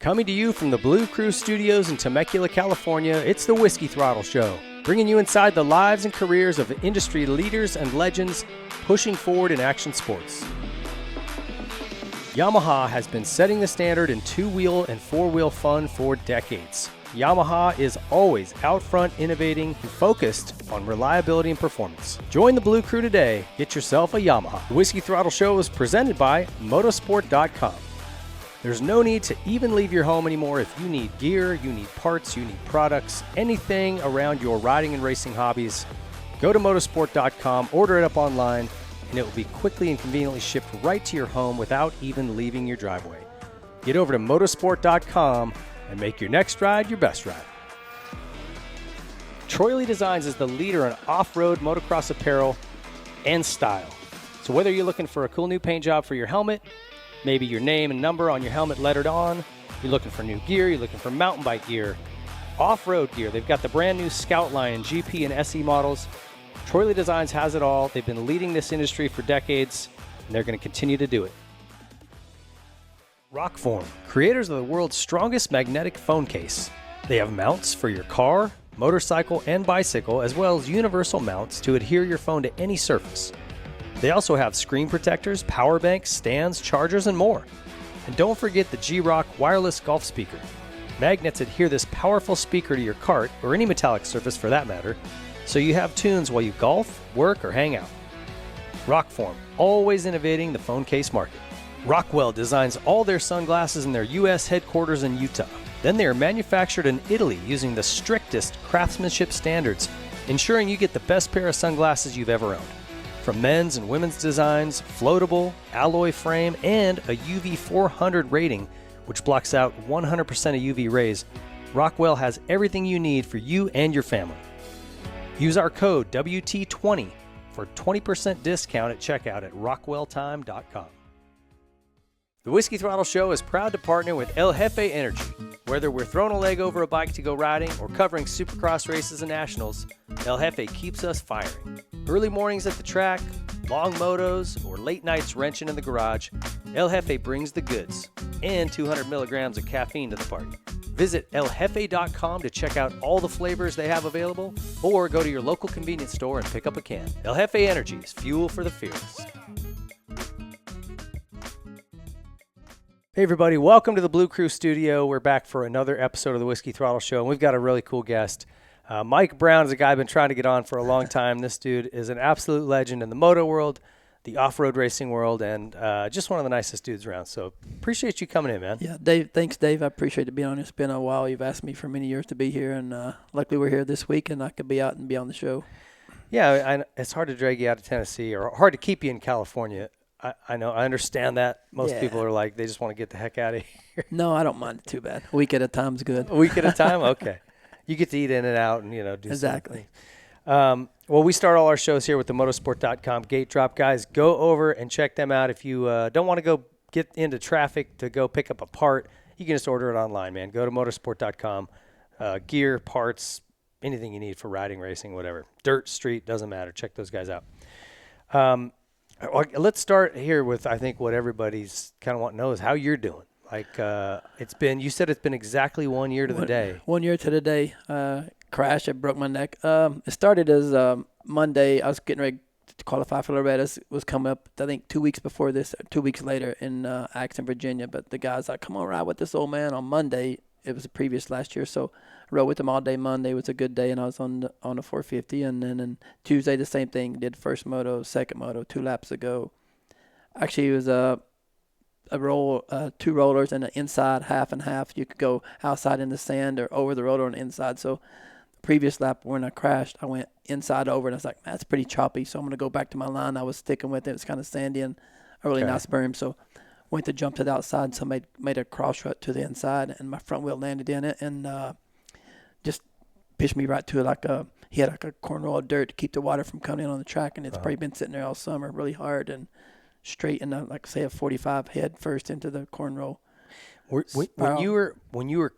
Coming to you from the Blue Crew Studios in Temecula, California, it's the Whiskey Throttle Show, bringing you inside the lives and careers of industry leaders and legends pushing forward in action sports. Yamaha has been setting the standard in two-wheel and four-wheel fun for decades. Yamaha is always out front, innovating, and focused on reliability and performance. Join the Blue Crew today. Get yourself a Yamaha. The Whiskey Throttle Show is presented by Motorsport.com. There's no need to even leave your home anymore if you need gear, you need parts, you need products, anything around your riding and racing hobbies. Go to Motorsport.com, order it up online, and it will be quickly and conveniently shipped right to your home without even leaving your driveway. Get over to Motorsport.com and make your next ride your best ride. Troy Lee Designs is the leader in off-road motocross apparel and style. So whether you're looking for a cool new paint job for your helmet, maybe your name and number on your helmet lettered on, you're looking for new gear, you're looking for mountain bike gear, off-road gear, they've got the brand new Scout line in GP and SE models. Troy Lee Designs has it all. They've been leading this industry for decades, and they're going to continue to do it. Rockform, creators of the world's strongest magnetic phone case. They have mounts for your car, motorcycle, and bicycle, as well as universal mounts to adhere your phone to any surface. They also have screen protectors, power banks, stands, chargers, and more. And don't forget the G-Rock wireless golf speaker. Magnets adhere this powerful speaker to your cart, or any metallic surface for that matter, so you have tunes while you golf, work, or hang out. Rockform, always innovating the phone case market. Rockwell designs all their sunglasses in their U.S. headquarters in Utah. Then they are manufactured in Italy using the strictest craftsmanship standards, ensuring you get the best pair of sunglasses you've ever owned. From men's and women's designs, floatable, alloy frame, and a UV 400 rating, which blocks out 100% of UV rays, Rockwell has everything you need for you and your family. Use our code WT20 for 20% discount at checkout at rockwelltime.com. The Whiskey Throttle Show is proud to partner with El Jefe Energy. Whether we're throwing a leg over a bike to go riding or covering Supercross races and nationals, El Jefe keeps us firing. Early mornings at the track, long motos, or late nights wrenching in the garage, El Jefe brings the goods and 200 milligrams of caffeine to the party. Visit eljefe.com to check out all the flavors they have available, or go to your local convenience store and pick up a can. El Jefe Energy is fuel for the fearless. Hey everybody, welcome to the Blue Crew Studio. We're back for another episode of the Whiskey Throttle Show, and we've got a really cool guest. Mike Brown is a guy I've been trying to get on for a long time. This dude is an absolute legend in the moto world, the off-road racing world, and just one of the nicest dudes around. So appreciate you coming in, man. Yeah, Dave. Thanks, Dave. I appreciate it being on. It's been a while. You've asked me for many years to be here, and luckily we're here this week, and I could be out and be on the show. Yeah, it's hard to drag you out of Tennessee, or hard to keep you in California. I know. I understand that. Most people are like, they just want to get the heck out of here. No, I don't mind it too bad. A week at a time's good. A week at a time? Okay. You get to eat in and out and, do exactly. something. Well, we start all our shows here with the motorsport.com gate drop. Guys, go over and check them out. If you don't want to go get into traffic to go pick up a part, you can just order it online, man. Go to motorsport.com. Gear, parts, anything you need for riding, racing, whatever. Dirt, street, doesn't matter. Check those guys out. Let's start here with, I think, what everybody's kind of wanting to know is how you're doing. Like, you said it's been exactly 1 year to the day. 1 year to the day. Crashed. I broke my neck. It started as Monday. I was getting ready to qualify for Loretta. It was coming up, I think, 2 weeks before this, 2 weeks later in Axon, Virginia. But the guy's like, come on, ride with this old man on Monday. It was the previous last year. So I rode with him all day Monday. It was a good day, and I was on the 450. And then on Tuesday, the same thing. Did first moto, second moto, 2 laps ago. Actually, it was two rollers and an inside half and half. You could go outside in the sand or over the roller on the inside. So the previous lap when I crashed, I went inside over, and I was like, man, that's pretty choppy. So I'm going to go back to my line. I was sticking with it. It was kind of sandy and a really nice berm. So went to jump to the outside, so made a cross rut to the inside, and my front wheel landed in it and just pitched me right to it like he had like a cornrow of dirt to keep the water from coming in on the track, and it's probably been sitting there all summer really hard and straight, and like say a 45 head first into the cornrow. When you were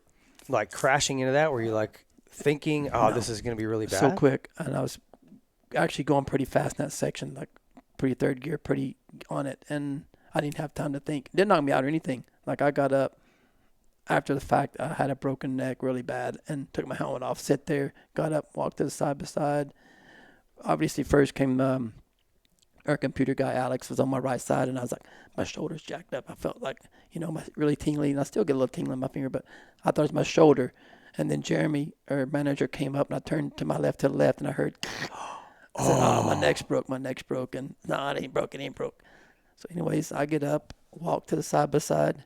like crashing into that, were you like thinking, this is going to be really bad? So quick, and I was actually going pretty fast in that section, like pretty third gear, pretty on it, and I didn't have time to think. It didn't knock me out or anything. Like I got up, after the fact, I had a broken neck really bad and took my helmet off, sit there, got up, walked to the side by side. Obviously, first came our computer guy, Alex, was on my right side, and I was like, my shoulder's jacked up. I felt like, my really tingly, and I still get a little tingling in my finger, but I thought it was my shoulder. And then Jeremy, our manager, came up, and I turned to my left, and I heard, I said, my neck's broke. And no, it ain't broke. So anyways, I get up, walk to the side by side,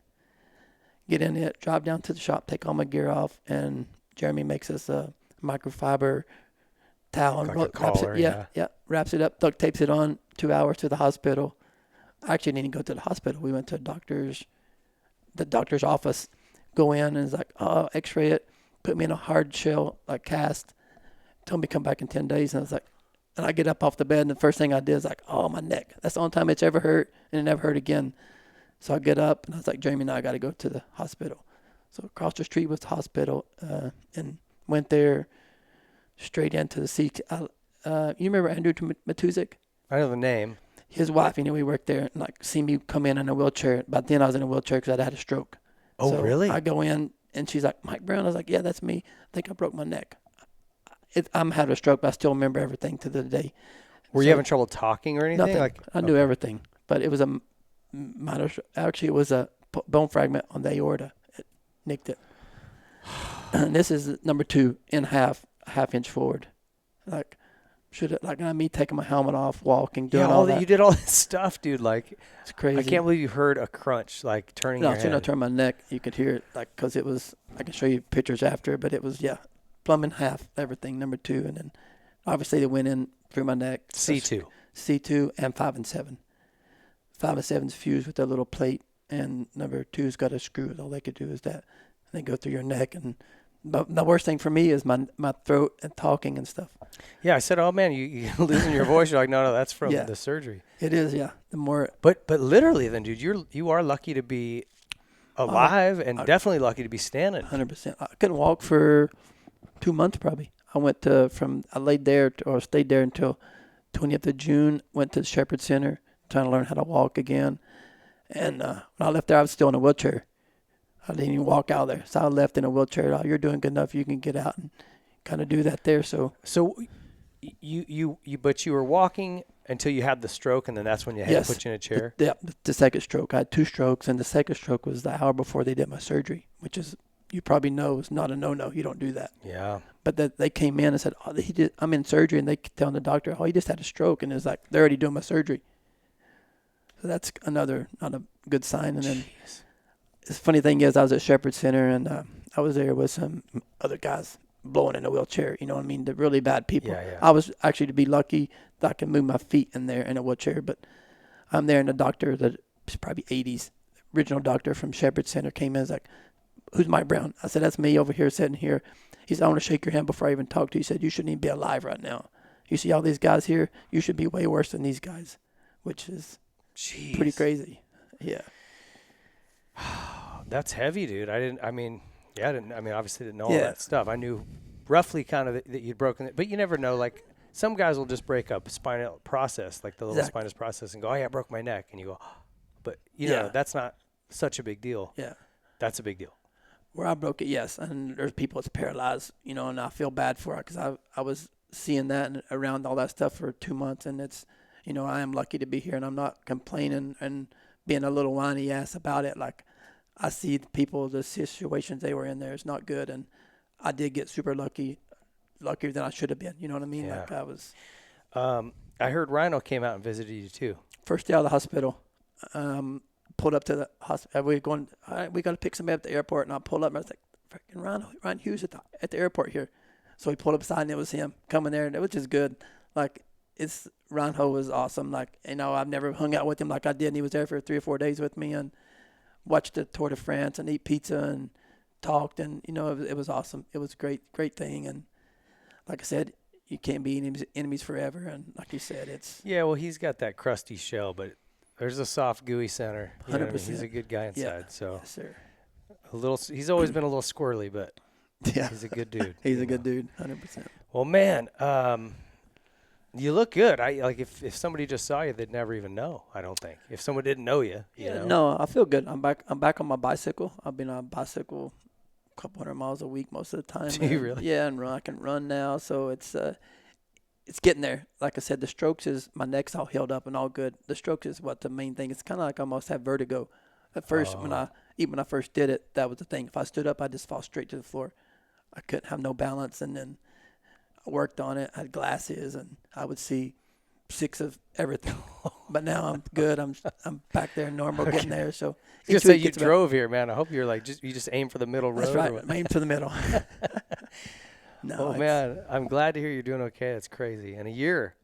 get in it, drive down to the shop, take all my gear off, and Jeremy makes us a microfiber towel and like wraps collar, it. Wraps it up, duct tapes it on. 2 hours to the hospital. I actually didn't go to the hospital. We went to the doctor's office. Go in and it's like, X-ray it, put me in a hard shell like cast. Told me to come back in 10 days, and I was like, and I get up off the bed, and the first thing I did is like, my neck. That's the only time it's ever hurt, and it never hurt again. So I get up, and I was like, Jeremy, now I got to go to the hospital. So across the street was the hospital, and went there straight into the CT. You remember Andrew Matuzik? I know the name. His wife, he worked there, and seen me come in a wheelchair. But then I was in a wheelchair because I'd had a stroke. Oh, so really? I go in, and she's like, Mike Brown. I was like, yeah, that's me. I think I broke my neck. I'm having a stroke, but I still remember everything to the day. Were you having trouble talking or anything? Nothing. I knew everything. But it was a minor, actually, it was a bone fragment on the aorta. It nicked it. And this is number 2 in half inch forward. Me taking my helmet off, walking, doing all that. You did all this stuff, dude. It's crazy. I can't believe you heard a crunch, turning your head. No, as soon as I turned my neck, you could hear it, because it was, I can show you pictures after, but it was, plumb in half, everything, number 2. And then, obviously, they went in through my neck. C2. C2 and 5 and 7. 5 and 7's fused with a little plate, and number 2's got a screw. All they could do is that. And they go through your neck, and but the worst thing for me is my throat and talking and stuff. Yeah, I said, oh, man, you losing your voice. You're like, no, that's from the surgery. It is, The more. But literally then, dude, you are lucky to be alive and definitely lucky to be standing. 100%. I couldn't walk for 2 months probably. I went stayed there until 20th of June, went to the Shepherd Center, trying to learn how to walk again. And when I left there, I was still in a wheelchair. I didn't even walk out there. So I left in a wheelchair. You're doing good enough. You can get out and kind of do that there. So you were walking until you had the stroke, and then that's when you had to put you in a chair? The second stroke. I had 2 strokes, and the second stroke was the hour before they did my surgery, which is, you probably know, is not a no-no. You don't do that. Yeah. But they came in and said, I'm in surgery, and they telling the doctor, he just had a stroke, and it's like, they're already doing my surgery. So that's not a good sign. And then the funny thing is, I was at Shepherd Center, and I was there with some other guys blowing in a wheelchair. You know what I mean? The really bad people. Yeah. I was actually to be lucky that I can move my feet in there in a wheelchair, but I'm there, and the doctor, that was probably 80s, original doctor from Shepherd Center, came in and was like, who's Mike Brown? I said, that's me over here sitting here. He said, I want to shake your hand before I even talk to you. He said, you shouldn't even be alive right now. You see all these guys here? You should be way worse than these guys, which is pretty crazy. Yeah. That's heavy, dude. Obviously didn't know all that stuff. I knew roughly kind of that you'd broken it, but you never know. Some guys will just break up spinal process, the little spinous process, and go, I broke my neck. And you go, but you know, that's not such a big deal. Yeah. That's a big deal. Where I broke it, yes. And there's people that's paralyzed, and I feel bad for it because I was seeing that and around all that stuff for 2 months. And it's, I am lucky to be here, and I'm not complaining and being a little whiny ass about it. I see the situations they were in there is not good. And I did get super luckier than I should have been. You know what I mean? Yeah. I was. I heard Rhino came out and visited you too. First day out of the hospital. Pulled up to the hospital. We were going, all right, we got to pick somebody up at the airport. And I pulled up, and I was like, freaking Ryan Hughes at the airport here. So he pulled up beside, and it was him coming there, and it was just good. Ryan Ho was awesome. I've never hung out with him like I did, and he was there for 3 or 4 days with me and watched the Tour de France and eat pizza and talked, and, it was awesome. It was a great thing. And like I said, you can't be enemies forever. And like you said, it's. Yeah, well, he's got that crusty shell, but there's a soft, gooey center. 100%. He's a good guy inside. So yes, sir. He's always been a little squirrely, but he's a good dude. He's a good dude, 100%. Well, man, You look good. I like if somebody just saw you, they'd never even know. I don't think if someone didn't know you. You know? No, I feel good. I'm back on my bicycle. I've been on a bicycle a couple hundred miles a week most of the time. Do you really? Yeah, and I can run now, so it's getting there. Like I said, the strokes is my neck's all healed up and all good. The strokes is what the main thing. It's kind of like I almost have vertigo. At first, when I first did it, that was the thing. If I stood up, I'd just fall straight to the floor. I couldn't have no balance, and then I worked on it. I had glasses, and I would see 6 of everything. But now I'm good. I'm back there normal, getting there. So you say you drove here, man. I hope you're like you just aim for the middle road. That's right. Aim for the middle. No, man, I'm glad to hear you're doing okay. That's crazy. And a year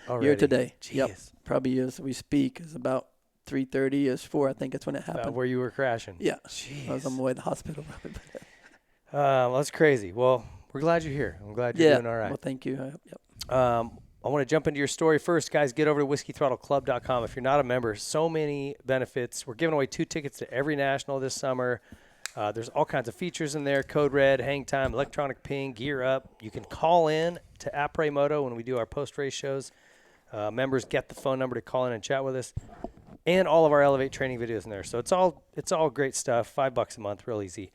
already. Year today. Jeez. Yep. Probably as we speak is about 3:30 is 4. I think that's when it happened. Where you were crashing. Yeah. Jeez. I was on my way to the hospital. Well, that's crazy. Well, we're glad you're here. I'm glad you're doing all right. Well, thank you. Yep. I want to jump into your story first, guys. Get over to WhiskeyThrottleClub.com. If you're not a member, so many benefits. We're giving away 2 tickets to every national this summer. There's all kinds of features in there: Code Red, Hang Time, Electronic Ping, Gear Up. You can call in to Après Moto when we do our post-race shows. Members get the phone number to call in and chat with us, and all of our Elevate training videos in there. So it's all great stuff. $5 a month, real easy.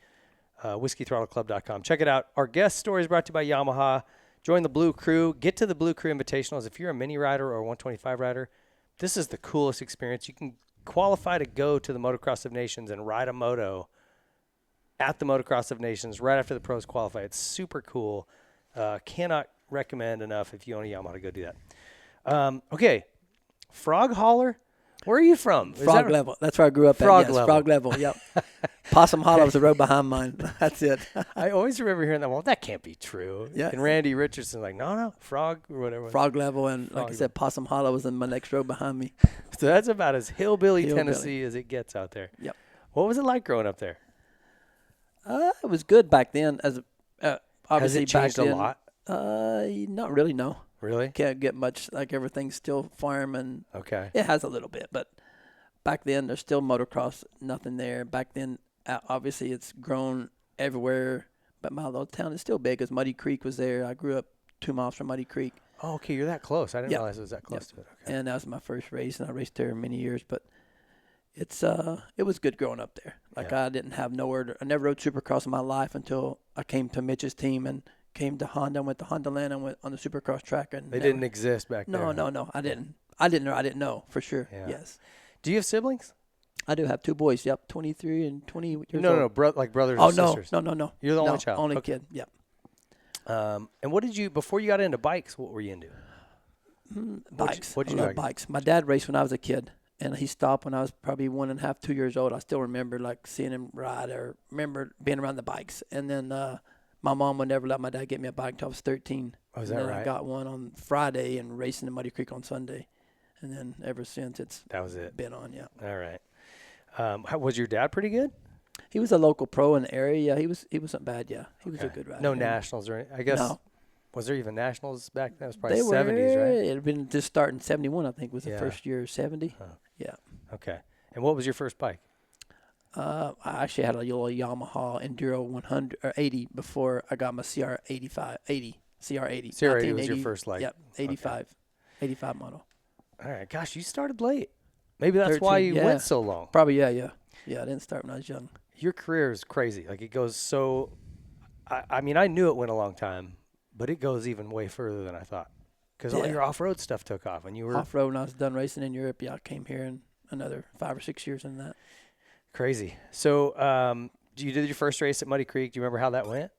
WhiskeyThrottleClub.com. Check it out. Our guest story is brought to you by Yamaha. Join the Blue Crew. Get to the Blue Crew Invitationals. If you're a mini rider or a 125 rider, this is the coolest experience. You can qualify to go to the Motocross of Nations and ride a moto at the Motocross of Nations right after the pros qualify. It's super cool. Cannot recommend enough if you own a Yamaha to go do that. Okay. Frog Holler? Where are you from? Frog Level. That's where I grew up Frog at. Yes, Level. Frog Level, yep. Possum Hollow was the road behind mine. That's it. I always remember hearing that. Well, that can't be true. Yeah. And Randy Richardson like, no, Frog or whatever. Frog Level, and Frog like I said, Possum Hollow was in my next road behind me. So that's about as hillbilly Tennessee as it gets out there. Yep. What was it like growing up there? It was good back then. As obviously Has it changed back then, a lot? Not really, no. Really? Can't get much. Like everything's still farm, and Okay. it has a little bit, but back then there's still motocross, nothing there. Back then, obviously it's grown everywhere, but my little town is still big. As Muddy Creek was there, I grew up 2 miles from Muddy Creek. Oh, okay. You're that close. I didn't Yep. realize it was that close to it. Okay. And that was my first race, and I raced there many years. But it was good growing up there. Like I didn't have I never rode Supercross in my life until I came to Mitch's team and came to Honda. Went to Honda Land and went on the Supercross track. And They didn't exist back there. No. I didn't know for sure. Yeah. Yes. Do you have siblings? I do have 2 boys. Yep, 23 and 20 years old. No, like brothers Oh or sisters. no. You're the only child. Only Okay. kid. Yep. And what did you before you got into bikes? What were you into? Bikes. What'd you I love like? bikes. My dad raced when I was a kid, and he stopped when I was probably 1.5, 2 years old. I still remember like seeing him ride, or remember being around the bikes. And then my mom would never let my dad get me a bike until I was 13. Oh, is and that then right? I got one on Friday and racing in Muddy Creek on Sunday, and then ever since That was it. been on. Yeah. All right. Was your dad pretty good? He was a local pro in the area. Yeah, he wasn't bad. Yeah, he was a good rider. No Yeah. nationals or anything. I guess. No. Was there even nationals back then? It was probably They 70s, were. right? It had been just starting 71, I think, was the Yeah. first year. 70. Huh. Yeah. Okay. And what was your first bike? I actually had a little Yamaha Enduro 100 or 80 before I got my CR85, 80, CR80. CR80 was your first, like. Yep, 85 model. All right. Gosh, you started late. Maybe that's why 13, you yeah. went so long. Probably, yeah. Yeah, I didn't start when I was young. Your career is crazy. Like, it goes so. I mean, I knew it went a long time, but it goes even way further than I thought. Because all Yeah. your off-road stuff took off, and you were Off-road, when I was done racing in Europe, I came here in another 5 or 6 years in that. crazy. So, you did your first race at Muddy Creek. Do you remember how that went?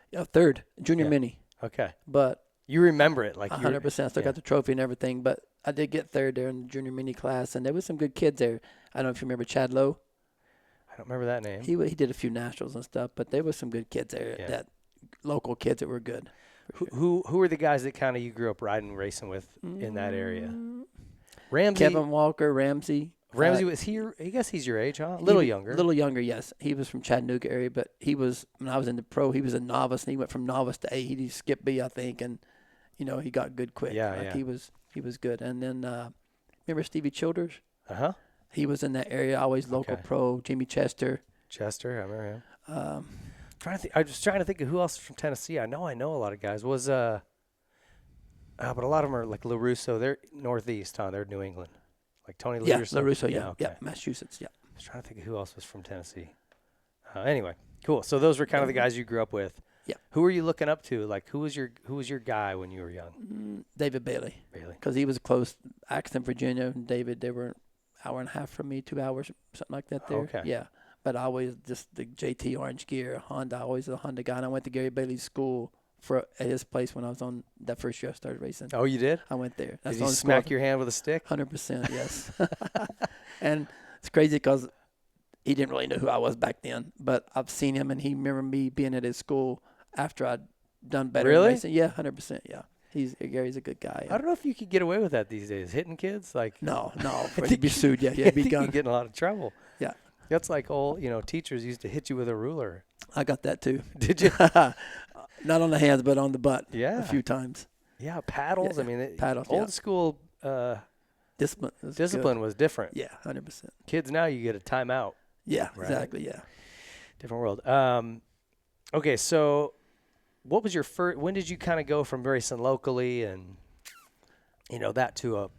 Yeah, third, junior Yeah. mini. Okay. But You remember it like 100%. I still got the trophy and everything, but I did get third there in the junior mini class, and there was some good kids there. I don't know if you remember Chad Lowe. I don't remember that name. He did a few nationals and stuff, but there was some good kids there, that local kids that were good. Who were the guys that kind of you grew up riding racing with in that area? Ramsey. Kevin Walker, Ramsey. Ramsey was here. I guess he's your age, huh? A little younger. A little younger, yes. He was from Chattanooga area, but he was, when I was in the pro, he was a novice, and he went from novice to A. He skipped B, I think, and he got good quick. Yeah. He was good. And then remember Stevie Childers? Uh-huh. He was in that area, always local pro. Jimmy Chester. Chester, I remember him. Um, I was trying to think of who else from Tennessee. I know a lot of guys. Was But a lot of them are like LaRusso. They're Northeast, huh? They're New England. Like Tony Lee Yeah, or something? LaRusso, yeah. Okay. Yeah, Massachusetts, yeah. I was trying to think of who else was from Tennessee. Anyway, cool. So those were kind of the guys you grew up with. Yeah. Who were you looking up to? Like, who was your guy when you were young? David Bailey. Bailey. Because he was close. Axton, Virginia, and David, they were an hour and a half from me, 2 hours, something like that there. Okay. Yeah. But I always just the JT Orange Gear, Honda, always a Honda guy. And I went to Gary Bailey's school at his place when I was on that first year I started racing. Oh, you did? I went there. Did you smack your hand with a stick? 100%, yes. And it's crazy because he didn't really know who I was back then. But I've seen him, and he remembered me being at his school after I'd done better in Really? racing. Yeah, 100%, yeah. Gary's a good guy. I don't know if you could get away with that these days, hitting kids. Like, No, I you'd be sued. Yeah, you'd be you'd gone. get in a lot of trouble. Yeah. That's like old, teachers used to hit you with a ruler. I got that too. Did you? Not on the hands, but on the butt. Yeah. A few times. Yeah, paddles. Yeah, I mean, paddles, old yeah. school Discipline. discipline was different. Yeah, 100%. Kids now, you get a timeout. Yeah, Right. exactly. Yeah. Different world. Okay, so what was your first? When did you kind of go from racing locally and that to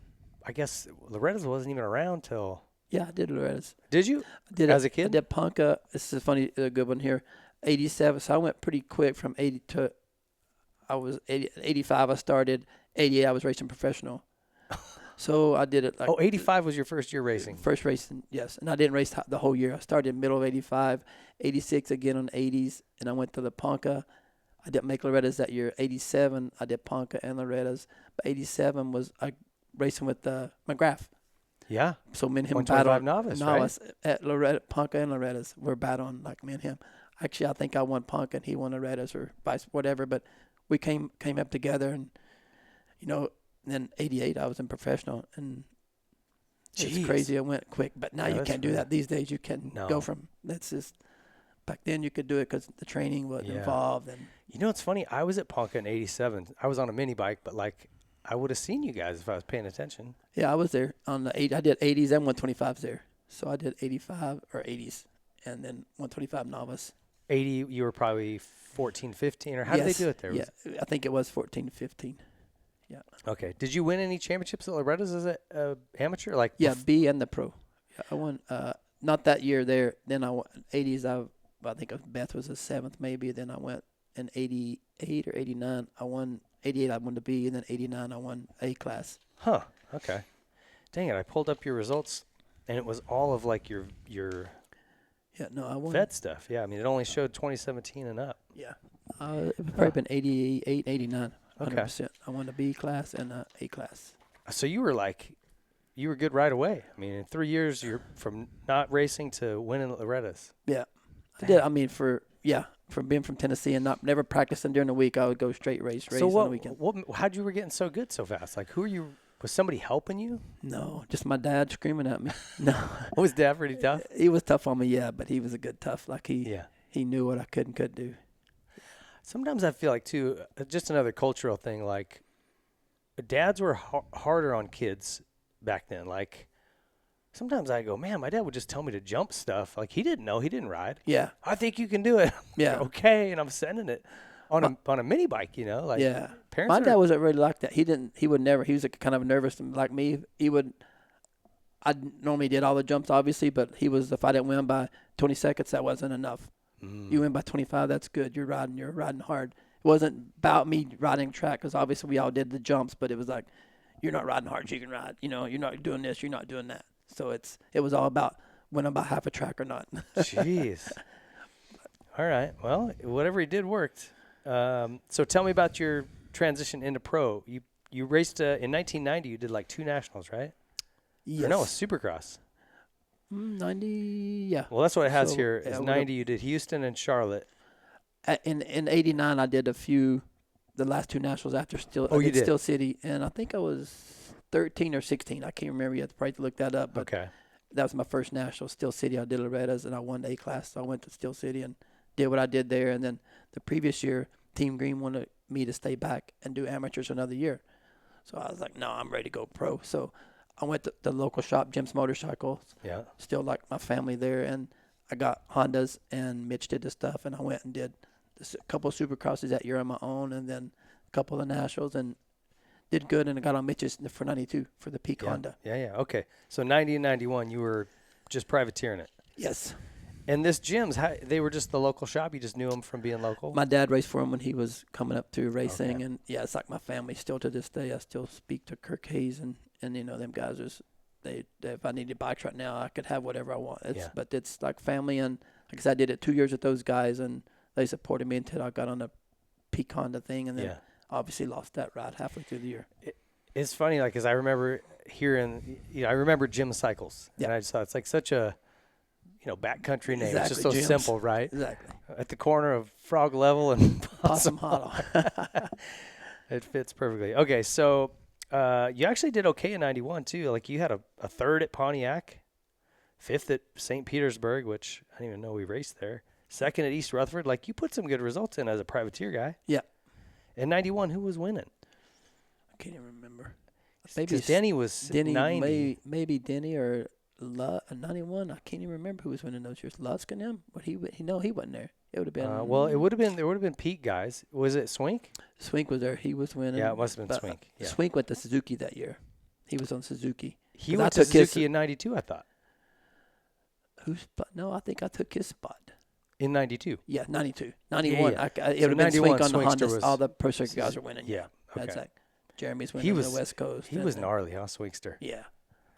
I guess Loretta's wasn't even around till. Yeah, I did Loretta's. Did you? I did As a kid? I did Ponca. This is funny, a good one here. 87. So I went pretty quick from 80 to. I was 85. I started 88. I was racing professional. So I did it like. 85 was your first year racing. First racing, yes. And I didn't race the whole year. I started in middle of 85, 86 again on 80s, and I went to the Ponca. I didn't make Loretta's that year. 87, I did Ponca and Loretta's. But 87 was racing with McGrath. Yeah. So me and him 125 battled. novice, right? At Loretta, Ponca and Loretta's. We're battling like me and him. Actually, I think I won Ponca and he won Loretta's or vice whatever. But we came up together, and then 88 I was in professional, and it's crazy. I went quick, but now you can't do that these days. You can go from that's just. Back then you could do it because the training was involved. And it's funny. I was at Ponca in 87. I was on a mini bike, but like I would have seen you guys if I was paying attention. Yeah, I was there on the 8. I did 80s and 125s there. So I did 85 or 80s and then 125 novice. 80, you were probably 14, 15, or how did they do it there? Yeah, I think it was 14 to 15. Yeah. Okay. Did you win any championships at Loretta's as an amateur? Like yeah, B and the pro. Yeah, I won. Not that year there. Then I won 80s. I think Beth was the 7th maybe. Then I went in 88 or 89. I won 88. I won the B, and then 89 I won A class. Huh. Okay. Dang it! I pulled up your results, and it was all of like your Yeah. No, I won. vet stuff. Yeah. I mean, it only showed 2017 and up. Yeah. It would probably been 88, 89. 100%. Okay. I won a B class and a A class. So you were good right away. I mean, in 3 years, you're from not racing to winning Loretta's. Yeah. I did. I mean, from being from Tennessee and never practicing during the week, I would go straight race So on the weekend. How'd you were getting so good so fast? Like, who are you? Was somebody helping you? No, just my dad screaming at me. No. Was Dad pretty tough? He was tough on me, yeah, but he was a good tough. Like he knew what I could and couldn't do. Sometimes I feel like too, just another cultural thing. Like, dads were harder on kids back then. Like, sometimes I go, man, my dad would just tell me to jump stuff. Like, he didn't know. He didn't ride. Yeah. I think you can do it. Yeah. Okay. And I'm sending it on a mini bike, Like, yeah. Parents my dad wasn't really like that. He would never, he was kind of nervous like me. I normally did all the jumps, obviously, but he was, if I didn't win by 20 seconds, that wasn't enough. You win by 25, that's good. You're riding hard. It wasn't about me riding track because obviously we all did the jumps, but it was like, you're not riding hard, you can ride. You're not doing this, you're not doing that. So it was all about winning by half a track or not. Jeez. All right. Well, whatever he did worked. So tell me about your transition into pro. You raced in 1990. You did like 2 nationals, right? Yes. Or no, a Supercross. 90, yeah. Well, that's what it has So, here. yeah, Is 90. You did Houston and Charlotte. In 89, I did the last 2 nationals after Steel. Oh, you did? Steel City, and I think I was 13 or 16. I can't remember yet. Probably to look that up. But Okay. that was my first national. Steel City, I did Loretta's, and I won the A class. So I went to Steel City and did what I did there. And then the previous year, Team Green wanted me to stay back and do amateurs another year. So I was like, no, I'm ready to go pro. So I went to the local shop, Jim's Motorcycles. Yeah. Still like my family there, and I got Hondas, and Mitch did the stuff, and I went and did a couple of Supercrosses that year on my own, and then a couple of nationals, and did good, and I got on Mitch's for 92 for the Peak Yeah. Honda. Yeah. Okay. So 90 and 91, you were just privateering it. Yes. And this gyms, they were just the local shop. You just knew them from being local. My dad raced for him when he was coming up through racing, Okay. and yeah, it's like my family still to this day. I still speak to Kirk Hayes, and them guys they if I needed bikes right now, I could have whatever I want. But it's like family, and like I said, I did it 2 years with those guys, and they supported me until I got on the Peak Honda thing, and then obviously lost that ride halfway through the year. It's funny, like, because I remember I remember gym cycles, and I just thought it's like such a backcountry name. It's just so gyms. simple, right? Exactly. At the corner of Frog Level and Possum Hollow. It fits perfectly. Okay, so you actually did okay in 91 too. Like you had a third at Pontiac, fifth at St. Petersburg, which I didn't even know we raced there. Second at East Rutherford. Like you put some good results in as a privateer guy. Yeah. In 91, who was winning? I can't even remember. Maybe Denny was 90. Maybe Denny or 91. I can't even remember who was winning those years. Lusk and him, but he wasn't there. It would have been. Well, there would have been Pete guys. Was it Swink? Swink was there. He was winning. Yeah, it must have been Swink. Yeah. Swink went to Suzuki that year. He was on Suzuki. He went to Suzuki in 92, I thought. No, I think I took his spot. In 92? Yeah, 92. 91. Yeah. It would have been Swink on the Honda. Was, all the Pro Circuit guys were winning. Yeah, okay. That's like Jeremy's winning on the West Coast. He was gnarly, huh, Swinkster? Yeah.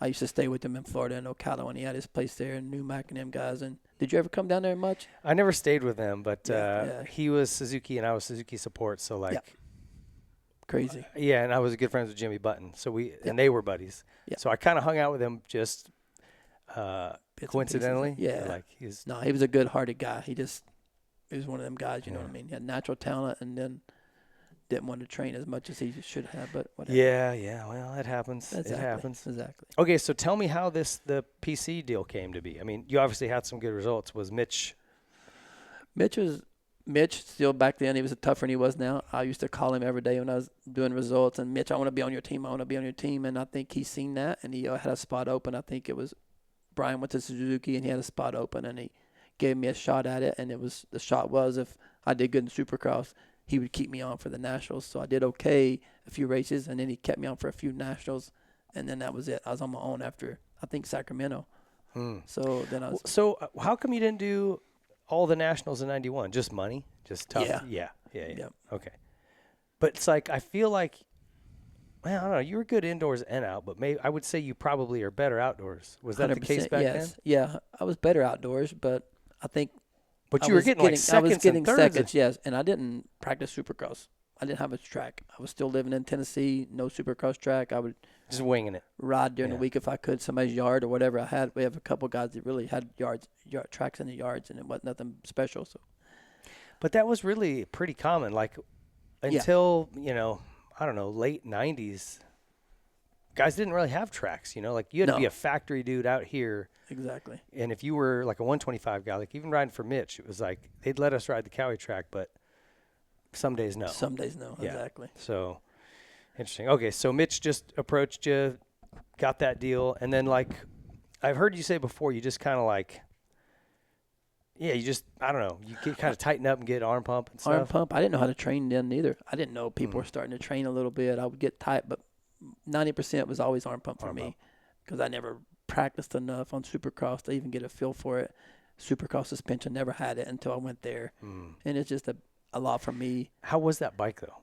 I used to stay with him in Florida and Ocala when he had his place there, and New Mac and them guys. And did you ever come down there much? I never stayed with him, but he was Suzuki and I was Suzuki support, so like crazy. Yeah, and I was good friends with Jimmy Button, so and they were buddies. Yeah. So I kind of hung out with him just coincidentally. Yeah. Like he was a good-hearted guy. He was one of them guys, you know what I mean? He had natural talent and then didn't want to train as much as he should have, but whatever. Yeah. Well, it happmiş. Exactly. It happens. Exactly. Okay, so tell me how the PC deal came to be. I mean, you obviously had some good results. Was Mitch? Mitch still back then, he was tougher than he was now. I used to call him every day when I was doing results, and Mitch, I want to be on your team. I want to be on your team. And I think he's seen that, and he had a spot open. I think it was Brian went to Suzuki, and he had a spot open, and he gave me a shot at it. And the shot was if I did good in Supercross, he would keep me on for the Nationals. So I did okay a few races, and then he kept me on for a few Nationals, and then that was it. I was on my own after, I think, Sacramento. So then I was. So how come you didn't do all the Nationals in 91? Just money? Just tough? Yeah. Okay. But it's like, I feel like, well, I don't know, you were good indoors and out, but maybe I would say you probably are better outdoors. Was that the case back then? Yeah, I was better outdoors, but I think. But you were getting like seconds I was getting and thirds. Seconds, yes, and I didn't practice Supercross. I didn't have a track. I was still living in Tennessee, no Supercross track. I would just winging it. Ride during the week if I could, somebody's yard or whatever I had. We have a couple guys that really had tracks in the yards, and it wasn't nothing special. So, but that was really pretty common. Like until I don't know, late 90s, guys didn't really have tracks. Like you had to be a factory dude out here. Exactly. And if you were like a 125 guy, like even riding for Mitch, it was like they'd let us ride the Cowie track, but some days no. Some days no. Yeah. Exactly. So interesting. Okay, so Mitch just approached you, got that deal, and then like I've heard you say before, you just kind of like, you just, I don't know, you get kind of tighten up and get arm pump and stuff. Arm pump. I didn't know how to train then either. I didn't know people were starting to train a little bit. I would get tight, but 90% was always arm pump for me because I never practiced enough on Supercross to even get a feel for it. Supercross suspension, never had it until I went there. And it's just a lot for me. How was that bike though?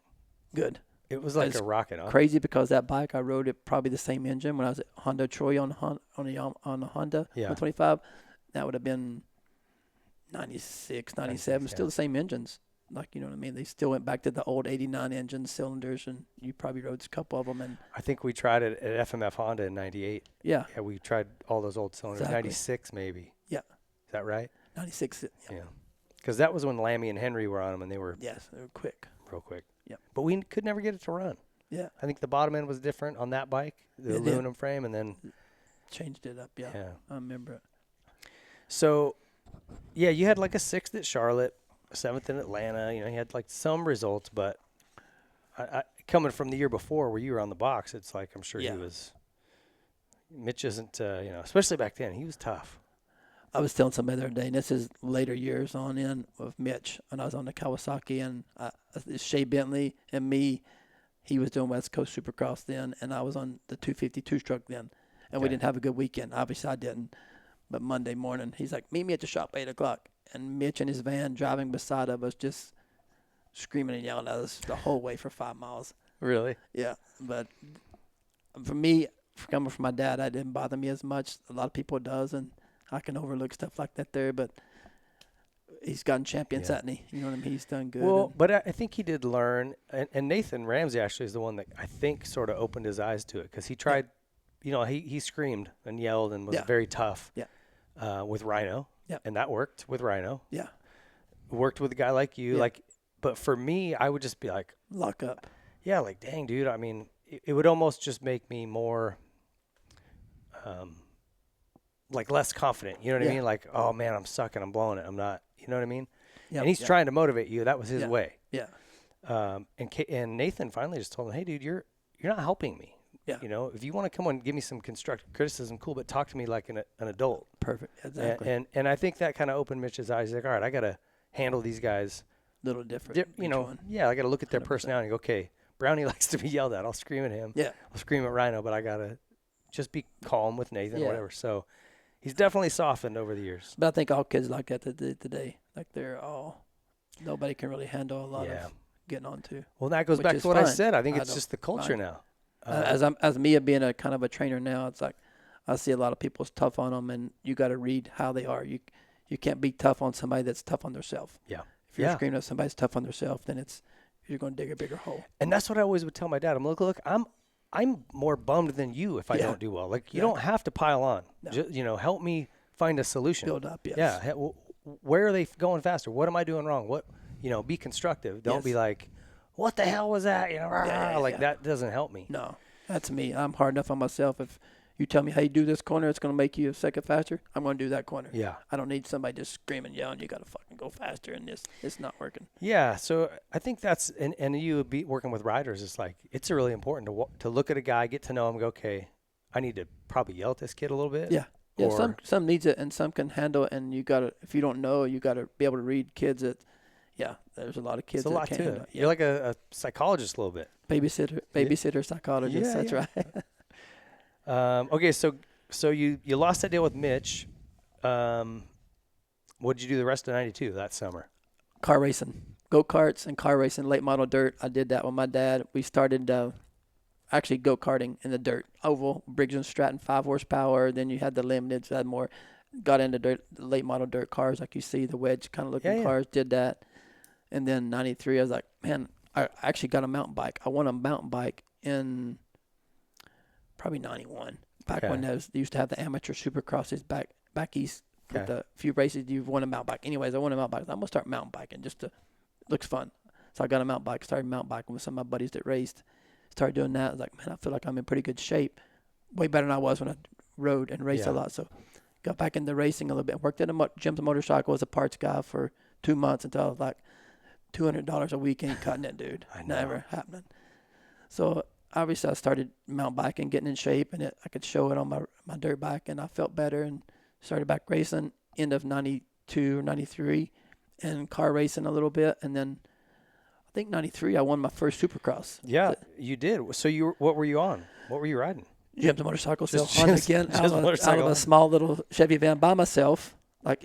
Good. It was like a rocket, huh? Crazy because that bike I rode it probably the same engine when I was at Honda Troy on the Honda 125. That would have been 96, 97, still the same engines. Like, you know what I mean? They still went back to the old 89 engine cylinders, and you probably rode a couple of them. And I think we tried it at FMF Honda in 98. Yeah. Yeah, we tried all those old cylinders. Exactly. 96 maybe. Yeah. Is that right? 96. Yeah. Because that was when Lammy and Henry were on them, and they were. Yes, they were quick. Real quick. Yeah. But we could never get it to run. Yeah. I think the bottom end was different on that bike, the aluminum frame, and then. Changed it up, yeah. I remember it. So, yeah, you had like a 6th at Charlotte, a 7th in Atlanta. You had like some results, but I coming from the year before where you were on the box, it's like I'm sure he was. Mitch isn't, especially back then, he was tough. I was telling somebody the other day, and this is later years on in with Mitch, when I was on the Kawasaki, and Shea Bentley and me, He was doing West Coast Supercross then, and I was on the 252 truck then. And we didn't have a good weekend. Obviously, I didn't. But Monday morning, he's like, meet me at the shop 8 o'clock. And Mitch in his van driving beside of us just screaming and yelling at us the whole way for 5 miles. Really? Yeah. But for me, coming from my dad, that didn't bother me as much. A lot of people does, and I can overlook stuff like that there. But he's gotten champions, hasn't he? You know what I mean? He's done good. Well, but I think he did learn. And Nathan Ramsey actually is the one that I think sort of opened his eyes to it because he tried – you know, he screamed and yelled and was very tough with Rhino. Yeah. And that worked with Rhino. Yeah. Worked with a guy like you. Like, but for me, I would just be like. Lock up. Yeah, like, dang, dude. I mean, it would almost just make me more, like, less confident. You know what I mean? Like, oh, man, I'm sucking. I'm blowing it. I'm not. You know what I mean? Yep. And he's trying to motivate you. That was his way. Yeah. And Nathan finally just told him, hey, dude, you're not helping me. Yeah. You know, if you want to come on and give me some constructive criticism, cool, but talk to me like an adult. Perfect. Exactly. And I think that kind of opened Mitch's eyes. He's like, all right, I got to handle these guys. A little different. You know, I got to look at their 100%. Personality and go, okay, Brownie likes to be yelled at. I'll scream at him. Yeah. I'll scream at Rhino, but I got to just be calm with Nathan or whatever. So he's definitely softened over the years. But I think all kids like that today. Like nobody can really handle a lot of getting on to. Well, that goes back to what I said. I think it's just the culture now. As me being a kind of a trainer now, it's like I see a lot of people's tough on them, and you got to read how they are. You can't be tough on somebody that's tough on themselves. Yeah. If you're screaming at somebody that's tough on themselves, then you're going to dig a bigger hole. And that's what I always would tell my dad. I'm look, I'm more bummed than you if I don't do well. Like you don't have to pile on. No. Just, help me find a solution. Build up. Yes. Yeah. Where are they going faster? What am I doing wrong? What be constructive. Don't be like, what the hell was that? That doesn't help me. No, that's me. I'm hard enough on myself. If you tell me how you do this corner, it's going to make you a second faster, I'm going to do that corner. Yeah. I don't need somebody just screaming, yelling, you got to fucking go faster, and it's not working. Yeah, so I think that's, and you be working with riders, it's like, it's really important to look at a guy, get to know him, go, okay, I need to probably yell at this kid a little bit. Yeah. Yeah, some needs it, and some can handle it, and you got to, if you don't know, you got to be able to read kids that, yeah, there's a lot of kids that can't handle it. You're like a psychologist a little bit. Babysitter, psychologist, that's right. Okay, so you lost that deal with Mitch. What did you do the rest of 92 that summer? Car racing. Go-karts and car racing, late model dirt. I did that with my dad. We started actually go-karting in the dirt. Oval, Briggs & Stratton, 5 horsepower. Then you had the limited, so had more. Got into the late model dirt cars like you see, the wedge kind of looking cars, did that. And then 93, I was like, man, I actually got a mountain bike. I won a mountain bike in probably 91. Back when they used to have the amateur supercrosses back east. With the few races, you've won a mountain bike. Anyways, I won a mountain bike. I'm going to start mountain biking just to, looks fun. So I got a mountain bike, started mountain biking with some of my buddies that raced. Started doing that. I was like, man, I feel like I'm in pretty good shape. Way better than I was when I rode and raced a lot. So got back into racing a little bit. Worked at Jim's Motorcycle as a parts guy for 2 months until I was like, $200 a week ain't cutting it, dude. Never happening. So obviously I started mountain biking, getting in shape, and I could show it on my dirt bike, and I felt better and started back racing end of 92 or 93 and car racing a little bit. And then I think 93 I won my first Supercross. Yeah, you did. So what were you on? What were you riding? Jim's Motorcycle, still Honda again. Out of a small little Chevy van by myself, like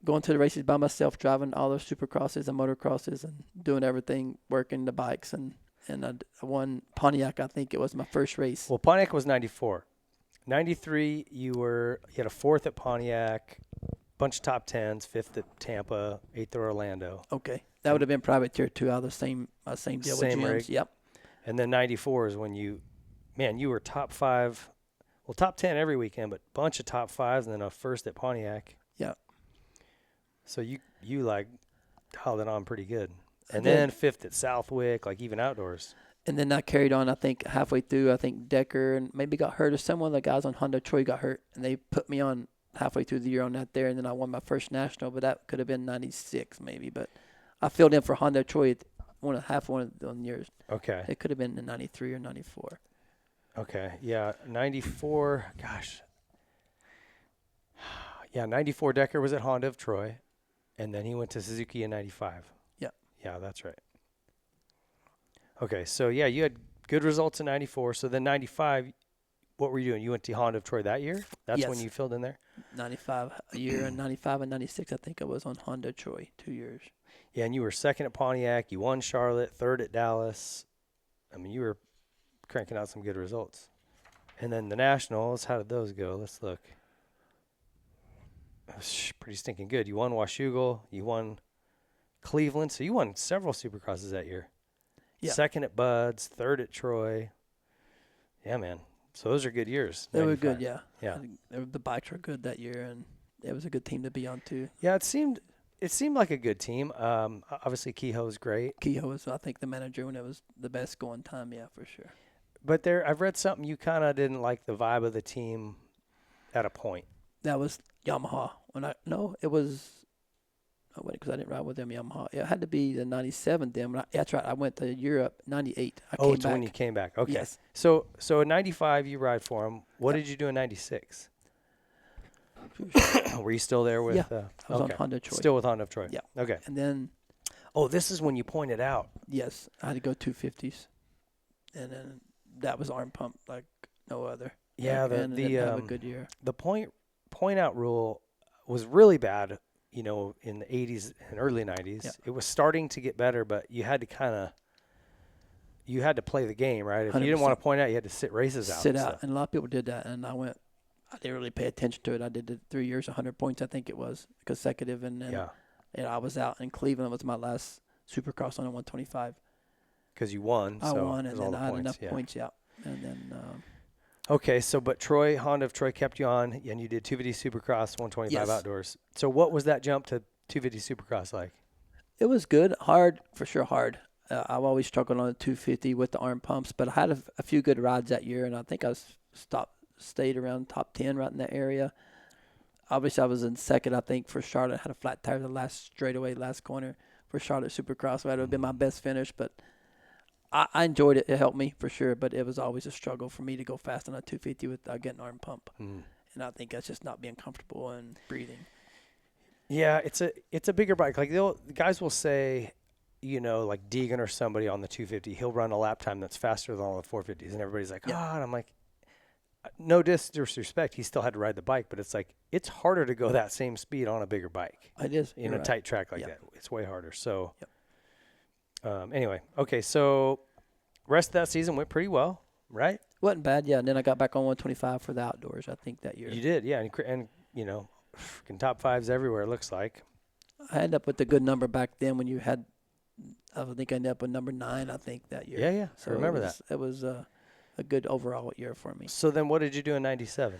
going to the races by myself, driving all those Supercrosses and motocrosses and doing everything, working the bikes. And I won Pontiac, I think it was my first race. Well, Pontiac was 94. 93, you had a 4th at Pontiac, bunch of top 10s, 5th at Tampa, 8th at Orlando. Okay. That would have been privateer too, out of the same deal with Jim's. Rig. Yep. And then 94 is when you were top 5, well, top 10 every weekend, but bunch of top 5s, and then a 1st at Pontiac. Yeah. So you like dialed it on pretty good. And then 5th at Southwick, like even outdoors. And then I carried on, I think, halfway through, I think Decker and maybe got hurt, or some of the guys on Honda Troy got hurt, and they put me on halfway through the year on that there, and then I won my first national, but that could have been 96 maybe. But I filled in for Honda Troy one of the years. Okay. It could have been in 93 or 94. Okay, yeah, 94, gosh. Yeah, 94 Decker was at Honda of Troy, and then he went to Suzuki in 95. Yeah. Yeah, that's right. Okay, so yeah, you had good results in 94. So then 95, what were you doing? You went to Honda of Troy that year? That's when Yes. you filled in there? 95 a year, and 95 and 96, I think I was on Honda Troy 2 years. Yeah, and you were second at Pontiac. You won Charlotte, third at Dallas. I mean, you were cranking out some good results. And then the Nationals, how did those go? Let's look. It was pretty stinking good. You won Washougal. You won Cleveland. So you won several Supercrosses that year. Yeah. Second at Bud's, third at Troy. Yeah, man. So those are good years. They 95. were good, yeah. Yeah. The bikes were good that year, and it was a good team to be on, too. Yeah, it seemed like a good team. Obviously, Kehoe's great. Kehoe was, I think, the manager when it was the best going time, yeah, for sure. But I've read something you kind of didn't like the vibe of the team at a point. That was Yamaha. It was, because I didn't ride with them Yamaha. It had to be the 97 then. That's right. I went to Europe, 98. I came It's back. when you came back. Okay. Yes. So in 95, you ride for them. What did you do in 96? Were you still there with? Yeah, I was on Honda Troy. Still with Honda of Troy. Yeah. Okay. And then, This is when you pointed out. yes, I had to go 250s. And then that was arm pump like no other. Yeah, and didn't have a good year. The point out rule was really bad, in the 80s and early 90s. Yeah. It was starting to get better, but you had to play the game, right? If you 100%. didn't want to point out, you had to sit races out. And a lot of people did that, and I didn't really pay attention to it. I did it 3 years, 100 points, I think it was, consecutive, and then I was out in Cleveland. It was my last Supercross on a 125. Because you won. I won, and then the I had points, enough points, yeah. And then okay, but Honda of Troy kept you on, and you did 250 Supercross, 125 Yes. outdoors. So what was that jump to 250 Supercross like? it was good, hard, for sure hard. I've always struggled on the 250 with the arm pumps, but I had a few good rides that year, and I think I stayed around top 10 right in that area. Obviously, I was in second, I think, for Charlotte. Had a flat tire the last straightaway, last corner for Charlotte Supercross. That would have been my best finish, but I enjoyed it. It helped me for sure, but it was always a struggle for me to go fast on a 250 without getting arm pump. And I think that's just not being comfortable and breathing. Yeah, it's a bigger bike. Like the guys will say, like Deegan or somebody on the 250, he'll run a lap time that's faster than all the 450s, and everybody's like, and I'm like, no disrespect, he still had to ride the bike, but it's like it's harder to go that same speed on a bigger bike. It is in a tight track like that. It's way harder. So, Yep. Anyway, okay, so rest of that season went pretty well, right? Wasn't bad, yeah. And then I got back on 125 for the outdoors, I think, that year. You did, yeah, and freaking top fives everywhere. It looks like. I ended up with a good number back then when you had. I think I ended up with number 9, I think, that year. Yeah, So I remember that. It was a good overall year for me. So then, what did you do in '97?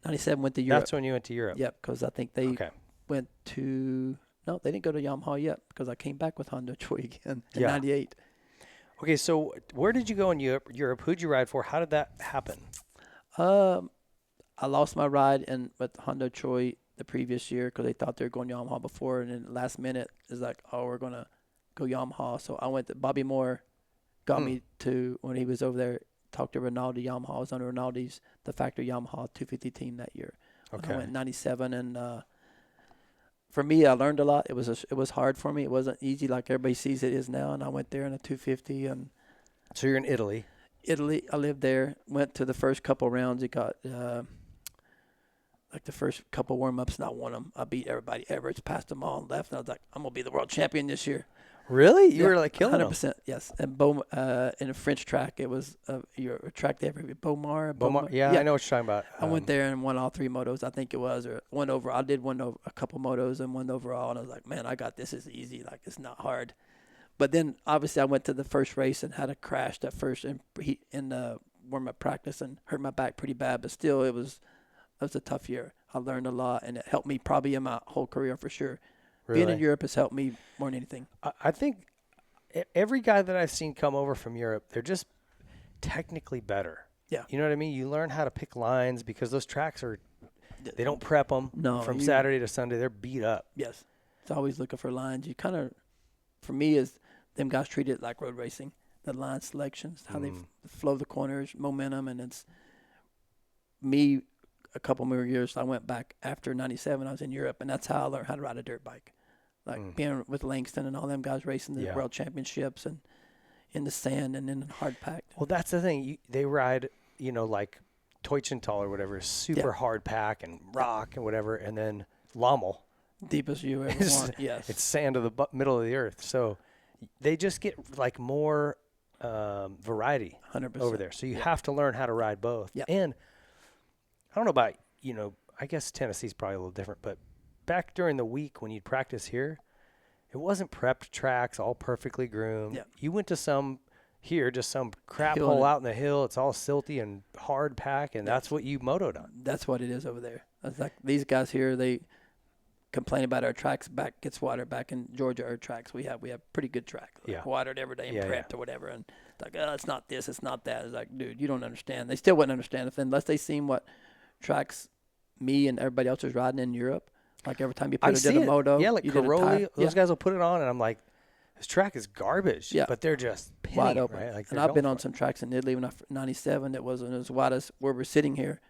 97 went to Europe. That's when you went to Europe. Yep, because I think they Okay. went to. No, they didn't go to Yamaha yet because I came back with Honda Troy again in Yeah. 98. Okay, so where did you go in Europe? Who'd you ride for? How did that happen? I lost my ride with Honda Troy the previous year because they thought they were going Yamaha before, and then last minute is like, oh, we're gonna go Yamaha. So I went to Bobby Moore, got me to when he was over there. Talked to Rinaldi Yamaha. I was on Rinaldi's the factory Yamaha 250 team that year. Okay. I went 97, and for me, I learned a lot. It was hard for me. It wasn't easy like everybody sees it is now. And I went there in a 250, and So you're in Italy. I lived there. Went to the first couple rounds. It got like the first couple warm-ups, and I won them. I beat everybody. Everett's passed them all and left, and I was like, I'm gonna be the world champion this year. Really? You were like killing 100%, them. yes. And in a French track, it was a track there, Beaumar. Yeah, I know what you're talking about. I went there and won all 3 motos, I think it was, or one over. I did one over a couple motos and one overall, and I was like, man, I got this. It's easy. Like, it's not hard. But then, obviously, I went to the first race and had a crash that first in the warm-up practice and hurt my back pretty bad. But still, it was a tough year. I learned a lot, and it helped me probably in my whole career for sure. Really? Being in Europe has helped me more than anything. I think every guy that I've seen come over from Europe, they're just technically better. Yeah. You know what I mean? You learn how to pick lines because those tracks they don't prep them from Saturday to Sunday. They're beat up. Yes. It's always looking for lines. You kind of, for me, is them guys treat it like road racing. The line selections, how they flow the corners, momentum, and it's me. A couple more years, I went back after 97. I was in Europe, and that's how I learned how to ride a dirt bike. Like being with Langston and all them guys racing the world championships. And, in the sand and then hard packed. Well, that's the thing. They ride, like Teutschental or whatever, super hard pack and rock and whatever, and then Lommel. Deepest you ever want, yes. It's sand of the middle of the earth. So they just get like more variety 100%. over there. So you have to learn how to ride both. Yeah. And I don't know about, I guess Tennessee's probably a little different, but back during the week when you'd practice here, it wasn't prepped tracks, all perfectly groomed. Yeah. You went to some crap Hill hole out in the hill. It's all silty and hard pack, and that's what you motoed on. That's what it is over there. It's like these guys here, they complain about our tracks back gets water. Back in Georgia, our tracks we have pretty good tracks. Like watered every day and prepped or whatever. And it's like, it's not this, it's not that. It's like, dude, you don't understand. They still wouldn't understand unless they seen what tracks me and everybody else was riding in Europe. Like every time you did a moto. Yeah, like Caroli, those guys will put it on, and I'm like, this track is garbage. Yeah. But they're just pinning, wide open. Right? Like and I've been on some tracks in Italy when 97 that wasn't as wide as where we're sitting here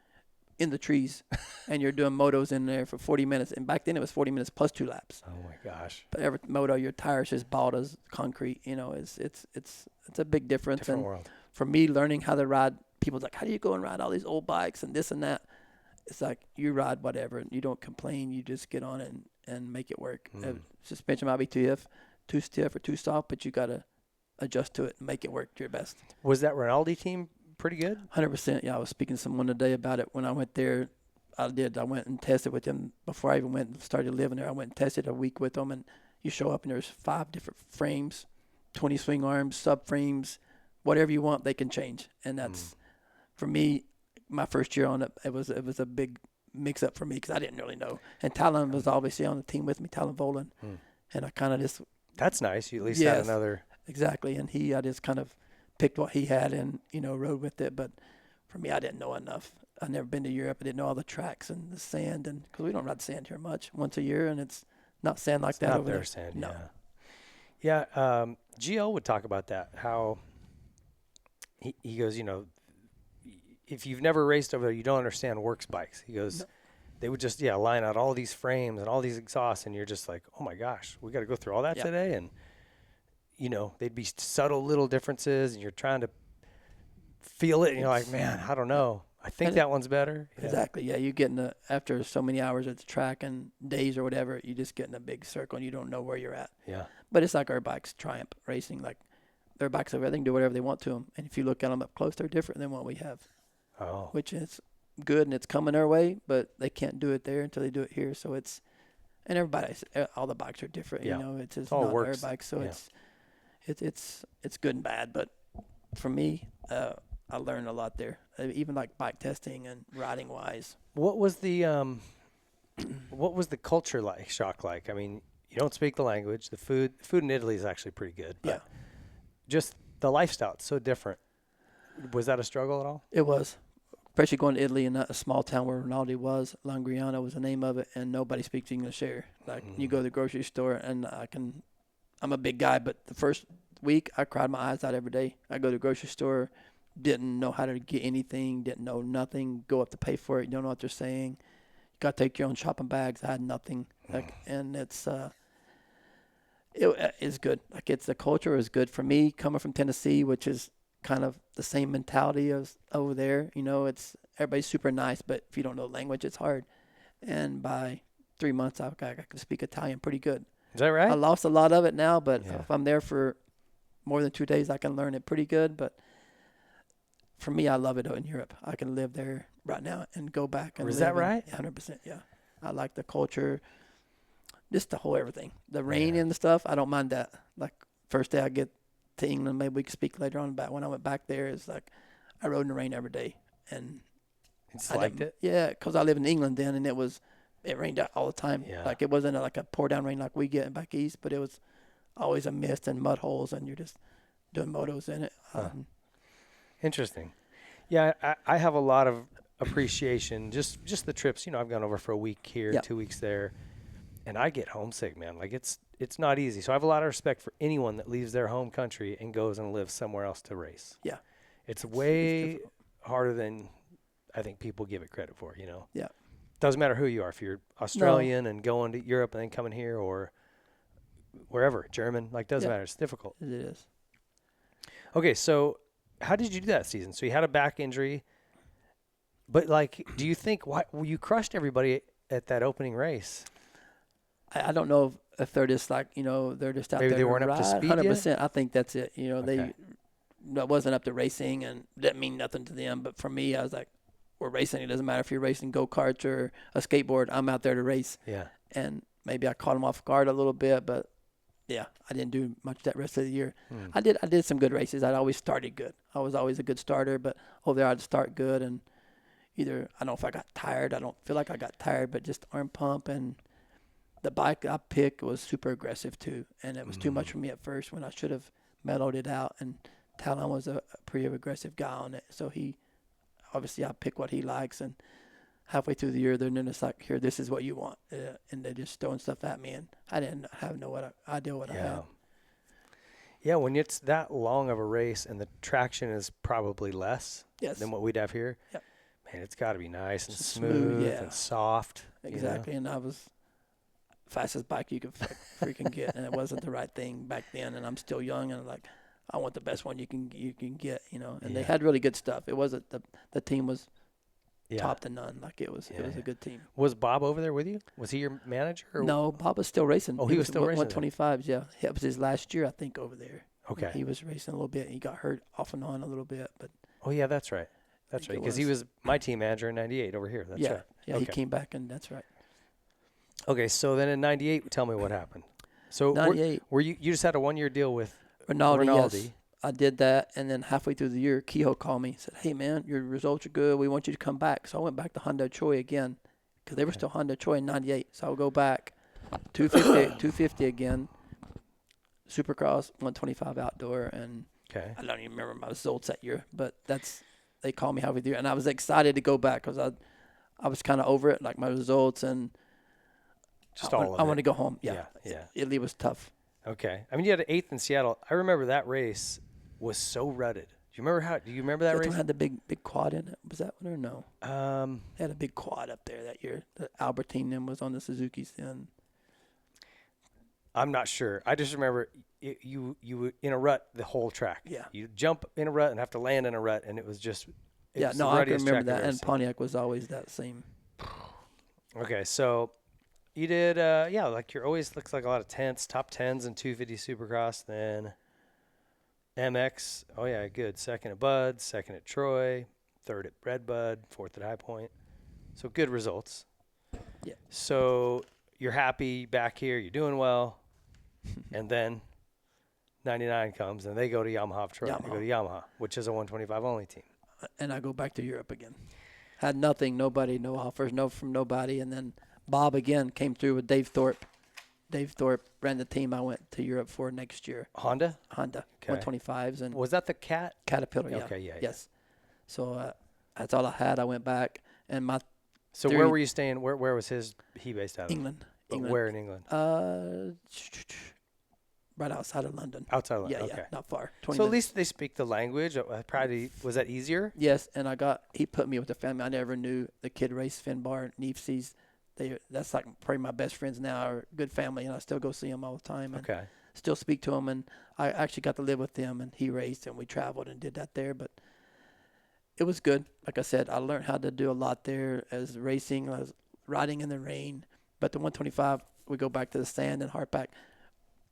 in the trees, and you're doing motos in there for 40 minutes. And back then it was 40 minutes plus 2 laps. Oh my gosh! But every moto, your tires just bald as concrete. It's a big difference. Different world. For me, learning how to ride, people's like, how do you go and ride all these old bikes and this and that? It's like you ride whatever, and you don't complain. You just get on it and make it work. Suspension might be too stiff or too soft, but you got to adjust to it and make it work to your best. Was that Rinaldi team pretty good? 100%. Yeah, I was speaking to someone today about it. When I went there, I went and tested with them before I even went and started living there. I went and tested a week with them, and you show up and there's 5 different frames, 20 swing arms, subframes, whatever you want, they can change. And that's for me. My first year on it, it was a big mix-up for me because I didn't really know. And Talon was obviously on the team with me, Talon Volan. And I kind of just... That's nice. You at least had another... Exactly. And I just kind of picked what he had and, rode with it. But for me, I didn't know enough. I'd never been to Europe. I didn't know all the tracks and the sand. And because we don't ride sand here much, once a year, and it's not sand like that over there. Sand, no. Yeah. GL would talk about that, how he goes, if you've never raced over there, you don't understand works bikes. He goes, they would just, line out all these frames and all these exhausts, and you're just like, oh my gosh, we got to go through all that today. And, they'd be subtle little differences, and you're trying to feel it, and you're like, man, I don't know. I think that one's better. Exactly. Yeah, you get after so many hours at the track and days or whatever, you just get in a big circle, and you don't know where you're at. Yeah. But it's like our bikes, Triumph Racing, like their bikes over there, they can do whatever they want to them. And if you look at them up close, they're different than what we have. Oh. Which is good, and it's coming their way, but they can't do it there until they do it here. So it's, and all the bikes are different. It's just all not works. their bikes. So it's good and bad. But for me, I learned a lot there, even like bike testing and riding wise. What was the culture shock like? I mean, you don't speak the language. The food in Italy is actually pretty good. But just the lifestyle, it's so different. Was that a struggle at all? It was, especially going to Italy in a small town where Rinaldi was. Langriano was the name of it, and nobody speaks English here. Like you go to the grocery store, and I'm a big guy, but the first week I cried my eyes out every day. I go to the grocery store, didn't know how to get anything, didn't know nothing. Go up to pay for it, you don't know what they're saying. You got to take your own shopping bags. I had nothing, and it's it is good. Like the culture is good for me coming from Tennessee, which is kind of the same mentality as over there. It's everybody's super nice, but if you don't know the language, it's hard. And by 3 months, I can speak Italian pretty good. Is that right? I lost a lot of it now, but if I'm there for more than 2 days, I can learn it pretty good. But for me, I love it in Europe. I can live there right now and go back. And is that right? 100%, yeah. I like the culture, just the whole everything. The rain and the stuff, I don't mind that. Like, first day I get to England, maybe we can speak later on about when I went back there, it's like I rode in the rain every day. And I liked it? Yeah, because I lived in England then, and it rained out all the time. Yeah. Like, it wasn't like a pour-down rain like we get back east, but it was always a mist and mud holes, and you're just doing motos in it. Interesting. Yeah, I have a lot of appreciation. Just the trips. I've gone over for a week here, 2 weeks there, and I get homesick, man. Like it's not easy. So I have a lot of respect for anyone that leaves their home country and goes and lives somewhere else to race. Yeah, it's way harder than I think people give it credit for. Yeah. Doesn't matter who you are. If you're Australian and going to Europe and then coming here, or wherever, German, doesn't matter. It's difficult. It is. Okay, so how did you do that season? So you had a back injury, but like, do you think you crushed everybody at that opening race? I don't know if they're just like, they're just out Maybe there they to weren't up to ride. speed yet? 100%. I think that's it. Okay. That wasn't up to racing and didn't mean nothing to them. But for me, I was like, we're racing. It doesn't matter if you're racing go-karts or a skateboard. I'm out there to race. Yeah. And maybe I caught them off guard a little bit, but yeah, I didn't do much that rest of the year. I did some good races. I always started good. I was always a good starter, but over there I'd start good and either, I don't know if I got tired. I don't feel like I got tired, but just arm pump. And the bike I picked was super aggressive too. And it was too much for me at first when I should have mellowed it out. And Talon was a pretty aggressive guy on it. So obviously I pick what he likes. And halfway through the year, they're just like, here, this is what you want. And they're just throwing stuff at me. And I didn't have no idea what I had. Yeah, when it's that long of a race and the traction is probably less than what we'd have here, man, it's got to be nice and smooth and soft. Exactly, and I was fastest bike you could freaking get, and it wasn't the right thing back then. And I'm still young, and I'm like, I want the best one you can get, And they had really good stuff. It wasn't the team was top to none. Like it was a good team. Was Bob over there with you? Was he your manager? Or? No, Bob was still racing. Oh, he was still racing. 125s, yeah. It was his last year, I think, over there. Okay. He was racing a little bit. He got hurt off and on a little bit, but. Oh yeah, that's right. That's right. Because he was my team manager in '98 over here. That's right. Yeah, he came back, and that's right. Okay, so then in '98, tell me what happened. So 98. were you just had a 1-year deal with Rinaldi? Yes. I did that, and then halfway through the year, Kehoe called me and said, hey, man, your results are good. We want you to come back. So I went back to Hondo Choi again because they were still Hondo Choi in 98. So I would go back 250 again, Supercross, 125 outdoor, and I don't even remember my results that year, but they called me halfway through, and I was excited to go back because I was kind of over it, like my results, and just I wanted to go home. Yeah. Italy was tough. Okay. I mean, you had an 8th in Seattle. I remember that race was so rutted. Do you remember that race? One had the big quad in it. Was that one or no? They had a big quad up there that year. The Albertine then was on the Suzuki's then. I'm not sure. I just remember you were in a rut the whole track. Yeah. You jump in a rut and have to land in a rut, and it was just I can remember that. And Pontiac was always that same. Okay, so you did like you're always looks like a lot of top 10s and 250 Supercross, then MX. Oh yeah, good. 2nd at Bud, 2nd at Troy, 3rd at Redbud, 4th at High Point. So good results. Yeah. So you're happy back here, you're doing well, and then 99 comes and they go to Yamaha of Troy. They go to Yamaha, which is a 125 only team. And I go back to Europe again. Had nothing, nobody, no offers, from nobody, and then Bob again came through with Dave Thorpe. Dave Thorpe ran the team I went to Europe for next year. Honda, okay. 125s. And was that the Caterpillar? Yeah. Okay, yeah. Yes. So that's all I had. I went back, and my. So where were you staying? Where was he based out of? England. Where in England? Right outside of London. Outside of London. Yeah, okay. Yeah, not far. 20 so minutes. At least they speak the language. Probably was that easier? Yes, and he put me with the family. I never knew the kid race Finbar, Neefsies. That's like probably my best friends now, are good family, and I still go see them all the time. And still speak to them, and I actually got to live with them, and he raced, and we traveled and did that there. But it was good. Like I said, I learned how to do a lot there as racing. I was riding in the rain. But the 125, we go back to the sand and hard pack.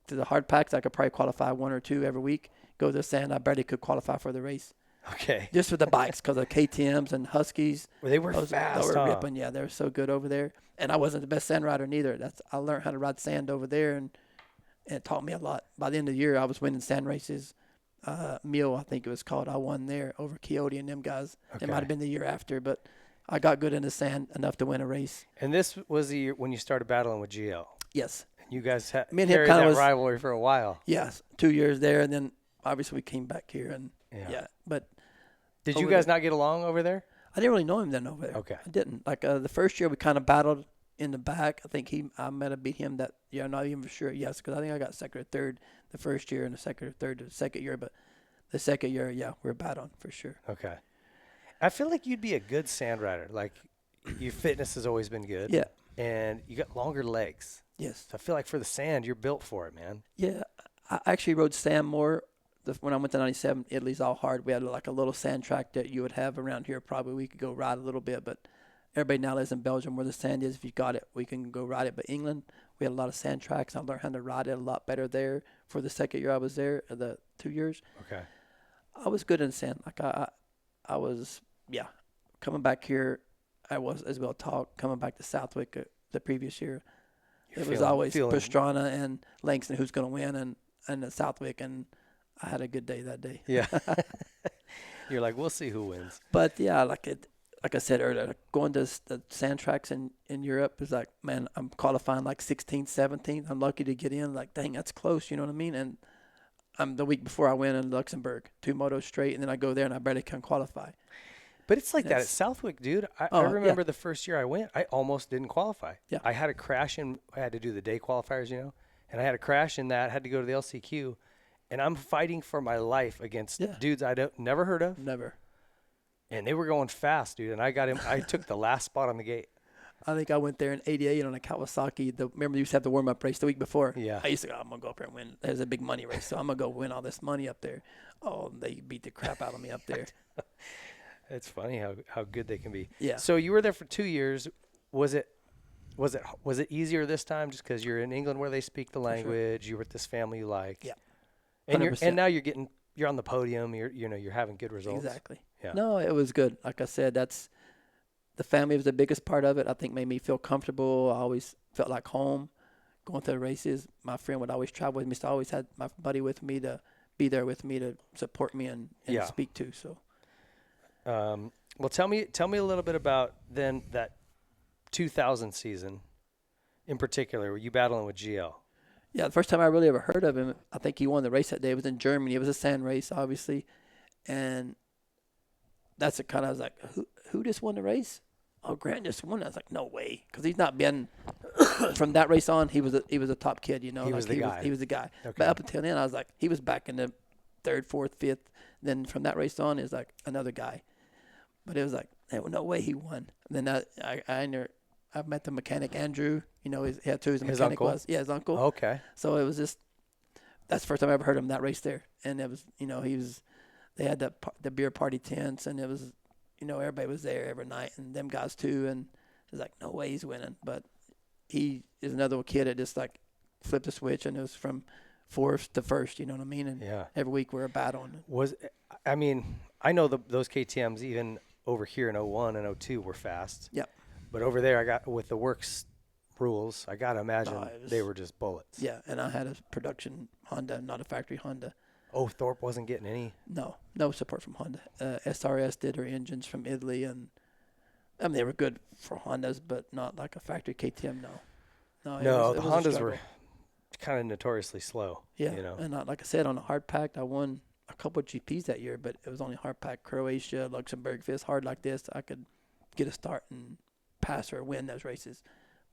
To the hard packs, I could probably qualify 1 or 2 every week. Go to the sand, I barely could qualify for the race. Okay. Just with the bikes, because of KTMs and Huskies. Well, they were fast, They were ripping. Yeah, they were so good over there. And I wasn't the best sand rider neither. I learned how to ride sand over there, and it taught me a lot. By the end of the year, I was winning sand races. Meal, I think it was called. I won there over Quixote and them guys. Okay. It might have been the year after, but I got good in the sand enough to win a race. And this was the year when you started battling with GL. Yes. And you guys carried that rivalry for a while. Yes, 2 years there, and then obviously we came back here, and but. Did you guys not get along over there? I didn't really know him then over there. Okay. I didn't. Like the first year we kind of battled in the back. I think I might have beat him that year. I'm not even sure. Yes, because I think I got 2nd or 3rd the first year and the 2nd or 3rd the second year. But the second year, we're battling for sure. Okay. I feel like you'd be a good sand rider. Like your fitness has always been good. Yeah. And you got longer legs. Yes. So I feel like for the sand, you're built for it, man. Yeah. I actually rode sand more when I went to 97, Italy's all hard. We had like a little sand track that you would have around here. Probably we could go ride a little bit, but everybody now lives in Belgium where the sand is. If you got it, we can go ride it. But England, we had a lot of sand tracks. I learned how to ride it a lot better there for the second year I was there, the 2 years. Okay. I was good in sand. Like I was, yeah. Coming back here, I was as well taught. Coming back to Southwick the previous year, it was always Pastrana and Langston who's going to win, and the Southwick, and I had a good day that day. Yeah. You're like, we'll see who wins. But yeah, like I said earlier, going to the sand tracks in Europe is like, man, I'm qualifying like 16th, 17th. I'm lucky to get in. Like, dang, that's close. You know what I mean? And I'm the week before I went in Luxembourg, 2 motos straight, and then I go there and I barely can qualify. But it's like that at Southwick, dude. I remember the first year I went, I almost didn't qualify. Yeah. I had a crash I had to do the day qualifiers, you know, and I had a crash in that, had to go to the LCQ, and I'm fighting for my life against dudes I never heard of. Never. And they were going fast, dude, and I got him. I took the last spot on the gate. I think I went there in 88 on a Kawasaki. Remember, you used to have the warm-up race the week before? Yeah. I used to go, I'm going to go up there and win. There's a big money race, so I'm going to go win all this money up there. Oh, they beat the crap out of me up there. It's funny how good they can be. Yeah. So you were there for 2 years. Was it easier this time just because you're in England where they speak the language? Sure. You were with this family you like. Yeah. And now you're on the podium. You're having good results. Exactly. Yeah. No, it was good. Like I said, the family was the biggest part of it. I think made me feel comfortable. I always felt like home. Going to the races, my friend would always travel with me. So I always had my buddy with me to be there with me to support me and speak to. So. Well, tell me a little bit about then that 2000 season in particular. Were you battling with GL? Yeah, the first time I really ever heard of him, I think he won the race that day. It was in Germany. It was a sand race, obviously, and that's the kind of, I was like, who just won the race? Oh, Grant just won. I was like, no way, because he's not been from that race on. He was a top kid, you know. He was the guy. Okay. But up until then, I was like, he was back in the 3rd, 4th, 5th. Then from that race on, is like another guy. But it was like, no way he won. And then I met the mechanic, Andrew. You know, he had two. His mechanic uncle? was. Yeah, his uncle. Okay. So it was just, that's the first time I ever heard him that race there. And it was, they had the beer party tents, and it was, everybody was there every night, and them guys too. And it was like, no way he's winning. But he is another kid that just like flipped the switch, and it was from 4th to 1st, you know what I mean? And every week we're battling. I know those KTMs even over here in 01 and 02 were fast. Yep. But over there, with the works rules, I got to imagine they were just bullets. Yeah, and I had a production Honda, not a factory Honda. Oh, Thorpe wasn't getting any? No support from Honda. SRS did her engines from Italy, and they were good for Hondas, but not like a factory KTM, no. No, the Hondas were kind of notoriously slow. Yeah, and like I said, on a hard pack, I won a couple of GPs that year, but it was only hard pack, Croatia, Luxembourg. If it's hard like this, I could get a start and pass or win those races.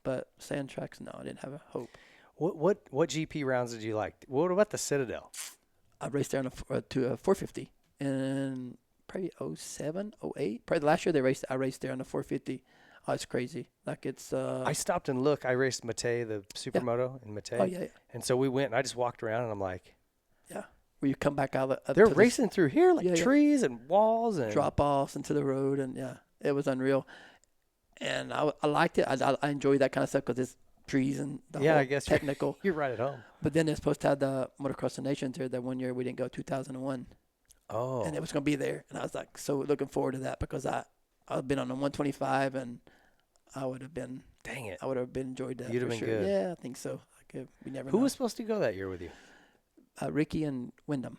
But sand tracks, no, I didn't have a hope. What GP rounds did you like? What about the Citadel? I raced there to a 450 in probably 07, 08. Probably the last year I raced there on the 450. Oh, it's crazy. Like it's. I stopped and looked. I raced Mate, the Supermoto in Mate. Oh yeah. And so we went, and I just walked around, and I'm like. Yeah. Where you come back out. They're racing through here, like trees and walls and drop offs into the road, and it was unreal. And I liked it. I enjoy that kind of stuff because it's trees and the whole I guess technical. You're right at home. But then they're supposed to have the Motocross of Nations here. That one year we didn't go, 2001. Oh. And it was going to be there, and I was like so looking forward to that because I've been on the 125, and I would have been. Dang it! I would have enjoyed that. You'd have been good. Yeah, I think so. We never. Who was supposed to go that year with you? Ricky and Wyndham.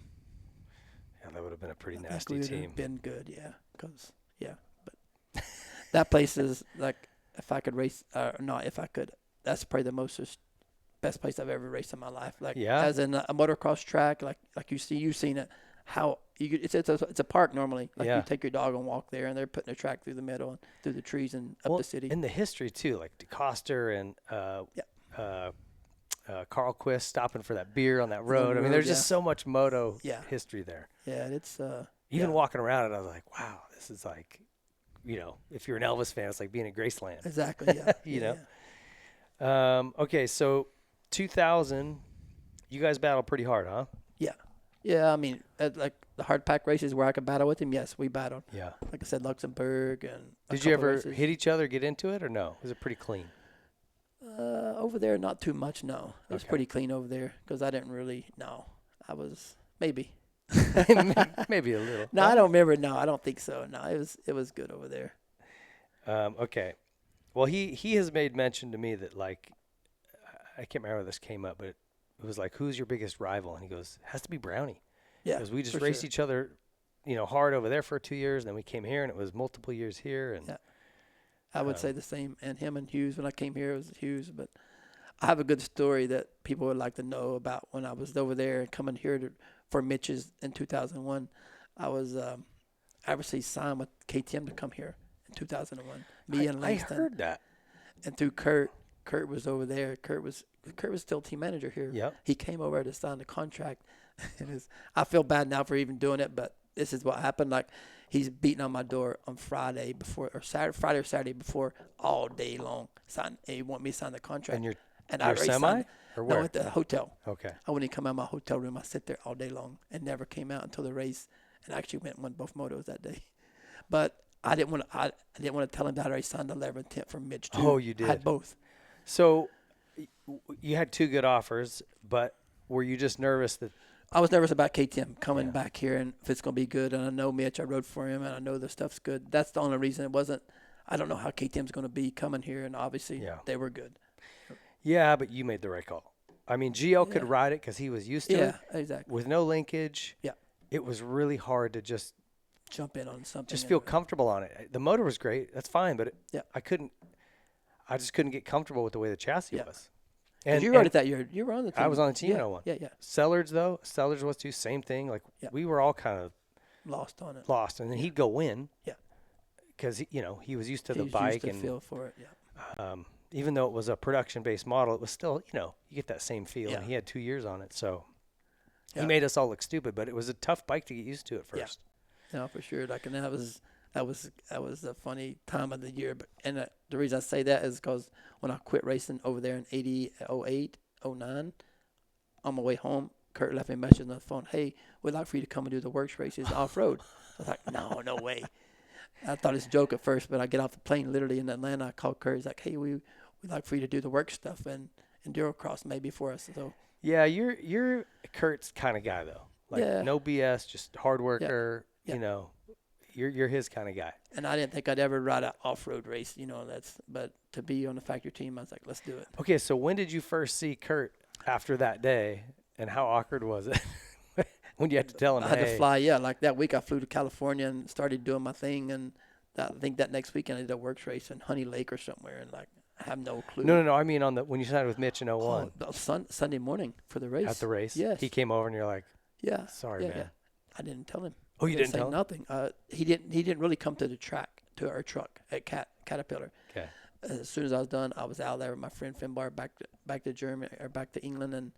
Yeah, that would have been a pretty I nasty think team. Have been good, but that place is like if I could race, not if I could. That's probably the best place I've ever raced in my life. Like as in a motocross track, like you've seen it. How it's a park normally. Like you take your dog and walk there, and they're putting a track through the middle and through the trees and up the city. And the history too, like DeCoster and Carl Quist stopping for that beer on that road. I mean, there's just so much moto history there. Yeah, it's even walking around it, I was like, wow, this is like, if you're an Elvis fan, it's like being in Graceland. Exactly. Yeah. you know. Okay, so 2000, you guys battled pretty hard, huh? Yeah. Yeah, I mean, at, like the hard pack races where I could battle with him, yes, we battled. Yeah. Like I said, Luxembourg and Did you ever races. hit each other, get into it, or no? Was it pretty clean? Over there, not too much, no. It was Okay. pretty clean over there because I didn't really, no. I was, maybe. Maybe a little. No, I don't remember. No, I don't think so. No, it was good over there. Okay. Well, he has made mention to me that, like, I can't remember how this came up, but it was like, who's your biggest rival? And he goes, has to be Brownie. Yeah, Because we just for raced sure. each other, hard over there for 2 years. And then we came here, and it was multiple years here. And Yeah. I would say the same. And him and Hughes, when I came here, it was Hughes. But I have a good story that people would like to know about when I was over there and coming here for Mitch's in 2001. I was obviously signed with KTM to come here in 2001. Me and Langston. I heard that. And through Kurt was over there. Kurt was still team manager here. Yep. He came over to sign the contract. And I feel bad now for even doing it, but this is what happened. Like, he's beating on my door on Friday or Saturday before all day long. He want me to sign the contract. And you're I already semi? signed it. Or where? No, at the hotel. Okay. I wouldn't come out of my hotel room. I sit there all day long and never came out until the race. And I actually went and won both motos that day. But I didn't want to tell him that I already signed the 11th tent from Mitch too. Oh, you did. I had both. So you had 2 good offers, but were you just nervous that? I was nervous about KTM coming back here and if it's going to be good. And I know Mitch, I rode for him, and I know the stuff's good. That's the only reason it wasn't. I don't know how KTM's going to be coming here, and obviously they were good. Yeah, but you made the right call. I mean, GL could ride it because he was used to it. Yeah, exactly. With no linkage. Yeah. It was really hard to just jump in on something. Just feel comfortable on it. The motor was great. That's fine, but I just couldn't get comfortable with the way the chassis was. And you rode it that year. You were on the team. I was on the team in 01. Yeah. Sellards, though. Sellards was too. Same thing. Like, we were all kind of lost on it. And then he'd go win. Yeah. Because, he was used to the was bike. Used to feel for it, even though it was a production-based model, it was still, you get that same feel. Yeah. And he had 2 years on it. So he made us all look stupid, but it was a tough bike to get used to at first. Yeah. No, for sure. Like, and that was a funny time of the year. But the reason I say that is because when I quit racing over there in 08, 09, on my way home, Kurt left me a message on the phone. Hey, we'd like for you to come and do the works races off road. I was like, no way. I thought it was a joke at first, but I get off the plane literally in Atlanta. I called Kurt. He's like, hey, we'd like for you to do the work stuff and EnduroCross maybe for us. So yeah, you're Kurt's kind of guy though. Like no BS, just hard worker. Yeah. You're his kind of guy. And I didn't think I'd ever ride an off-road race, but to be on the factory team, I was like, let's do it. Okay, so when did you first see Kurt after that day, and how awkward was it when you had to tell him, I had to fly, like that week I flew to California and started doing my thing, and I think that next weekend I did a works race in Honey Lake or somewhere, and like I have no clue. No, I mean when you signed with Mitch in 01. Sunday morning for the race. At the race? Yes. He came over and you're like, sorry, man. Yeah. I didn't tell him. Oh, you didn't tell him? Nothing. He didn't really come to the track, to our truck at Caterpillar. Okay. As soon as I was done, I was out there with my friend Finbar back to Germany or back to England, and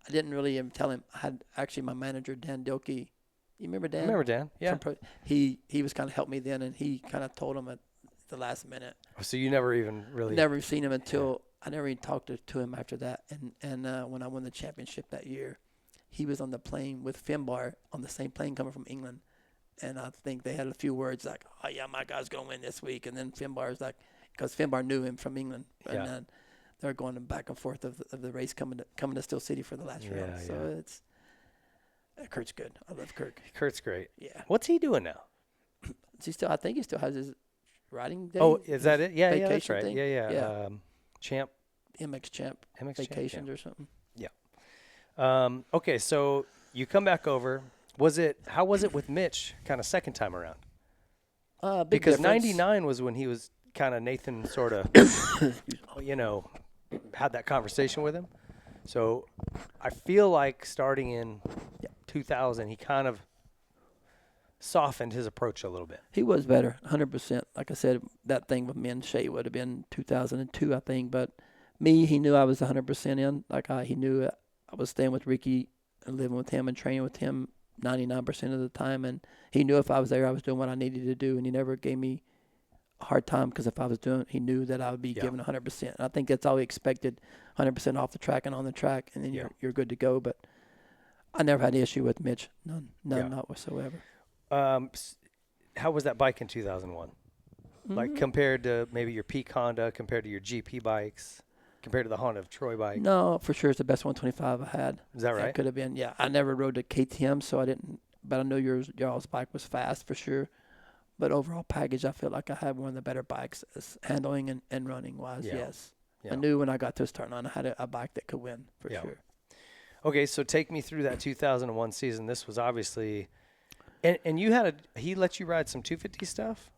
I didn't really even tell him. I had actually my manager Dan Dilkey. You remember Dan? I remember Dan. Yeah. He was kind of helped me then, and he kind of told him at the last minute. So you never even really never seen him until I never even talked to him after that. And when I won the championship that year, he was on the plane with Finbar on the same plane coming from England. And I think they had a few words like, oh, yeah, my guy's going to win this week. And then Finbar's like, because Finbar knew him from England. And then they're going back and forth of the race coming to Steel City for the last round. So it's Kurt's good. I love Kurt. Kurt's great. Yeah. What's he doing now? I think he still has his riding day. Oh, is that it? Yeah, that's right. Thing. Yeah. Champ. MX Champ. Vacations or something. Yeah. Okay, so you come back over. How was it with Mitch kind of second time around? Because difference. 99 was when he was kind of Nathan sort of, had that conversation with him. So I feel like starting in 2000, he kind of softened his approach a little bit. He was better, 100%. Like I said, that thing with me and Shea would have been 2002, I think. But me, he knew I was 100% in. Like he knew I was staying with Ricky and living with him and training with him 99% of the time. And he knew if I was there, I was doing what I needed to do. And he never gave me a hard time because if I was doing, he knew that I would be giving 100%. And I think that's all he expected, 100% off the track and on the track, and then you're good to go. But I never had an issue with Mitch. None, Yeah. not whatsoever. How was that bike in 2001? Like compared to maybe your peak Honda, compared to your GP bikes, compared to the Honda of Troy bike? No, for sure it's the best 125 I had. Is that right? It could have been. Yeah, I never rode the KTM, so I didn't. But I know y'all's bike was fast for sure. But overall package, I feel like I had one of the better bikes, as handling and running wise. Yeah. Yes, Yeah. I knew when I got to a start line, I had a bike that could win for sure. Okay, so take me through that 2001 season. This was obviously, and you had he let you ride some 250 stuff.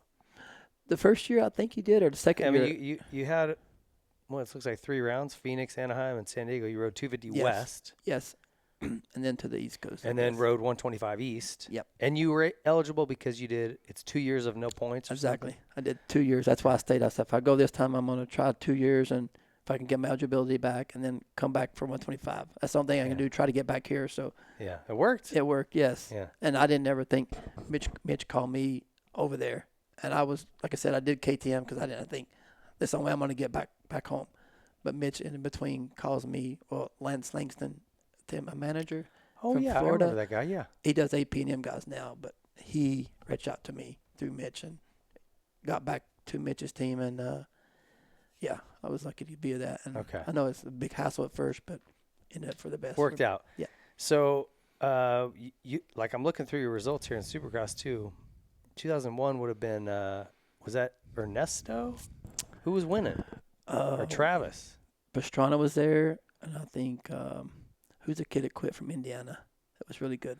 The first year, I think you did, or the second year. I mean, you had, well, it looks like 3 rounds: Phoenix, Anaheim, and San Diego. You rode 250 West. Yes. And then to the East Coast. And then rode 125 East. Yep. And you were eligible because it's 2 years of no points. Exactly. I did 2 years. That's why I stayed. I said, if I go this time, I'm going to try 2 years, and if I can get my eligibility back, and then come back for 125. That's the only thing I can do. Try to get back here. So yeah, it worked. It worked. Yes. Yeah. And I didn't ever think Mitch called me over there, and I was, like I said, I did KTM because I didn't think this is the only way I'm going to get back home. But Mitch in between calls me, well, Lance Langston, my manager. Oh, from yeah, Florida. I remember that guy, yeah. He does APM guys now, but he reached out to me through Mitch and got back to Mitch's team. And, yeah, I was lucky to be with that. And okay. I know it's a big hassle at first, but ended up for the best. Worked out. Yeah. So, you like I'm looking through your results here in Supercross, too. 2001 would have been, was that Ernesto? Who was winning? Or Travis? Pastrana was there, and I think who's the kid that quit from Indiana? That was really good.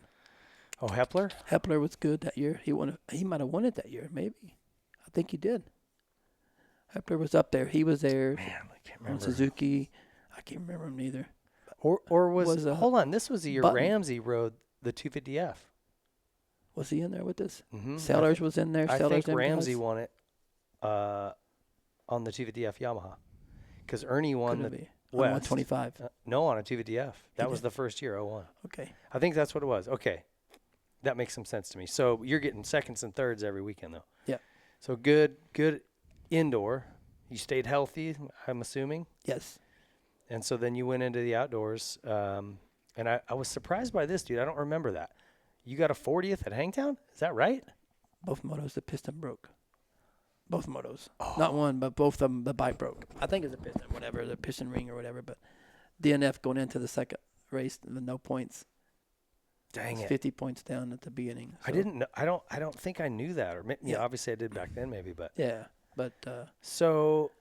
Oh, Hepler? Hepler was good that year. He might have won it that year, maybe. I think he did. Hepler was up there. He was there. Man, I can't remember. Suzuki. I can't remember him neither. Or was hold on, this was the year Button. Ramsey rode the 250F. Was he in there with us? Mm-hmm. Sellers was in there. I Sellers think Ramsey won it on the 250F Yamaha. Because Ernie won the West. 125. No, on a 250F. That was the first year, 01. Okay. I think that's what it was. Okay. That makes some sense to me. So you're getting seconds and thirds every weekend, though. Yeah. So good indoor. You stayed healthy, I'm assuming. Yes. And so then you went into the outdoors. And I was surprised by this, dude. I don't remember that. You got a 40th at Hangtown? Is that right? Both motos, the piston broke. Both motos. Oh. Not one, but both of them, the bike broke. I think it's a piston, whatever, the piston ring or whatever. But DNF going into the second race with no points. Dang it. 50 points down at the beginning. So. I didn't know. I don't think I knew that. Or obviously I did back then maybe, but. Yeah, but. So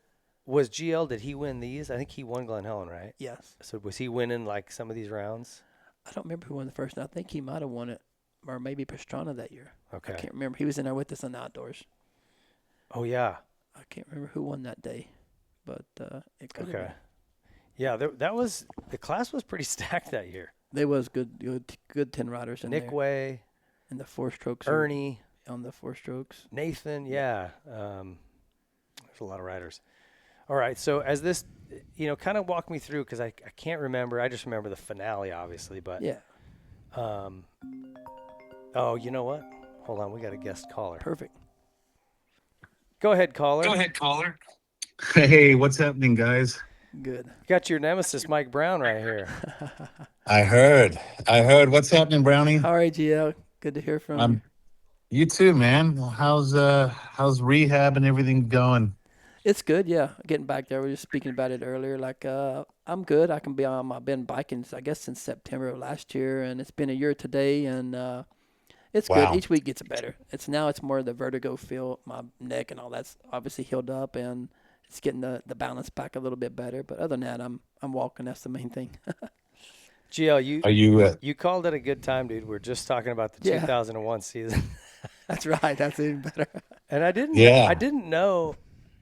was GL, did he win these? I think he won Glen Helen, right? Yes. So was he winning like some of these rounds? I don't remember who won the first. I think he might have won it, or maybe Pastrana that year. Okay. I can't remember. He was in there with us on the outdoors. Oh, yeah. I can't remember who won that day, but it could have been. Yeah, the class was pretty stacked that year. There was good 10 riders in there. Nick Way. And the 4 strokes. Ernie. On the 4 strokes. Nathan, yeah. There's a lot of riders. All right, so as this, kind of walk me through, because I can't remember. I just remember the finale, obviously, but. Yeah. Oh, you know what? Hold on, we got a guest caller. Perfect. Go ahead, caller. Hey, what's happening, guys? Good. Got your nemesis, Mike Brown, right here. I heard. What's happening, Brownie? All right, GL. Good to hear from you. You too, man. How's rehab and everything going? It's good, yeah. Getting back there. We were just speaking about it earlier. Like, I'm good. I can be on. I've been biking, I guess, since September of last year, and it's been a year today, and it's good. Each week gets better. It's more the vertigo feel. My neck and all that's obviously healed up, and it's getting the balance back a little bit better. But other than that, I'm walking. That's the main thing. GL, you called it a good time, dude. We're just talking about the 2001 season. That's right. That's even better. And I didn't know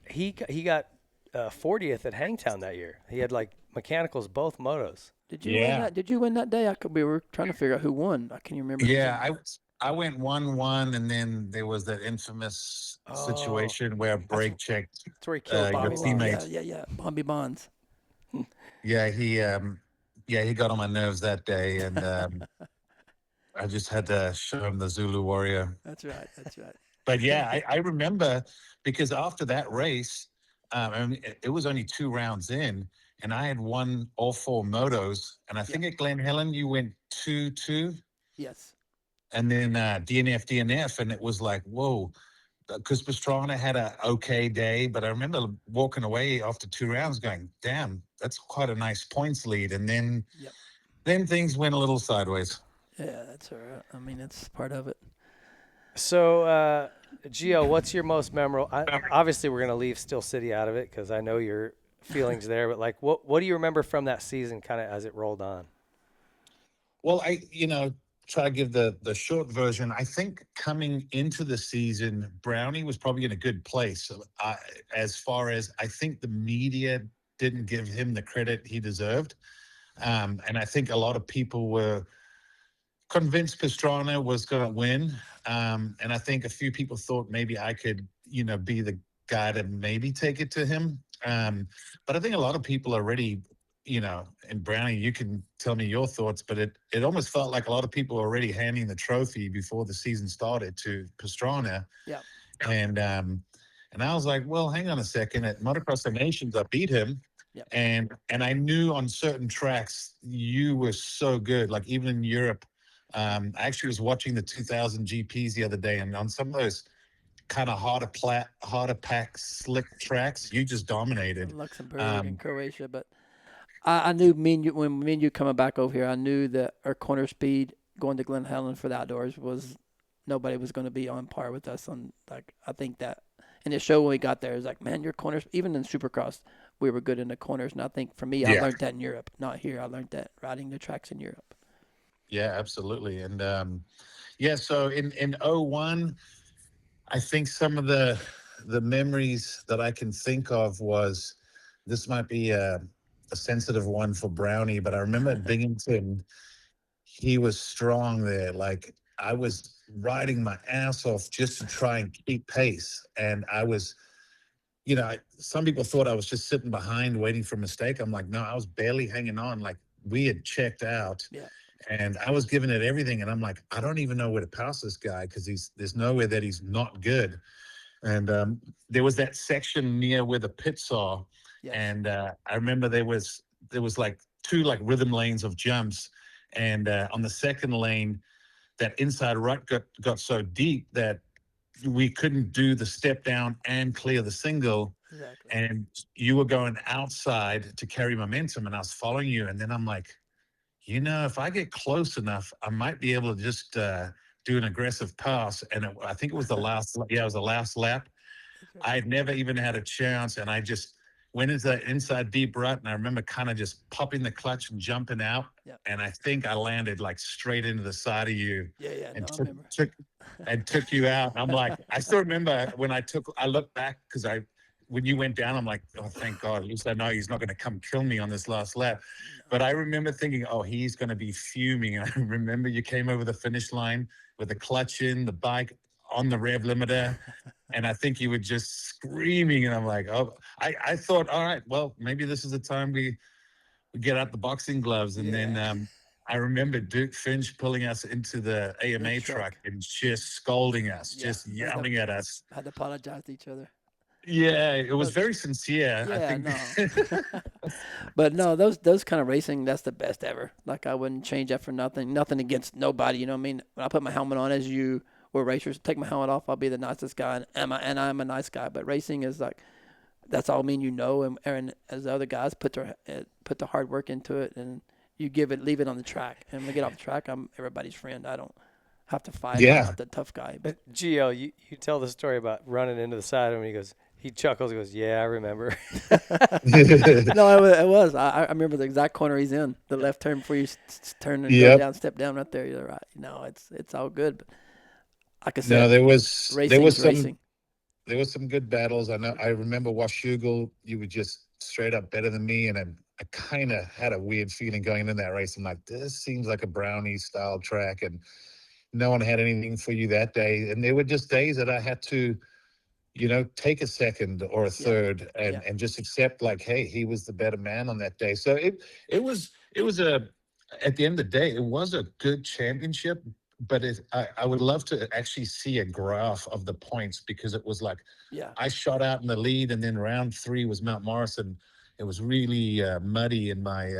he got 40th at Hangtown that year. He had like mechanicals both motos. Did you win that? Did you win that day? We were trying to figure out who won. I can't remember. Yeah, I went 1-1, and then there was that infamous situation where brake checked that's where he killed your teammate. Yeah. Bombi Bonds. Yeah, he got on my nerves that day, and I just had to show him the Zulu Warrior. That's right. But yeah, I remember because after that race, I mean, it was only 2 rounds in, and I had won all 4 motos. And I think at Glen Helen, you went 2-2, Yes. and then DNF, and it was like, whoa, because Pastrana had a okay day, but I remember walking away after 2 rounds going, damn, that's quite a nice points lead. And Yep. then things went a little sideways. Yeah, that's all right. I mean, it's part of it. So, Gio, what's your most memorable? Obviously, we're going to leave Steel City out of it because I know your feelings there. But like, what do you remember from that season, kind of as it rolled on? Well, try to give the short version. I think coming into the season, Brownie was probably in a good place. As far as I think the media didn't give him the credit he deserved. And I think a lot of people were convinced Pastrana was going to win. And I think a few people thought maybe I could, be the guy to maybe take it to him. But I think a lot of people already, and Brownie, you can tell me your thoughts, but it almost felt like a lot of people were already handing the trophy before the season started to Pastrana. Yeah. And I was like, well, hang on a second. At Motocross the Nations, I beat him. Yep. And I knew on certain tracks you were so good. Like even in Europe, I actually was watching the 2000 GPs the other day, and on some of those kind of harder pack, slick tracks, you just dominated. Luxembourg and Croatia, but I knew when me and you coming back over here, I knew that our corner speed going to Glen Helen for the outdoors was nobody was going to be on par with us. I think that, and it showed when we got there. It was like, man, your corners, even in Supercross, we were good in the corners. And I think for me, I learned that in Europe, not here. I learned that riding the tracks in Europe. Yeah, absolutely. And so in 01, I think some of the memories that I can think of was, this might be a sensitive one for Brownie, but I remember at Binghamton, he was strong there. Like I was riding my ass off just to try and keep pace. And I was, some people thought I was just sitting behind waiting for a mistake. I'm like, no, I was barely hanging on. Like we had checked out. Yeah. And I was giving it everything. And I'm like, I don't even know where to pass this guy because there's nowhere that he's not good. And there was that section near where the pits are. Yes. And I remember there was like 2 like rhythm lanes of jumps. And on the second lane, that inside rut got so deep that we couldn't do the step down and clear the single. Exactly. And you were going outside to carry momentum, and I was following you. And then I'm like, if I get close enough, I might be able to just do an aggressive pass. And I think it was the last, it was the last lap. I had never even had a chance, and I just went into that inside deep rut, and I remember kind of just popping the clutch and jumping out. Yep. And I think I landed like straight into the side of you. Yeah. And I remember. took you out. I'm like, I still remember when I looked back because when you went down, I'm like, oh, thank God. At least I know he's not going to come kill me on this last lap. But I remember thinking, oh, he's going to be fuming. And I remember you came over the finish line with the clutch in, the bike on the rev limiter. And I think you were just screaming. And I'm like, oh, I thought, all right, well, maybe this is the time we get out the boxing gloves. And then I remember Duke Finch pulling us into the AMA truck and just scolding us, just yelling at us. Had to apologize to each other. Yeah, it was very sincere. Yeah, I think. No. But no, those kind of racing, that's the best ever. Like I wouldn't change that for nothing. Nothing against nobody. You know what I mean? When I put my helmet on, as you were racers, take my helmet off, I'll be the nicest guy, and I'm a nice guy. But racing is like, that's all me and and as the other guys put the hard work into it, and you leave it on the track. And when we get off the track, I'm everybody's friend. I don't have to fight. Yeah. I'm not the tough guy. But Gio, you tell the story about running into the side of him. He chuckles. He goes, "Yeah, I remember." No, it was. I remember the exact corner he's in. The left turn before you turn and go down, step down right there. You're right. No, it's all good. But like I said, no, there was racing. There was some good battles. I remember Washougal, you were just straight up better than me, and I kind of had a weird feeling going into that race. I'm like, this seems like a Brownie style track, and no one had anything for you that day. And there were just days that I had to, take a second or a third and just accept like, hey, he was the better man on that day. So it was at the end of the day, it was a good championship, but I would love to actually see a graph of the points, because it was like, I shot out in the lead, and then round 3 was Mount Morrison. It was really muddy, and my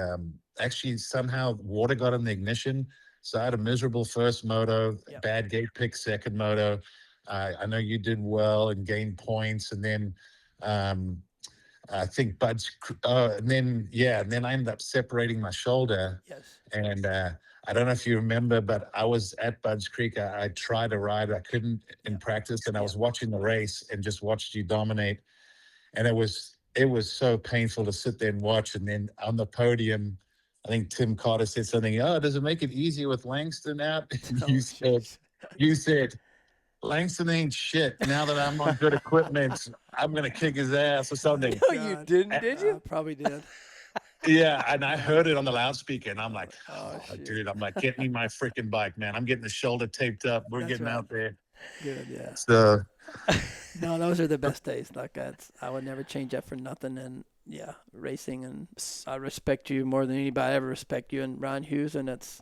actually somehow water got in the ignition. So I had a miserable first moto, Yep. bad gate pick second moto. I know you did well and gained points, and then I think and then I ended up separating my shoulder. Yes. And I don't know if you remember, but I was at Bud's Creek. I tried to ride, I couldn't in practice, and I was watching the race and just watched you dominate. And it was so painful to sit there and watch. And then on the podium, I think Tim Carter said something. Oh, does it make it easier with Langston out? And you said, Langston ain't shit. Now that I'm on good equipment, I'm gonna kick his ass or something. No, you didn't, did you? I probably did. Yeah, and I heard it on the loudspeaker, and I'm like, Oh, shit. dude, I'm like, get me my freaking bike, man. I'm getting the shoulder taped up. We're That's getting right. out there. Good, yeah. So No, those are the best days. Like I would never change that for nothing. And yeah, racing, and I respect you more than anybody ever respect you and Ryan Hughes, and that's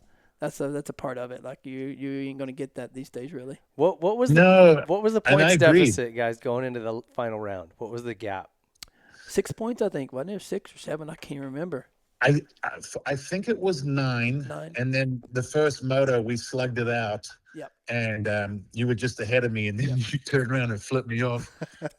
a part of it. Like you ain't gonna get that these days, really. What was no, the and I points agree. deficit, guys, going into the final round? What was the gap? 6 points, I think, wasn't it? 6 or 7? I can't remember. I think it was 9, 9. and then the first moto we slugged it out. Yep. And you were just ahead of me, and then you turned around and flipped me off.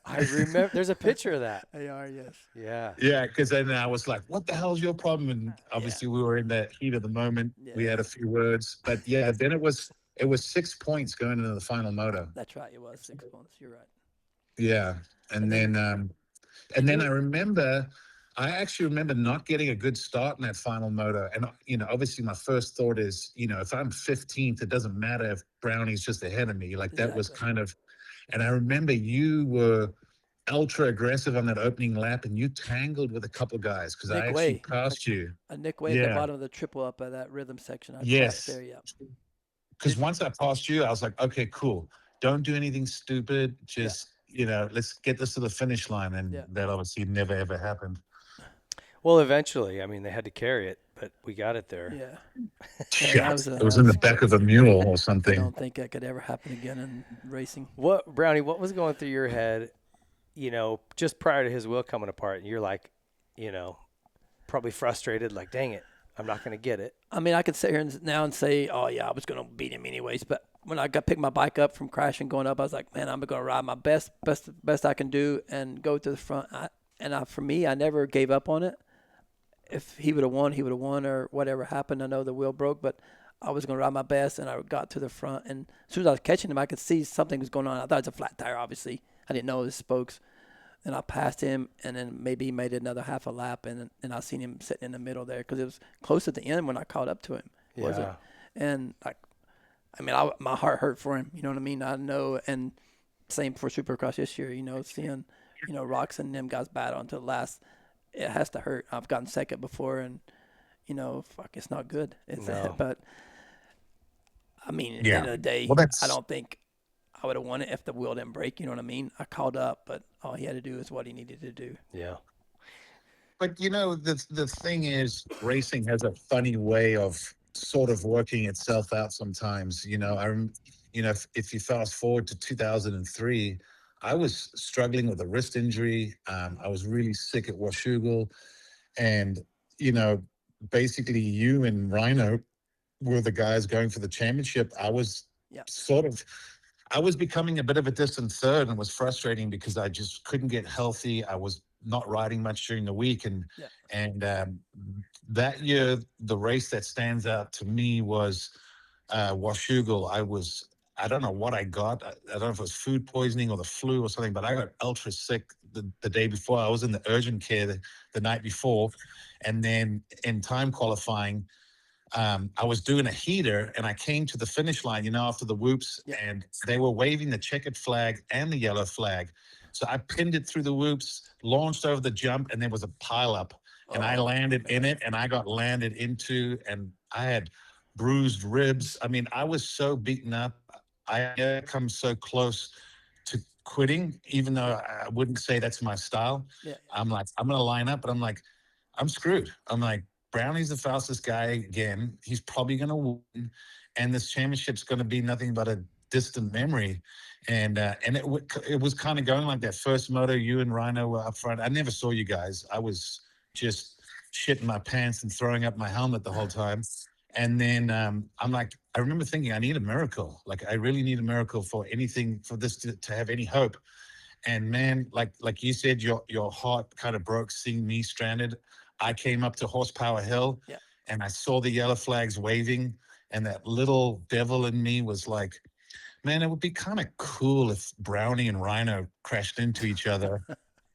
I remember. There's a picture of that. They are, yes. Yeah. Yeah, because then I was like, "What the hell's your problem?" And obviously we were in the heat of the moment. Yeah. We had a few words, but yeah, then it was 6 points going into the final moto. That's right. It was 6 points. You're right. Yeah, and then I actually remember not getting a good start in that final moto. And, obviously my first thought is, if I'm 15th, it doesn't matter if Brownie's just ahead of me. Like that was kind of, and I remember you were ultra aggressive on that opening lap, and you tangled with a couple guys because I actually passed you. Nick Way at the bottom of the triple up at that rhythm section. Yes. There, yeah. Because once I passed you, I was like, okay, cool. Don't do anything stupid. Just, let's get this to the finish line. And that obviously never, ever happened. Well, eventually, I mean, they had to carry it, but we got it there. Yeah. It was in the back of a mule or something. I don't think that could ever happen again in racing. Brownie, what was going through your head, just prior to his wheel coming apart? And you're like, probably frustrated, like, dang it, I'm not going to get it. I mean, I could sit here now and say, oh, yeah, I was going to beat him anyways. But when I picked my bike up from crashing going up, I was like, man, I'm going to ride my best I can do and go to the front. For me, I never gave up on it. If he would have won, he would have won, or whatever happened. I know the wheel broke, but I was going to ride my best, and I got to the front. And as soon as I was catching him, I could see something was going on. I thought it was a flat tire, obviously. I didn't know it was spokes. And I passed him, and then maybe he made another half a lap, and I seen him sitting in the middle there because it was close at the end when I caught up to him. Yeah. And, my heart hurt for him. You know what I mean? I know, and same for Supercross this year, seeing, Rox and them guys battle until the last. It has to hurt. I've gotten second before, and it's not good. But I mean, at the end of the day, I don't think I would have won it if the wheel didn't break. You know what I mean? I caught up, but all he had to do is what he needed to do. Yeah. But the thing is, racing has a funny way of sort of working itself out sometimes. If you fast forward to 2003. I was struggling with a wrist injury. I was really sick at Washougal. And, basically you and Rhino were the guys going for the championship. I was I was becoming a bit of a distant third, and it was frustrating because I just couldn't get healthy. I was not riding much during the week. And that year, the race that stands out to me was Washougal. I don't know what I got. I don't know if it was food poisoning or the flu or something, but I got ultra sick the day before. I was in the urgent care the night before. And then in time qualifying, I was doing a heater, and I came to the finish line, after the whoops, and they were waving the checkered flag and the yellow flag. So I pinned it through the whoops, launched over the jump, and there was a pileup. And I landed in it, and I got landed into, and I had bruised ribs. I mean, I was so beaten up. I had come so close to quitting, even though I wouldn't say that's my style. I'm like, I'm going to line up, but I'm like, I'm screwed. I'm like, Brownie's the fastest guy again. He's probably going to win. And this championship's going to be nothing but a distant memory. And it was kind of going like that. First moto, you and Rhino were up front. I never saw you guys. I was just shitting my pants and throwing up my helmet the whole time. And then I'm like, I remember thinking, I need a miracle. Like, I really need a miracle for anything, for this to have any hope. And man, like you said, your heart kind of broke seeing me stranded. I came up to Horsepower Hill, Yeah. and I saw the yellow flags waving, and that little devil in me was like, man, it would be kind of cool if Brownie and Rhino crashed into each other.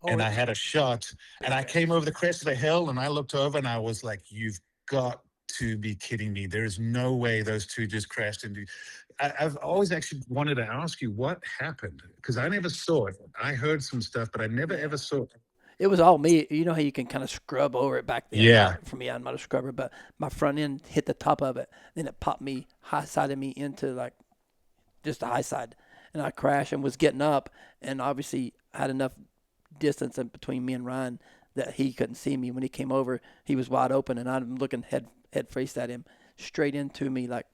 And I had a shot, and I came over the crest of the hill, and I looked over, and I was like, you've got to be kidding me. There is no way those two just crashed into. I've always actually wanted to ask you what happened, because I never saw it. I heard some stuff, but I never ever saw it. It was all me. You know how you can kind of scrub over it back then? Yeah. For me, I'm not a scrubber, but my front end hit the top of it. Then it popped me, high-sided me into, like, just the high side. And I crashed and was getting up, and obviously had enough distance in between me and Ryan that he couldn't see me. When he came over, he was wide open, and I'm looking head face at him, straight into me, like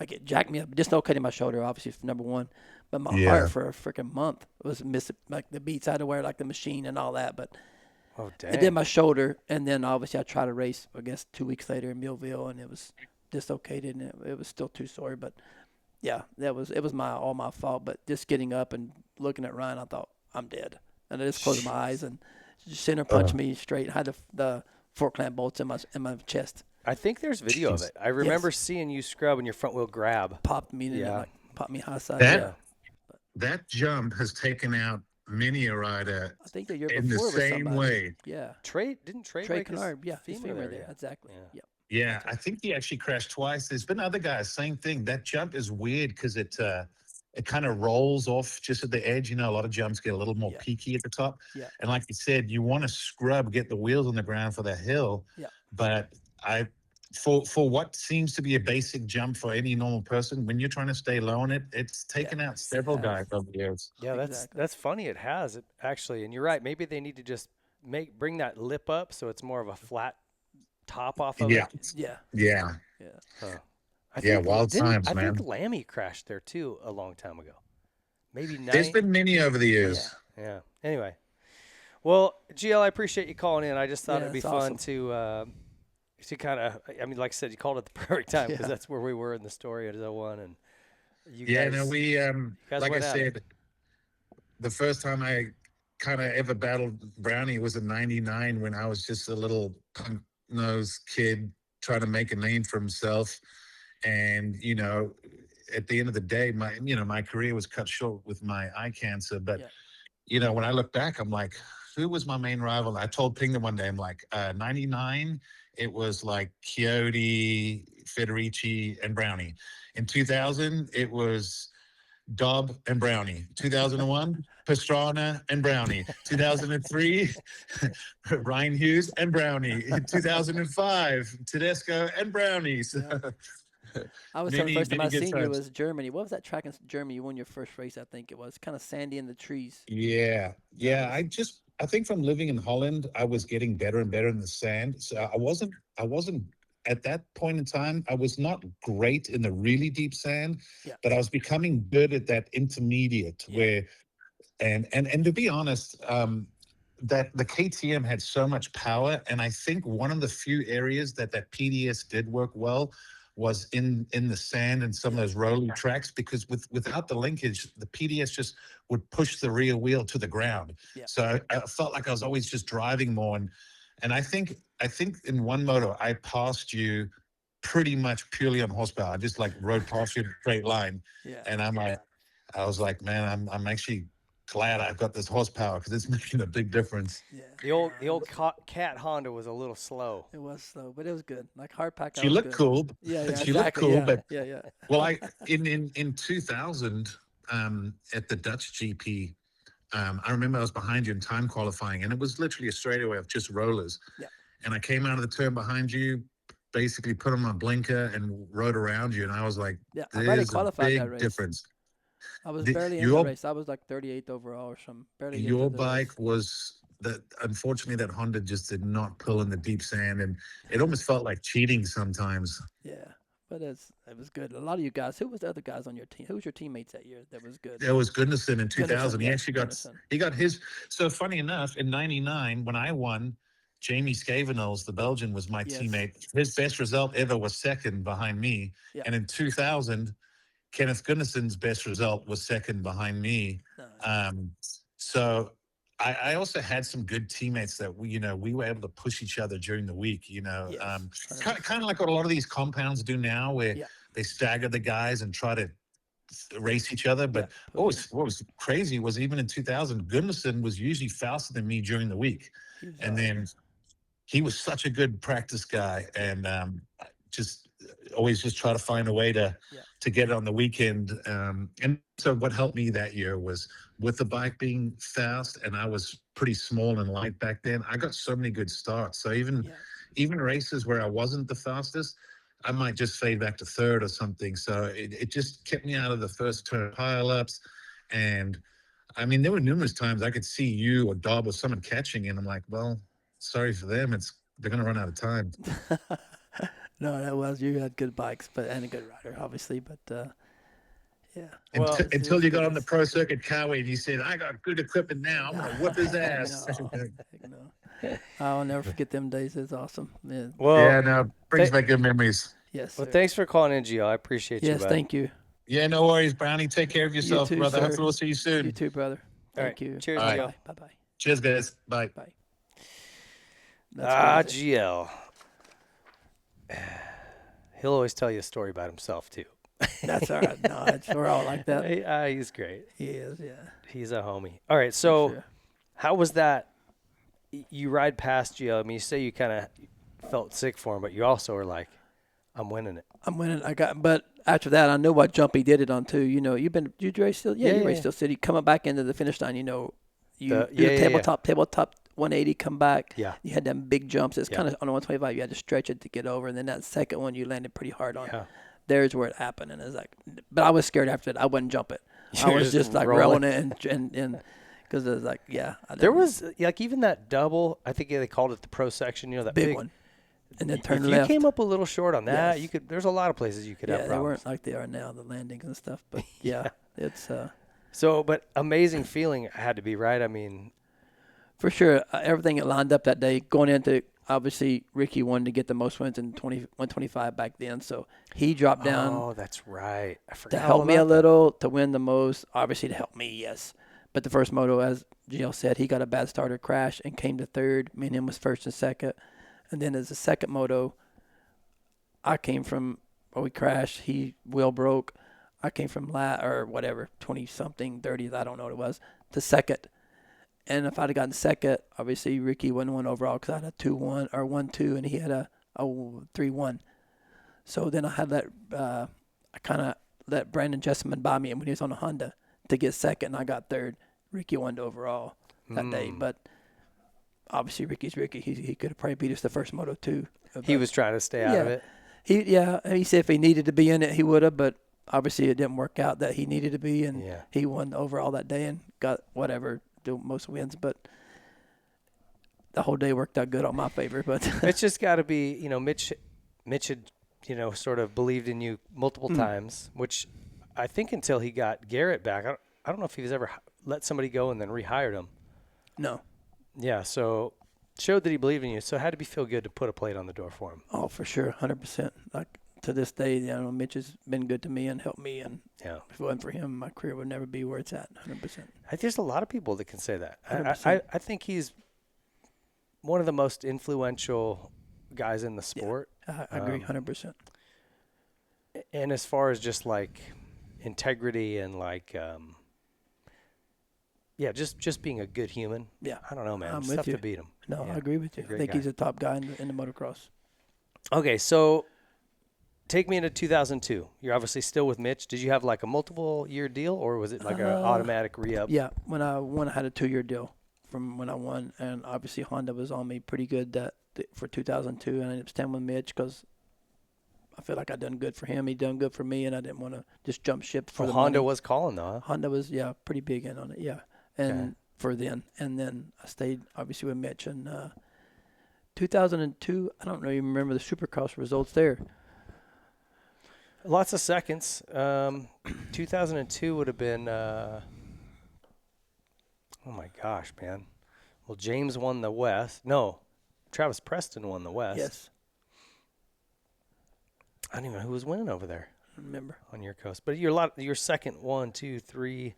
it jacked me up. Dislocated my shoulder, obviously, for number one. But my heart for a freaking month was missing, like the beats I had to wear, like the machine and all that. But it did my shoulder, and then obviously I tried to race, I guess, 2 weeks later in Millville, and it was dislocated, and it was still too sore. But yeah, it was all my fault. But just getting up and looking at Ryan, I thought, I'm dead. And I just closed my eyes, and center punched me straight. I had the fork clamp bolts in my chest. I think there's video of it. I remember seeing you scrub and your front wheel grab. Popped me, popped me high side. That jump has taken out many a rider. I think the year in the before same way. Yeah. Trey break Kennard, his femur there. Exactly. Yeah. Yeah, I think he actually crashed twice. There's been other guys, same thing. That jump is weird because it kind of rolls off just at the edge. You know, a lot of jumps get a little more peaky at the top. Yeah. And like you said, you want to scrub, get the wheels on the ground for the hill. Yeah. But for what seems to be a basic jump for any normal person, when you're trying to stay low on it, it's taken out several guys over the years. Yeah, that's funny. It has it actually, and you're right. Maybe they need to just bring that lip up so it's more of a flat top off of it. Yeah. I think, wild times, I man. think Lammy crashed there too a long time ago. Maybe 9. There's been many over the years. Yeah. Anyway, well, GL, I appreciate you calling in. I just thought it'd be fun awesome. to kind of, I mean, like I said, you called it the perfect time because that's where we were in the story at 01. And you guys, we, like I said, the first time I kind of ever battled Brownie was in '99 when I was just a little punk-nosed kid trying to make a name for himself. And, you know, at the end of the day, my career was cut short with my eye cancer. But, you know, when I look back, I'm like, who was my main rival? I told Pingler one day, I'm like, 99, it was like Chiodi, Federici, and Brownie. In 2000, it was Dobb and Brownie. 2001, Pastrana and Brownie. 2003, Ryan Hughes and Brownie. In 2005, Tedesco and Brownie. So, I was the first time I seen you was Germany. What was that track in Germany? You won your first race, I think it was. Kind of sandy in the trees. Yeah. I think from living in Holland, I was getting better and better in the sand. So I wasn't at that point in time, I was not great in the really deep sand, but I was becoming good at that intermediate where, and to be honest, that the KTM had so much power. And I think one of the few areas that PDS did work well was in the sand and some of those rolling tracks, because without the linkage, the PDS just would push the rear wheel to the ground. So I felt like I was always just driving more. And I think in one moto, I passed you pretty much purely on horsepower. I just like rode past you in a straight line. And I was like, man, I'm actually glad I've got this horsepower because it's making a big difference. The old cat Honda was a little slow. It was slow, but it was good. Like hard pack. She looked cool. She looked cool, but well, in 2000 at the Dutch GP, I remember I was behind you in time qualifying, and it was literally a straightaway of just rollers. And I came out of the turn behind you, basically put on my blinker and rode around you, and I was like, "There's a big difference." I was barely in the race. I was like 38th overall or something. Barely. Your bike was that. Unfortunately, that Honda just did not pull in the deep sand, and it almost felt like cheating sometimes. Yeah, but it was good. A lot of you guys. Who was the other guys on your team? Who was your teammates that year? That was good. There was Gunnarsson in 2000. He actually Gunnarsson. he got his. So funny enough, in '99 when I won, Jamie Scavenels, the Belgian, was my Yes. teammate. His best result ever was second behind me. Yeah. And in 2000, Kenneth Gunnarsson's best result was second behind me. Nice. So I also had some good teammates that we were able to push each other during the week. Yes. Kind of like what a lot of these compounds do now, where Yeah. they stagger the guys and try to race each other. But Yeah. what was crazy was even in 2000, Gunnarsson was usually faster than me during the week, and then he was such a good practice guy, and just always just try to find a way to get it on the weekend. And so what helped me that year was, with the bike being fast, and I was pretty small and light back then, I got so many good starts. So even races where I wasn't the fastest, I might just fade back to third or something. So it just kept me out of the first turn pileups. And I mean, there were numerous times I could see you or Dob or someone catching, and I'm like, well, sorry for them. They're going to run out of time. No, you had good bikes, and a good rider, obviously. But yeah. Well, until you got on the pro circuit carway and you said, I got good equipment now. I'm going to whip his ass. No. I'll never forget them days. It's awesome. Yeah. Well, brings back good memories. Yes. Well, thanks for calling in, Gio. I appreciate you. Yes, thank you. Yeah, no worries, Brownie. Take care of yourself, too, brother. sir. Hopefully we'll see you soon. You too, brother. Thank you. Cheers, Bye. Gio. Bye-bye. Cheers, guys. Bye. Bye. GL. He'll always tell you a story about himself, too. That's all right. No, we're all like that. He's great. He is, yeah. He's a homie. All right, so how was that? You ride past Gio. I mean, you say you kind of felt sick for him, but you also were like, I'm winning it. I'm winning. But after that, I know what jump he did it on, too. You race still? Yeah, you race Steel City. Coming back into the finish line, you do the tabletop 180, come back. Yeah. You had them big jumps. It's kind of on the 125, you had to stretch it to get over. And then that second one, you landed pretty hard on. Yeah. There's where it happened. And it's like, but I was scared after that. I wouldn't jump it. I was just like rolling it and because it was like, there was like even that double, I think they called it the pro section, that big one. And then turn left. left. You came up a little short on that. You could. There's a lot of places you could have problems. They weren't like they are now, the landings and stuff. But it's. So, but amazing feeling had to be, right? I mean, for sure, everything that lined up that day. Going into, obviously, Ricky wanted to get the most wins in 125 back then, so he dropped down. Oh, that's right. I forgot to help me a little to win the most. Obviously, to help me, yes. But the first moto, as GL said, he got a bad starter crash and came to third. Me and him was first and second. And then as a second moto, I came from, we crashed. He wheel broke. I came from 20-something, 30th, I don't know what it was, to second. And if I'd have gotten second, obviously Ricky wouldn't win overall because I had a 2-1 or 1-2, and he had a 3-1. So then I had I kind of let Brandon Jessamine buy me when he was on a Honda to get second, and I got third. Ricky won overall that day, but obviously Ricky's Ricky. He could have probably beat us the first moto too. He was trying to stay out of it. He said if he needed to be in it, he would have, but obviously it didn't work out that he needed to be, and he won overall that day and got most wins. But the whole day worked out good on my favor. But it's just got to be, Mitch had, sort of believed in you multiple times, which I think until he got Garrett back, I don't know if he's ever let somebody go and then rehired him. No. Yeah, so showed that he believed in you. So it had to feel good to put a plate on the door for him. Oh, for sure, 100%. Like to this day, Mitch has been good to me and helped me. And if it wasn't for him, my career would never be where it's at. 100%. There's a lot of people that can say that. I think he's one of the most influential guys in the sport. Yeah, I agree, 100%. And as far as just like integrity and like. Just being a good human. Yeah. I don't know, man. It's tough to beat him. No, I agree with you. I think he's a top guy in the motocross. Okay, so take me into 2002. You're obviously still with Mitch. Did you have like a multiple-year deal, or was it like an automatic re-up? Yeah, when I won, I had a 2-year deal from when I won, and obviously Honda was on me pretty good for 2002, and I ended up staying with Mitch because I feel like I done good for him. He done good for me, and I didn't want to just jump ship for the Honda money. was calling, though, huh? Honda was, pretty big in on it, and for then. And then I stayed, obviously, with Mitch. And 2002, I don't really remember the Supercross results there. Lots of seconds. 2002 would have been, oh, my gosh, man. Well, James won the West. No, Travis Preston won the West. Yes. I don't even know who was winning over there I remember. on your coast. But you're second 1, 2, 3,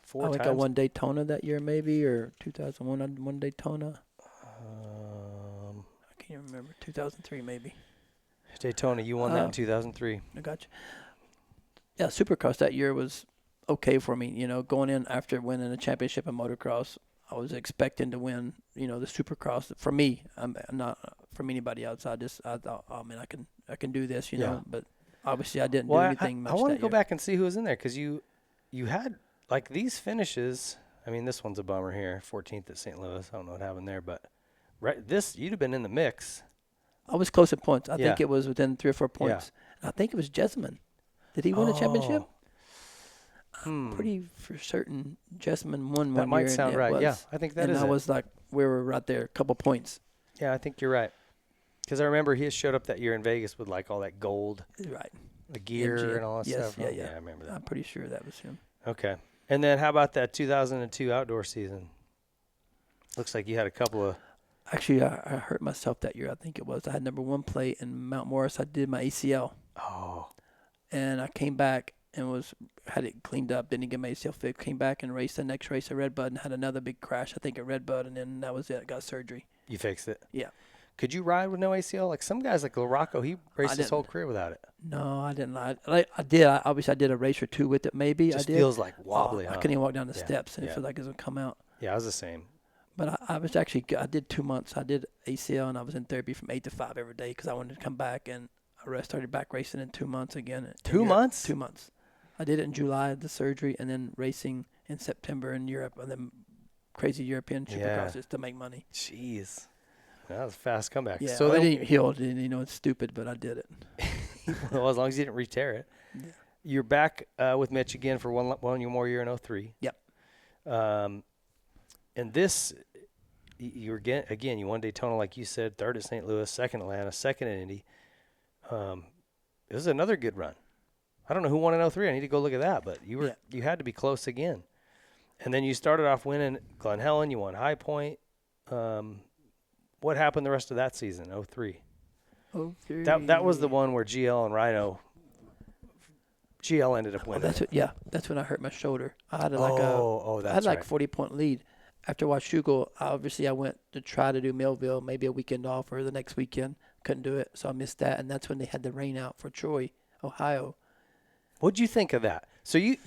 4 I think times. I won Daytona that year maybe, or 2001 I won Daytona. I can't remember. 2003 maybe. Daytona, you won that in 2003. I got you. Yeah, Supercross that year was okay for me. You know, going in after winning a championship in motocross, I was expecting to win, you know, the Supercross. For me, I'm not from anybody else. I thought, oh man, I can do this, you know. But obviously, I didn't do anything much. I want that to go year. back and see who was in there because you had like these finishes. I mean, this one's a bummer here, 14th at St. Louis. I don't know what happened there, but you'd have been in the mix. I was close at points. I Yeah. think it was within 3 or 4 points. And I think it was Jessamine. Did he win a championship? I'm pretty for certain Jessamine won That one might year. sound and it right. was, Yeah, I think that and is I it. was like, we were right there, a couple points. Yeah, I think you're right. Because I remember he showed up that year in Vegas with like all that gold, Right. the gear MG. and all that Yes, stuff. yeah, Oh, yeah. I remember that. I'm pretty sure that was him. Okay. And then how about that 2002 outdoor season? Looks like you had a couple of. Actually, I hurt myself that year, I think it was. I had number 1 plate in Mount Morris. I did my ACL. Oh. And I came back and had it cleaned up, didn't get my ACL fixed. Came back and raced the next race at Redbud and had another big crash, I think, at Redbud. And then that was it. I got surgery. You fixed it? Yeah. Could you ride with no ACL? Like some guys like Loretta, he raced his whole career without it. No, I didn't. I did. Obviously, I did a race or 2 with it, maybe. Just I did. feels like wobbly, I huh? couldn't even walk down the Yeah, steps, and yeah. it feels like it was going to come out. Yeah, I was the same. But I was actually, I did 2 months. I did ACL, and I was in therapy from 8 to 5 every day because I wanted to come back, and I started back racing in 2 months again. 2 months? 2 months. I did it in July, the surgery, and then racing in September in Europe, and then crazy European Supercrosses to make money. Jeez. That was a fast comeback. Yeah, So I didn't heal. You know, it's stupid, but I did it. well, as long as you didn't re-tear it. Yeah. You're back with Mitch again for one more year in 03. Yep. And this, you won Daytona, like you said, 3rd at St. Louis, 2nd Atlanta, 2nd at Indy. This is another good run. I don't know who won in 03. I need to go look at that, but you had to be close again. And then you started off winning Glen Helen. You won High Point. What happened the rest of that season, 03? Okay. That was the one where GL and Rhino. GL ended up winning. That's when I hurt my shoulder. I had that's I had like right. 40-point lead. After Washougal, obviously I went to try to do Millville, maybe a weekend off or the next weekend. Couldn't do it, so I missed that. And that's when they had the rain out for Troy, Ohio. What'd you think of that? So you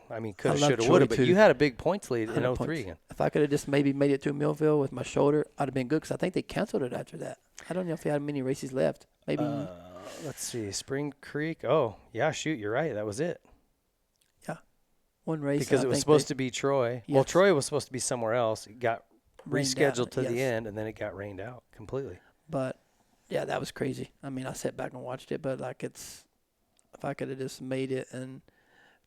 I mean, could have, I love should have, Troy would have, but too. you had a big points lead in 100 03 points. again. If I could have just maybe made it to Millville with my shoulder, I'd have been good because I think they canceled it after that. I don't know if they had many races left. Maybe. Let's see, Spring Creek. Oh, yeah, shoot, you're right. That was it. Yeah. One race. Because it was supposed to be Troy. Well, Yes. Troy was supposed to be somewhere else. It got Rained rescheduled out, to the yes. end, and then it got rained out completely. But, yeah, that was crazy. I mean, I sat back and watched it, but, like, if I could have just made it.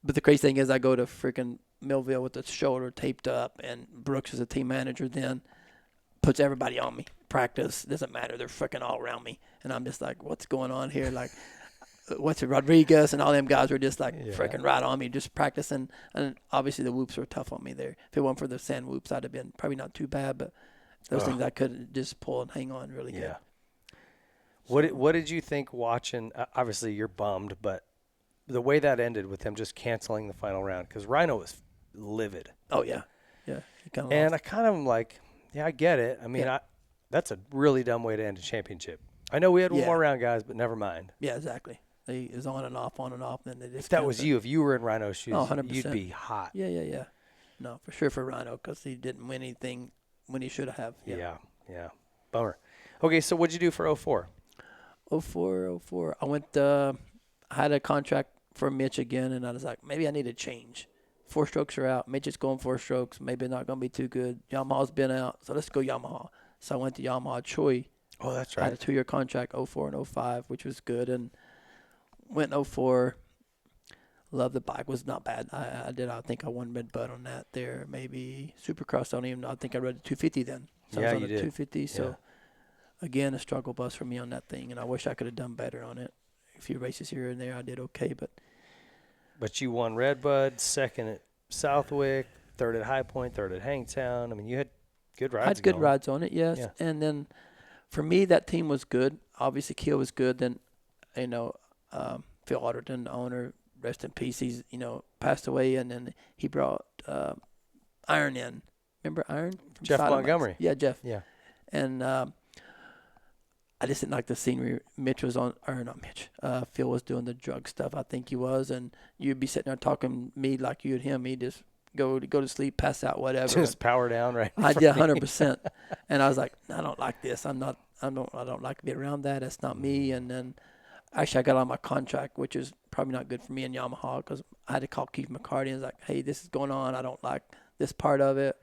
But the crazy thing is I go to freaking Millville with the shoulder taped up, and Brooks is a team manager then, puts everybody on me. Practice, doesn't matter. They're freaking all around me. And I'm just like, what's going on here? Like, what's it, Rodriguez and all them guys were just like freaking right on me, just practicing. And obviously the whoops were tough on me there. If it weren't for the sand whoops, I'd have been probably not too bad, but those things I could just pull and hang on really good. What did you think watching? Obviously, you're bummed, but the way that ended with him just canceling the final round, because Rhino was livid. Oh, yeah. Yeah. He kind of And lost. I kind of am like, yeah, I get it. I mean, that's a really dumb way to end a championship. I know we had one more round, guys, but never mind. Yeah, exactly. It was on and off, and then they just If that was you, if you were in Rhino's shoes, 100%. you'd be hot. Yeah. No, for sure for Rhino, because he didn't win anything when he should have. Yeah. Bummer. Okay, so what'd you do for 04? 04. I went, I had a contract for Mitch again, and I was like, maybe I need a change. 4 strokes are out. Mitch is going 4 strokes. Maybe not going to be too good. Yamaha's been out, so let's go Yamaha. So I went to Yamaha Troy. Oh, that's I had right. a 2-year contract, 04 and 05, which was good, and went 04. Loved the bike. Was not bad. I think I won Redbud on that there. Maybe Supercross. I don't even know. I think I rode the 250 then. So I was on you the did. 250. So again, a struggle bus for me on that thing, and I wish I could have done better on it. A few races here and there, I did okay, But you won Redbud, 2nd at Southwick, 3rd at High Point, 3rd at Hangtown. I mean, you had good rides. I had good going. rides on it, yes. Yeah. And then for me, that team was good. Obviously, Keel was good. Then, Phil Otterton, the owner, rest in peace. He's, passed away, and then he brought Iron in. Remember Iron? From Jeff Silent Montgomery. Mines? Yeah, Jeff. Yeah. And I just didn't like the scenery. Mitch was on, or not Mitch. Phil was doing the drug stuff. I think he was, and you'd be sitting there talking to me like you and him. He just go to sleep, pass out, whatever. Just power down, right? I did 100%. And I was like, I don't like this. I don't like to be around that. That's not me. And then actually I got on my contract, which is probably not good for me in Yamaha, because I had to call Keith McCarty and was like, hey, this is going on. I don't like this part of it.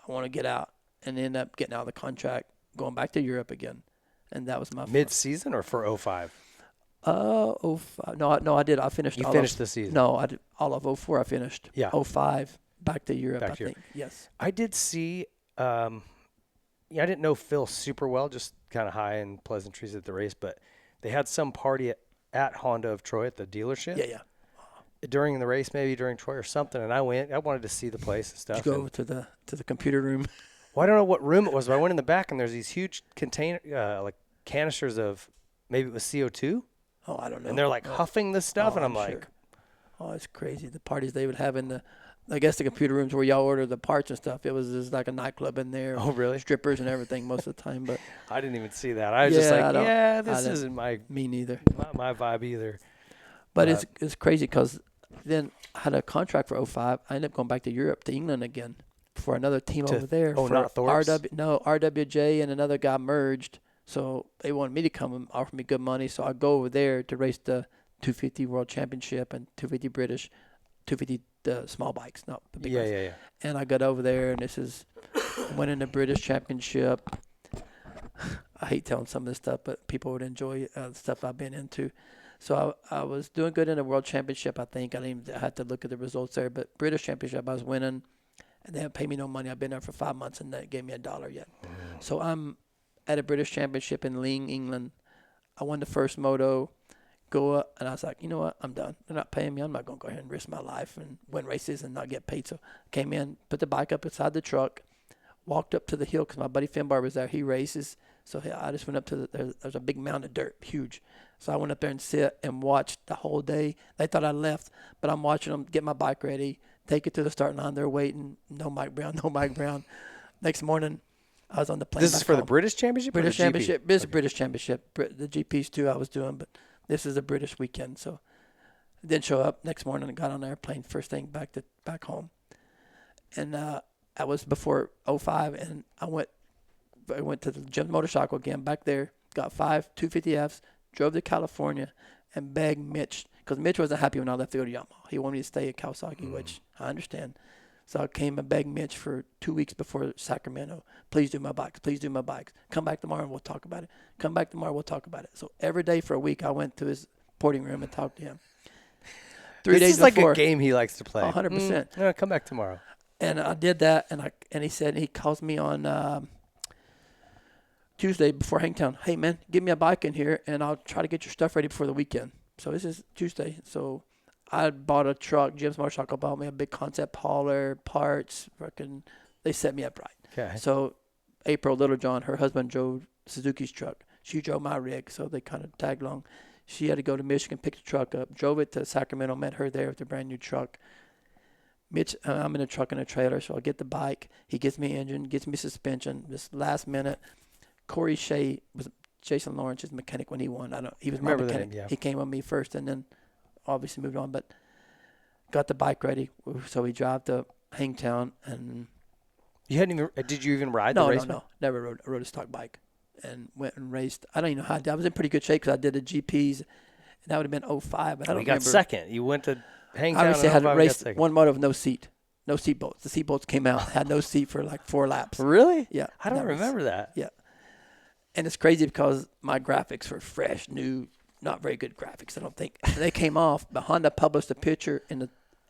I want to get out. And ended up getting out of the contract, going back to Europe again. And that was my mid-season or for 05? 05. No, I did. I finished. You finished the season. No, I did all of 04. I finished. Yeah. 05 back to Europe. I think. Yes. I did see. I didn't know Phil super well, just kind of high in pleasantries at the race, but they had some party at Honda of Troy at the dealership. Yeah. During the race, maybe during Troy or something, and I went. I wanted to see the place and stuff. Did you go to the computer room? Well, I don't know what room it was, but I went in the back, and there's these huge container, like canisters of maybe it was CO2. Oh, I don't know. And they're like huffing this stuff, and I'm like, sure. Oh, it's crazy. The parties they would have in the, I guess the computer rooms where y'all order the parts and stuff. It was just like a nightclub in there. Oh, really? Strippers and everything most of the time. But I didn't even see that. I was just like, this isn't me neither. My vibe either. But it's crazy because then I had a contract for 05. I ended up going back to Europe, to England again, for another team over there. Oh, for not Thorpe's? RWJ and another guy merged. So they wanted me to come and offer me good money. So I go over there to race the 250 World Championship and 250 British, 250 the small bikes, not the big bikes. Yeah. And I got over there, and winning the British Championship. I hate telling some of this stuff, but people would enjoy the stuff I've been into. So I was doing good in the World Championship, I think. I had to look at the results there. But British Championship, I was winning, and they didn't pay me no money. I've been there for 5 months, and they gave me $1 yet. So I'm at a British Championship in Lynn, England. I won the first moto, go up, and I was like, you know what? I'm done. They're not paying me. I'm not going to go ahead and risk my life and win races and not get paid. So I came in, put the bike up inside the truck, walked up to the hill because my buddy Finbar was there. He races. So I just went up to there's a big mound of dirt, huge. So I went up there and sit and watched the whole day. They thought I left, but I'm watching them get my bike ready, take it to the starting line. They're waiting. No Mike Brown. Next morning, I was on the plane. This is for the British Championship? British Championship. This is British Championship. The GPs too I was doing, but this is a British weekend. So I didn't show up. Next morning, I got on the airplane first thing back home. And that was before 05, and I went to the Jim's Motorcycle again back there, got 5 250Fs, drove to California, and begged Mitch, because Mitch wasn't happy when I left to go to Yamaha. He wanted me to stay at Kawasaki, which I understand. So I came and begged Mitch for 2 weeks before Sacramento, please do my bikes. Come back tomorrow and we'll talk about it. So every day for a week, I went to his porting room and talked to him. 3 days This is before, like a game he likes to play. 100%. No, come back tomorrow. And I did that, and he calls me on Tuesday before Hangtown. Hey, man, give me a bike in here, and I'll try to get your stuff ready before the weekend. So this is Tuesday. So I bought a truck. Jim's Motorcycle bought me a big concept hauler, parts. They set me up right. Okay. So April Littlejohn, her husband drove Suzuki's truck. She drove my rig, so they kind of tagged along. She had to go to Michigan, pick the truck up, drove it to Sacramento, met her there with a brand new truck. Mitch, I'm in a truck and a trailer, so I get the bike. He gets me engine, gets me suspension. This last minute, Corey Shea was Jason Lawrence's mechanic when he won. He was my mechanic. Yeah. He came with me first, and then obviously moved on. But got the bike ready, so we drive to Hangtown, and You hadn't even? Did you even ride the race? No, never rode a stock bike, and went and raced. I don't even know how I did. I was in pretty good shape because I did the GPs, and that would have been 05. But I don't remember. You got second. You went to Hangtown. Obviously, I had raced one moto with no seat. No seat bolts. The seat bolts came out. Had no seat for like 4 laps. Really? Yeah. I don't remember that. Yeah. And it's crazy because my graphics were fresh, new, not very good graphics, I don't think. They came off, but Honda published a picture in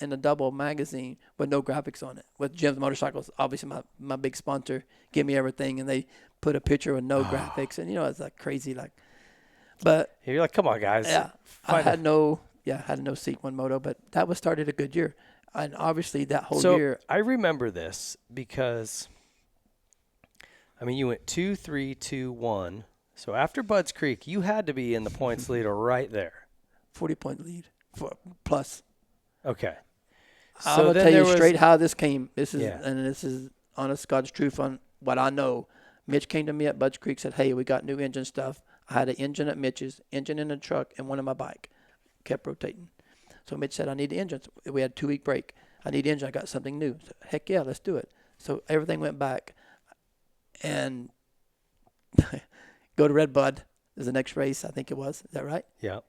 the double magazine with no graphics on it. With Jim's Motorcycles, obviously my big sponsor, give me everything, and they put a picture with no graphics. And, it's like crazy. But you're like, come on, guys. Yeah. I had no seat one moto, but that started a good year. And obviously that whole year. I remember this because I mean, you went 2, 3, 2, 1. So after Budds Creek, you had to be in the points leader right there. 40-point lead plus. Okay. I'm So gonna then tell there you was- straight how this came. This is honest God's truth on what I know. Mitch came to me at Budds Creek, said, "Hey, we got new engine stuff." I had an engine at Mitch's, engine in the truck, and one in my bike. Kept rotating. So Mitch said, "I need the engines." We had a 2-week break. I need the engine. I got something new. So, heck yeah, let's do it. So everything went back, and go to Red Bud is the next race. I think it was. Is that right? Yeah.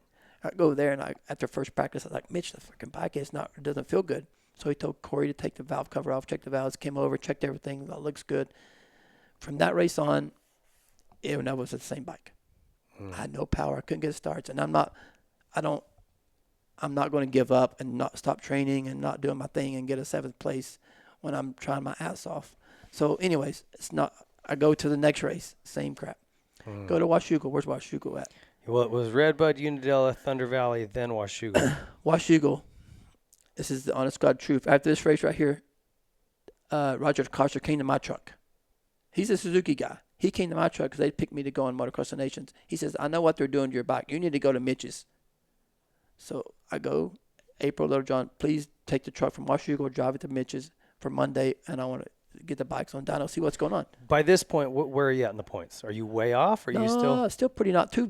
I go there, and after first practice, I was like, "Mitch, the freaking bike it doesn't feel good." So he told Corey to take the valve cover off, check the valves, came over, checked everything. That looks good. From that race on, that was the same bike. I had no power. I couldn't get starts, and I'm not going to give up and not stop training and not doing my thing and get a 7th place when I'm trying my ass off. So, anyways, it's not. I go to the next race, same crap. Go to Washougal. Where's Washougal at? Well, it was Red Bud, Unadilla, Thunder Valley, then Washougal. Washougal. This is the honest God truth. After this race right here, Roger Koster came to my truck. He's a Suzuki guy. He came to my truck because they picked me to go on Motocross of Nations. He says, "I know what they're doing to your bike. You need to go to Mitch's." So I go, "April, Little John, please take the truck from Washougal, drive it to Mitch's for Monday, and I want to get the bikes on dyno, see what's going on." By this point, where are you at in the points? Are you way off? Or are you still pretty not too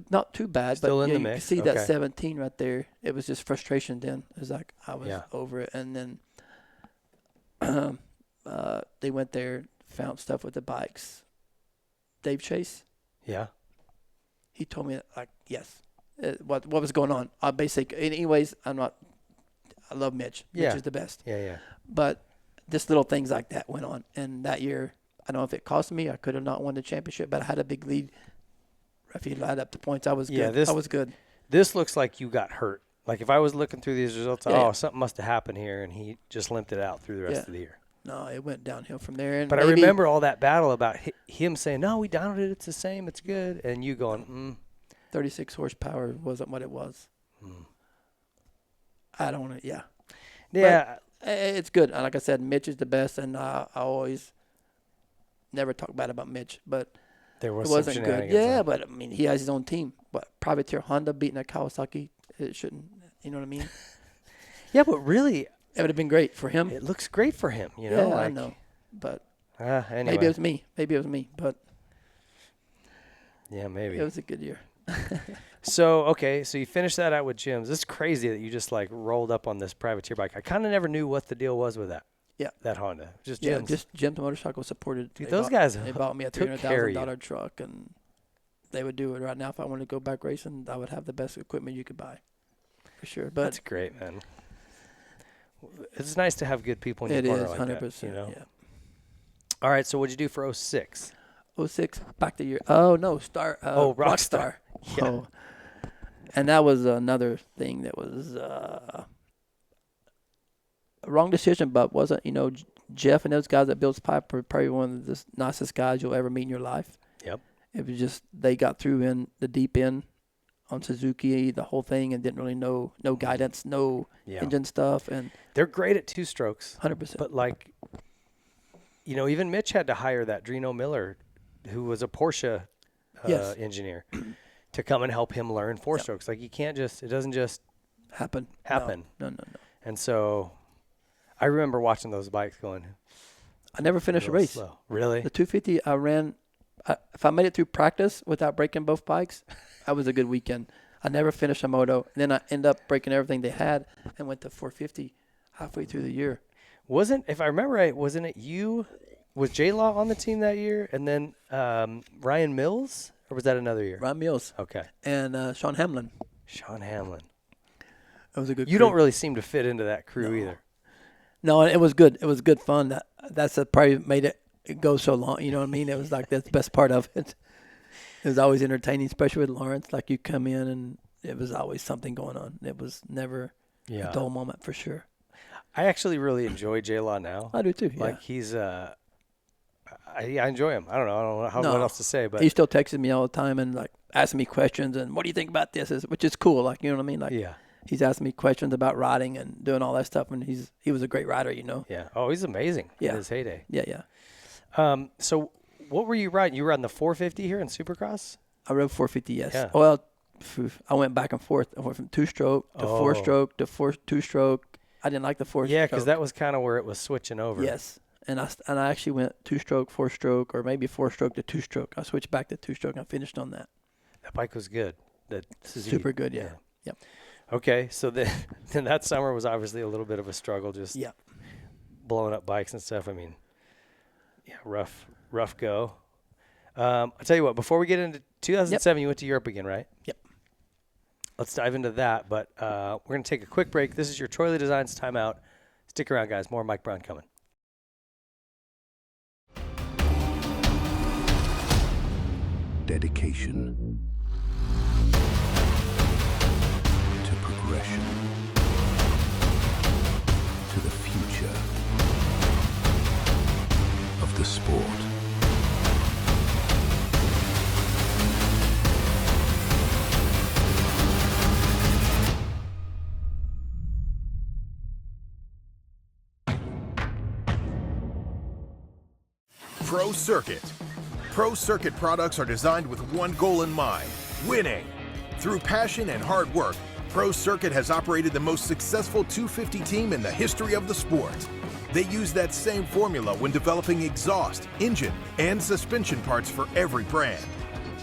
bad. Still but in yeah, the you mix? can see Okay. that 17 right there. It was just frustration then. It was like I was over it. And then they went there, found stuff with the bikes. Dave Chase, Yeah. he told me, like, yes, what was going on. Anyways, I love Mitch. Yeah. Mitch is the best. Yeah. But just little things like that went on. And that year, I don't know if it cost me. I could have not won the championship, but I had a big lead. If he lied up the points, I was good. I was good. This looks like you got hurt. Like if I was looking through these results, something must have happened here, and he just limped it out through the rest of the year. No, it went downhill from there. And but I remember all that battle about him saying, "No, we downed it. It's the same. It's good." And you going, 36 horsepower wasn't what it was. I don't want to, Yeah. But it's good. Like I said, Mitch is the best, and I always never talk bad about Mitch, but it wasn't good. Yeah, but I mean, he has his own team. But Privateer Honda beating a Kawasaki, it shouldn't, you know what I mean? Yeah, but really, it would have been great for him. It looks great for him, you know? Yeah, I know. But anyway. Maybe it was me. But yeah, maybe. It was a good year. So you finished that out with Jim's. It's crazy that you just like rolled up on this privateer bike. I kind of never knew what the deal was with that. Yeah. That Honda. Just Jim's. Just Jim's Motorcycle supported. Dude, those guys They bought me a $300,000 truck, and they would do it right now. If I wanted to go back racing, I would have the best equipment you could buy. For sure. But that's great, man. It's nice to have good people in your corner like 100%, that, you know? Yeah. All right, so what'd you do for 06? 06, back the year. Oh, no, Rockstar. Yeah. Oh. And that was another thing that was a wrong decision, but wasn't, Jeff and those guys that built Pipe are probably one of the nicest guys you'll ever meet in your life. Yep. It was just, they got through in the deep end on Suzuki, the whole thing, and didn't really know, no guidance, no engine stuff. And they're great at 2 strokes. 100%. But like, even Mitch had to hire that Drino Miller, who was a Porsche engineer, to come and help him learn 4 strokes. Like it doesn't just happen. No. And so I remember watching those bikes going. I never finished a race. Slow. Really? The 250 I ran, if I made it through practice without breaking both bikes, that was a good weekend. I never finished a moto. And then I ended up breaking everything they had and went to 450 halfway through the year. If I remember right, wasn't it you? Was J-Law on the team that year? And then Ryan Mills? Or was that another year? Ryan Mills. Okay. And Sean Hamlin. Sean Hamlin. It was a good You crew. don't really seem to fit into that crew either. No, it was good. It was good fun. That's probably made it go so long. You know what I mean? It was like, that's the best part of it. It was always entertaining, especially with Lawrence. Like you come in and it was always something going on. It was never a dull moment for sure. I actually really enjoy J-Law now. I do too. Yeah. Like he's, I enjoy him. I don't know what else to say, but he still texts me all the time and like asking me questions and what do you think about this? Which is cool. Like, you know what I mean? Like, he's asking me questions about riding and doing all that stuff. And he was a great rider, Yeah. Oh, he's amazing in his heyday. Yeah. So what were you riding? You were on the 450 here in Supercross? I rode 450, yes. Yeah. Well, I went back and forth. I went from 2-stroke to 4-stroke to 2-stroke. I didn't like the 4-stroke. Yeah, because that was kind of where it was switching over. Yes. And I actually went 2-stroke, 4-stroke, or maybe 4-stroke to 2-stroke. I switched back to 2-stroke and I finished on that. That bike was good. Super good, yeah. Yep. Okay, so then that summer was obviously a little bit of a struggle, just blowing up bikes and stuff. I mean, rough go. I'll tell you what, before we get into 2007, you went to Europe again, right? Yep. Let's dive into that, but we're going to take a quick break. This is your Toilet Designs Timeout. Stick around, guys. More Mike Brown coming. Dedication to progression to the future of the sport. Pro Circuit. Pro Circuit products are designed with one goal in mind: winning. Through passion and hard work, Pro Circuit has operated the most successful 250 team in the history of the sport. They use that same formula when developing exhaust, engine, and suspension parts for every brand.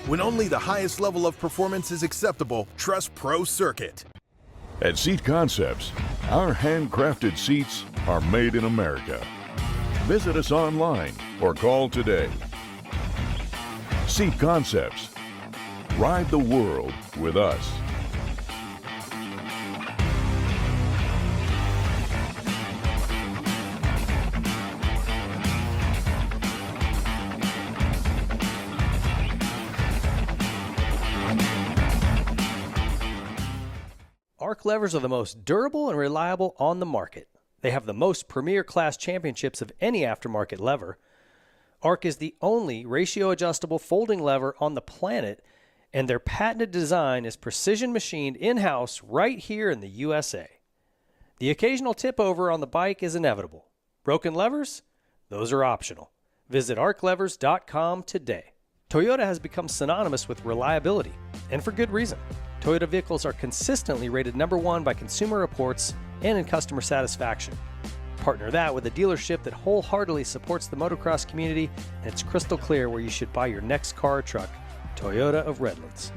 When only the highest level of performance is acceptable, trust Pro Circuit. At Seat Concepts, our handcrafted seats are made in America. Visit us online or call today. Seat Concepts. Ride the world with us. Arc levers are the most durable and reliable on the market. They have the most premier class championships of any aftermarket lever. Arc is the only ratio adjustable folding lever on the planet, and their patented design is precision machined in-house right here in the USA. The occasional tip over on the bike is inevitable. Broken levers? Those are optional. Visit arclevers.com today. Toyota has become synonymous with reliability, and for good reason. Toyota vehicles are consistently rated #1 by Consumer Reports and in customer satisfaction. Partner that with a dealership that wholeheartedly supports the motocross community, and it's crystal clear where you should buy your next car or truck: Toyota of Redlands.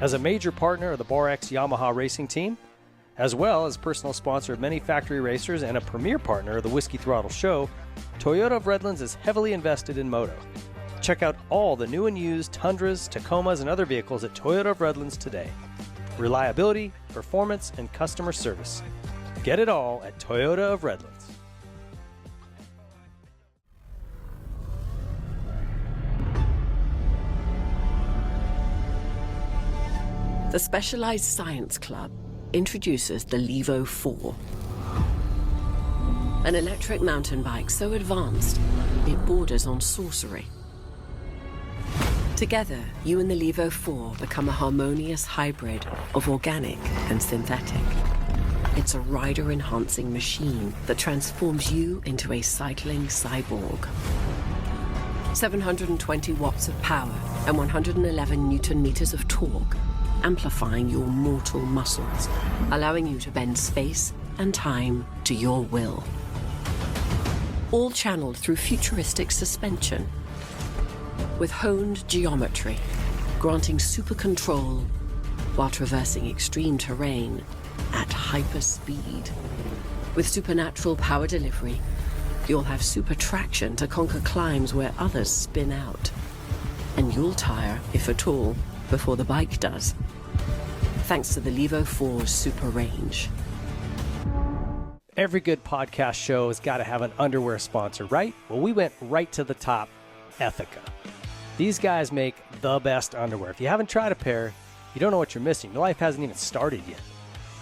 As a major partner of the BarX Yamaha racing team, as well as personal sponsor of many factory racers and a premier partner of the Whiskey Throttle Show, Toyota of Redlands is heavily invested in moto. Check out all the new and used Tundras, Tacomas, and other vehicles at Toyota of Redlands today. Reliability, performance, and customer service. Get it all at Toyota of Redlands. The Specialized Science Club introduces the Levo 4. An electric mountain bike so advanced, it borders on sorcery. Together, you and the Levo 4 become a harmonious hybrid of organic and synthetic. It's a rider-enhancing machine that transforms you into a cycling cyborg. 720 watts of power and 111 Newton meters of torque, amplifying your mortal muscles, allowing you to bend space and time to your will. All channeled through futuristic suspension, with honed geometry, granting super control while traversing extreme terrain at hyper speed. With supernatural power delivery, you'll have super traction to conquer climbs where others spin out. And you'll tire, if at all, before the bike does. Thanks to the Levo 4's super range. Every good podcast show has got to have an underwear sponsor, right? Well, we went right to the top, Ethica. These guys make the best underwear. If you haven't tried a pair, you don't know what you're missing. Your life hasn't even started yet.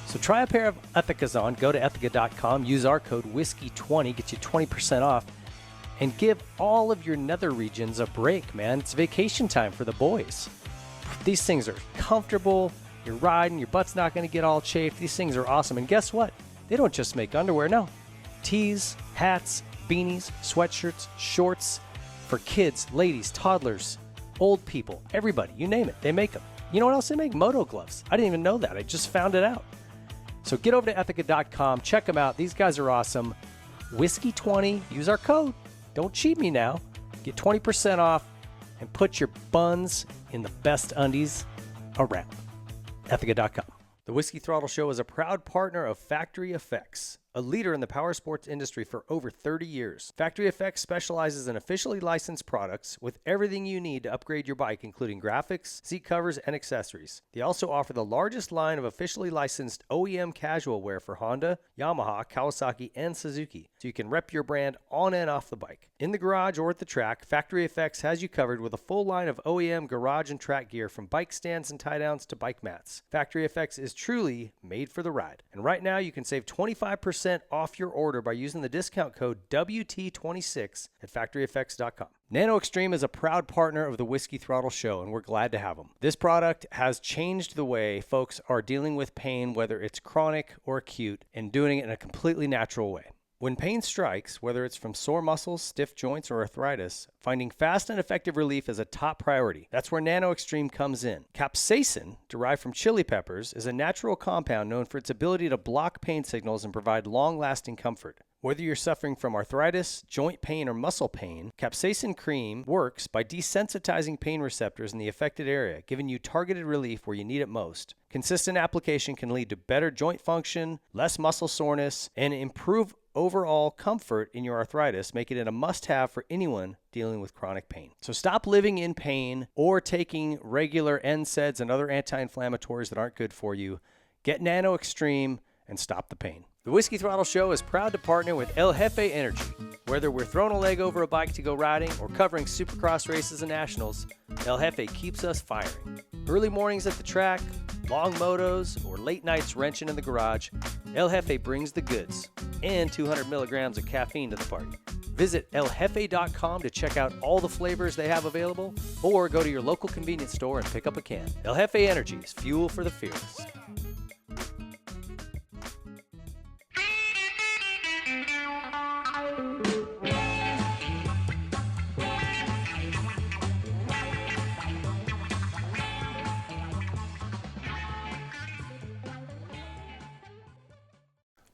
So try a pair of Ethicas on. Go to Ethica.com. Use our code WHISKEY20. Get you 20% off. And give all of your nether regions a break, man. It's vacation time for the boys. These things are comfortable. You're riding. Your butt's not going to get all chafed. These things are awesome. And guess what? They don't just make underwear. No. Tees, hats, beanies, sweatshirts, shorts. For kids, ladies, toddlers, old people, everybody, you name it, they make them. You know what else they make? Moto gloves. I didn't even know that. I just found it out. So get over to Ethica.com. Check them out. These guys are awesome. Whiskey20. Use our code. Don't cheat me now. Get 20% off and put your buns in the best undies around. Ethica.com. The Whiskey Throttle Show is a proud partner of Factory Effects, a leader in the power sports industry for over 30 years. Factory Effects specializes in officially licensed products with everything you need to upgrade your bike, including graphics, seat covers, and accessories. They also offer the largest line of officially licensed OEM casual wear for Honda, Yamaha, Kawasaki, and Suzuki, so you can rep your brand on and off the bike. In the garage or at the track, Factory Effects has you covered with a full line of OEM garage and track gear, from bike stands and tie-downs to bike mats. Factory Effects is truly made for the ride. And right now you can save 25% off your order by using the discount code WT26 at FactoryEffects.com. Nano Extreme is a proud partner of the Whiskey Throttle Show, and we're glad to have them. This product has changed the way folks are dealing with pain, whether it's chronic or acute, and doing it in a completely natural way. When pain strikes, whether it's from sore muscles, stiff joints, or arthritis, finding fast and effective relief is a top priority. That's where Nano Extreme comes in. Capsaicin, derived from chili peppers, is a natural compound known for its ability to block pain signals and provide long-lasting comfort. Whether you're suffering from arthritis, joint pain, or muscle pain, capsaicin cream works by desensitizing pain receptors in the affected area, giving you targeted relief where you need it most. Consistent application can lead to better joint function, less muscle soreness, and improve overall comfort in your arthritis, making it a must-have for anyone dealing with chronic pain. So stop living in pain or taking regular NSAIDs and other anti-inflammatories that aren't good for you. Get Nano Extreme and stop the pain. The Whiskey Throttle Show is proud to partner with El Jefe Energy. Whether we're throwing a leg over a bike to go riding or covering Supercross races and nationals, El Jefe keeps us firing. Early mornings at the track, long motos, or late nights wrenching in the garage, El Jefe brings the goods and 200 milligrams of caffeine to the party. Visit eljefe.com to check out all the flavors they have available, or go to your local convenience store and pick up a can. El Jefe Energy is fuel for the fearless.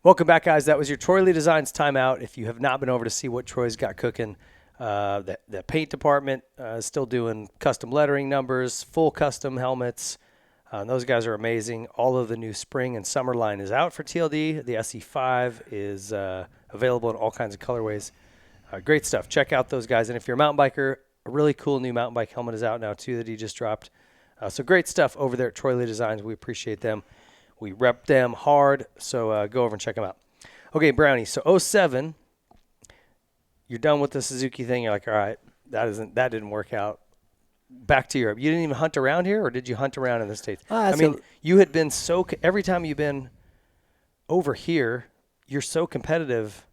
Welcome back, guys. That was your Troy Lee Designs timeout. If you have not been over to see what Troy's got cooking, the paint department is still doing custom lettering numbers, full custom helmets. Those guys are amazing. All of the new spring and summer line is out for TLD. The SE5 is available in all kinds of colorways. Great stuff. Check out those guys. And if you're a mountain biker, a really cool new mountain bike helmet is out now, too, that he just dropped. So great stuff over there at Troy Lee Designs. We appreciate them. We rep them hard, so go over and check them out. Okay, Brownie, so 07, you're done with the Suzuki thing. You're like, all right, that didn't work out. Back to Europe. You didn't even hunt around here, or did you hunt around in the States? I mean, you had been every time you've been over here, you're so competitive,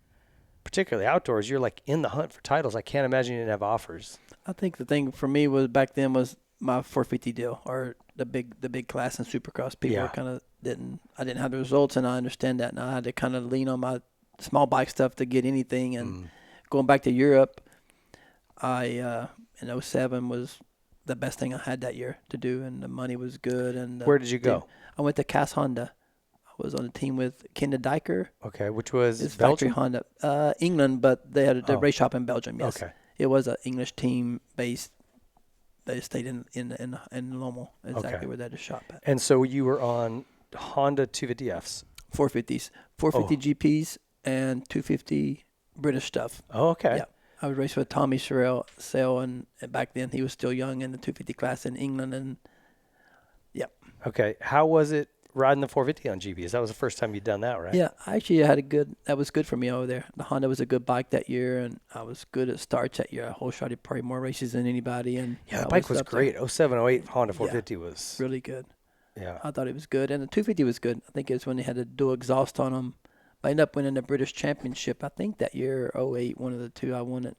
particularly outdoors. You're like in the hunt for titles. I can't imagine you didn't have offers. I think the thing for me was back then was my 450 deal, or the big class in Supercross. People kind of I didn't have the results, and I understand that. And I had to kind of lean on my small bike stuff to get anything. And going back to Europe, in 07 was the best thing I had that year to do, and the money was good. And where did you go? I went to Cass Honda. I was on a team with Kenda Dijker. Okay, which was Belgium? Factory Honda, England, but they had a race shop in Belgium. Yes, okay. It was an English team based. They stayed in Lommel, exactly where they had a shop at. And so you were on Honda 250Fs? 450s. 450 GPs and 250 British stuff. Oh, okay. Yeah. I was racing with Tommy Sale, and back then he was still young in the 250 class in England. And Okay. How was it riding the 450 on GPs? That was the first time you'd done that, right? Yeah. I actually that was good for me over there. The Honda was a good bike that year, and I was good at starts that year. I whole shotted probably more races than anybody. And yeah, the bike was great. 07, 08 Honda 450 was really good. Yeah. I thought it was good. And the 250 was good. I think it was when they had a dual exhaust on them. I ended up winning the British Championship, I think that year, 08, one of the two. I won it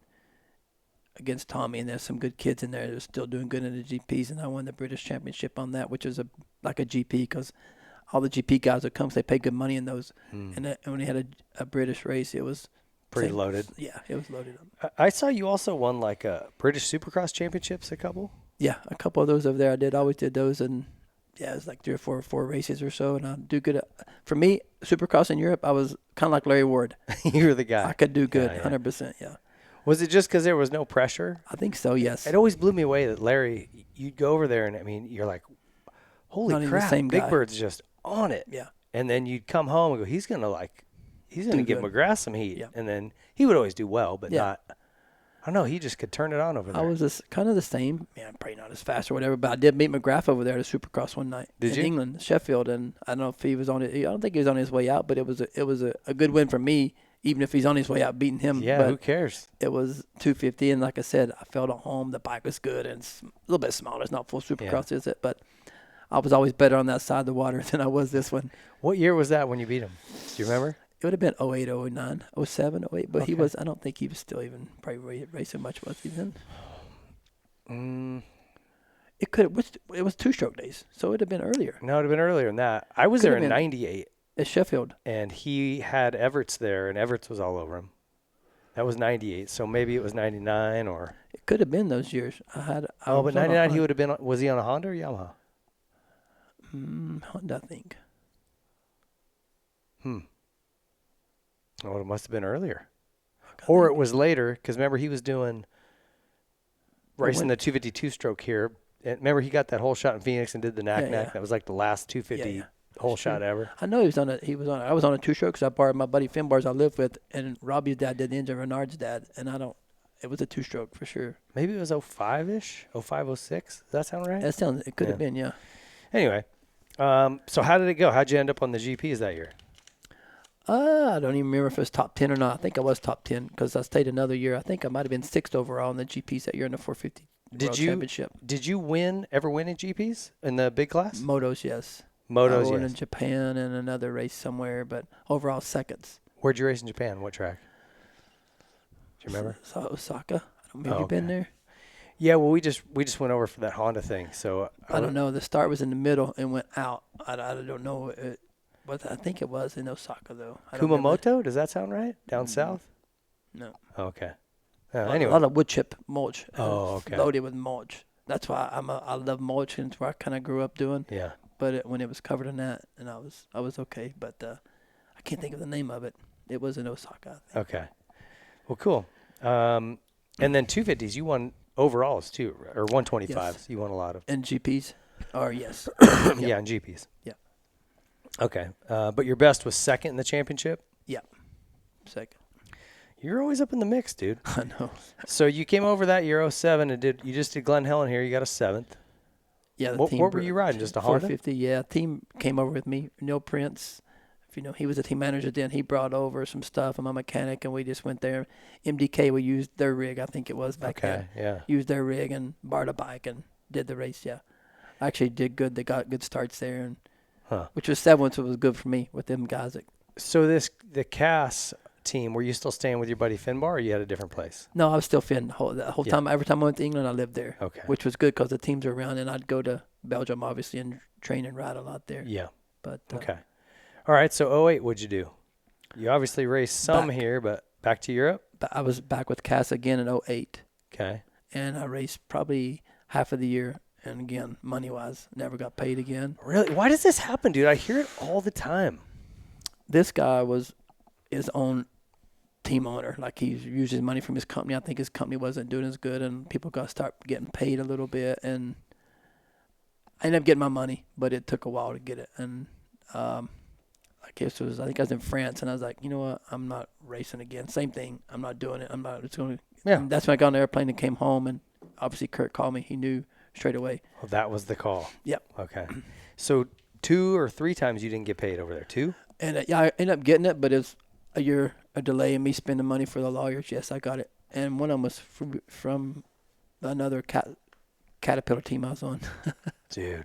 against Tommy, and there's some good kids in there that are still doing good in the GPs, and I won the British Championship on that, which is like a GP, because all the GP guys that come, they pay good money in those. And when they had a British race, it was pretty loaded. Yeah, it was loaded up. I saw you also won like a British Supercross championships, a couple. Yeah, a couple of those over there I did. I always did those, and yeah, it was like 3 or 4 races or so, and I do good. For me, Supercross in Europe, I was kind of like Larry Ward. You were the guy. I could do good, Yeah. 100%, yeah. Was it just because there was no pressure? I think so, yes. It always blew me away that Larry, you'd go over there and I mean, you're like, holy Not even the crap, same Big guy. Bird's just on it. Yeah. And then you'd come home and go, he's going to give good. McGrath some heat. Yeah. And then he would always do well, but Yeah. not, I don't know, he just could turn it on over there. I was just kind of the same. Yeah, probably not as fast or whatever, but I did meet McGrath over there at a Supercross one night Did in you? England, Sheffield, and I don't know if he was on it. I don't think he was on his way out, but it was a good win for me, even if he's on his way out beating him. Yeah, but who cares? it was 250, and like I said, I felt at home. The bike was good, and it's a little bit smaller. It's not full Supercross, is it? But I was always better on that side of the water than I was this one. What year was that when you beat him? Do you remember? It would have been 08, 09, 07, 08, but Okay. I don't think he was still even probably racing much, was he then? It was 2-stroke days, so it would have been earlier. No, it would have been earlier than that. I was Could there have in been. '98, At Sheffield. and he had Everett's there, and Everett's was all over him. That was '98, so maybe it was '99 or. It could have been those years. I Oh, was but on a '99 he Honda. would have been. Was he on a Honda or Yamaha? Honda, I think. Oh, it must have been earlier, or it was later. Because remember he was doing racing the 252 stroke here. And remember he got that whole shot in Phoenix and did the knack. Yeah. That was like the last 250 whole shot ever. I know I was on a 2-stroke because I borrowed my buddy Finbar's I lived with, and Robbie's dad did the engine, Renard's dad, and it was a 2-stroke for sure. Maybe it was 05-ish, 05, 06. Does that sound right? It could have been, yeah. Anyway, so how did it go? How'd you end up on the GPs that year? I don't even remember if it was top 10 or not. I think I was top 10 because I stayed another year. I think I might have been 6th overall in the GPs that year in the 450 World Championship. Did you ever win in GPs in the big class? Motos, yes. Motos, I won yes. in Japan and another race somewhere, but overall seconds. Where'd you race in Japan? What track? Do you remember? Osaka. I don't know. Have you been there? Yeah, well, we just went over for that Honda thing. So I don't know. The start was in the middle and went out. I don't know. But I think it was in Osaka, though. I don't remember. Kumamoto? Does that sound right? Down south? No. Oh, okay. A Anyway. lot of wood chip mulch. Oh, okay. Loaded with mulch. That's why I love mulch, and it's what I kind of grew up doing. Yeah. But when it was covered in that, and I was okay. But I can't think of the name of it. It was in Osaka, I think. Okay. Well, cool. And then 250s, you won overalls too, or 125s. Yes. You won a lot of. And GPs? Or yes. Yeah, and GPs. Yeah. Okay. But your best was second in the championship? Yeah. Second. You're always up in the mix, dude. I know. So you came over that year 07 and you just did Glen Helen here. You got a 7th. Yeah. What were you riding? Just a Honda? 450. Yeah. Team came over with me. Neil Prince. If you know, he was a team manager then. He brought over some stuff. I'm a mechanic, and we just went there. MDK, we used their rig, I think it was back then. Yeah. Used their rig and borrowed a bike and did the race, yeah. I actually did good. They got good starts there, and which was 7th, so it was good for me with them guys. So the Cass team, were you still staying with your buddy Finbar, or you had a different place? No, I was still Finn the whole time. Every time I went to England, I lived there. Okay. Which was good because the teams were around, and I'd go to Belgium, obviously, and train and ride a lot there. Yeah. But Okay. All right, so 08, what'd you do? You obviously raced some Back. here, but back to Europe? But I was back with Cass again in 08. Okay. And I raced probably half of the year. And again, money-wise, never got paid again. Really? Why does this happen, dude? I hear it all the time. This guy was his own team owner. Like, he used his money from his company. I think his company wasn't doing as good, and people got to start getting paid a little bit. And I ended up getting my money, but it took a while to get it. And I think I was in France, and I was like, you know what? I'm not racing again. Same thing. I'm not doing it. I'm not. It's going to. Yeah. And that's when I got on the airplane and came home, and obviously Kurt called me. He knew straight away. Well, that was the call. Yep. Okay. So 2 or 3 times you didn't get paid over there? 2? And yeah, I ended up getting it, but it was a year a delay in me spending money for the lawyers. Yes, I got it. And one of them was from another Caterpillar team I was on. Dude.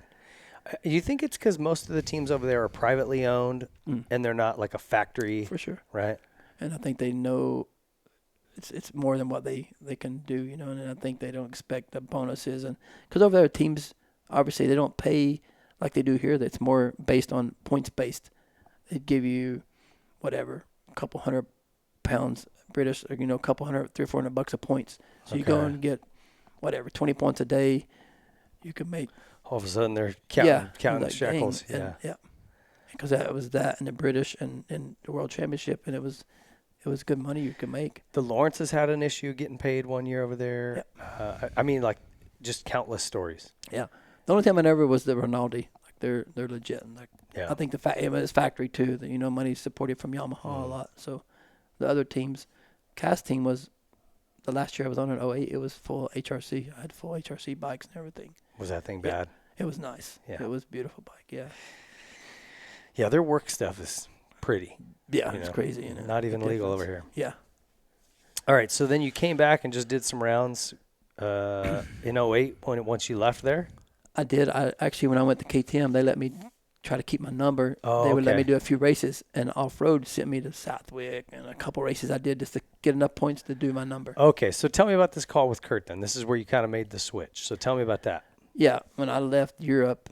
You think it's because most of the teams over there are privately owned and they're not like a factory? For sure. Right? And I think they know it's more than what they can do, you know, and I think they don't expect the bonuses. And because over there, teams, obviously, they don't pay like they do here. It's more based on points based. They'd give you whatever, a couple $100 pounds British, or, a couple hundred, $300-400 of points. So you go and get whatever 20 points a day. You could make. All of a sudden they're counting like, shekels. dang. Because that was that and the British and the World Championship, and it was good money you could make. The Lawrences had an issue getting paid one year over there. I mean, like, just countless stories. Yeah. The only time I never was the Rinaldi. Like they're legit. Like I think it's factory too. That money's supported from Yamaha a lot. So the other teams, cast team was the last year I was on in 08. It was full HRC. I had full HRC bikes and everything. Was that thing bad? It was nice. Yeah. It was a beautiful bike. Yeah. Yeah, their work stuff is pretty. Yeah, it's crazy. Not even legal over here. Yeah. All right, so then you came back and just did some rounds in 08 once you left there? I did. Actually, when I went to KTM, they let me try to keep my number. Oh, they would let me do a few races, and off-road sent me to Southwick and a couple races I did just to get enough points to do my number. Okay, so tell me about this call with Kurt then. This is where you kind of made the switch. So tell me about that. Yeah, when I left Europe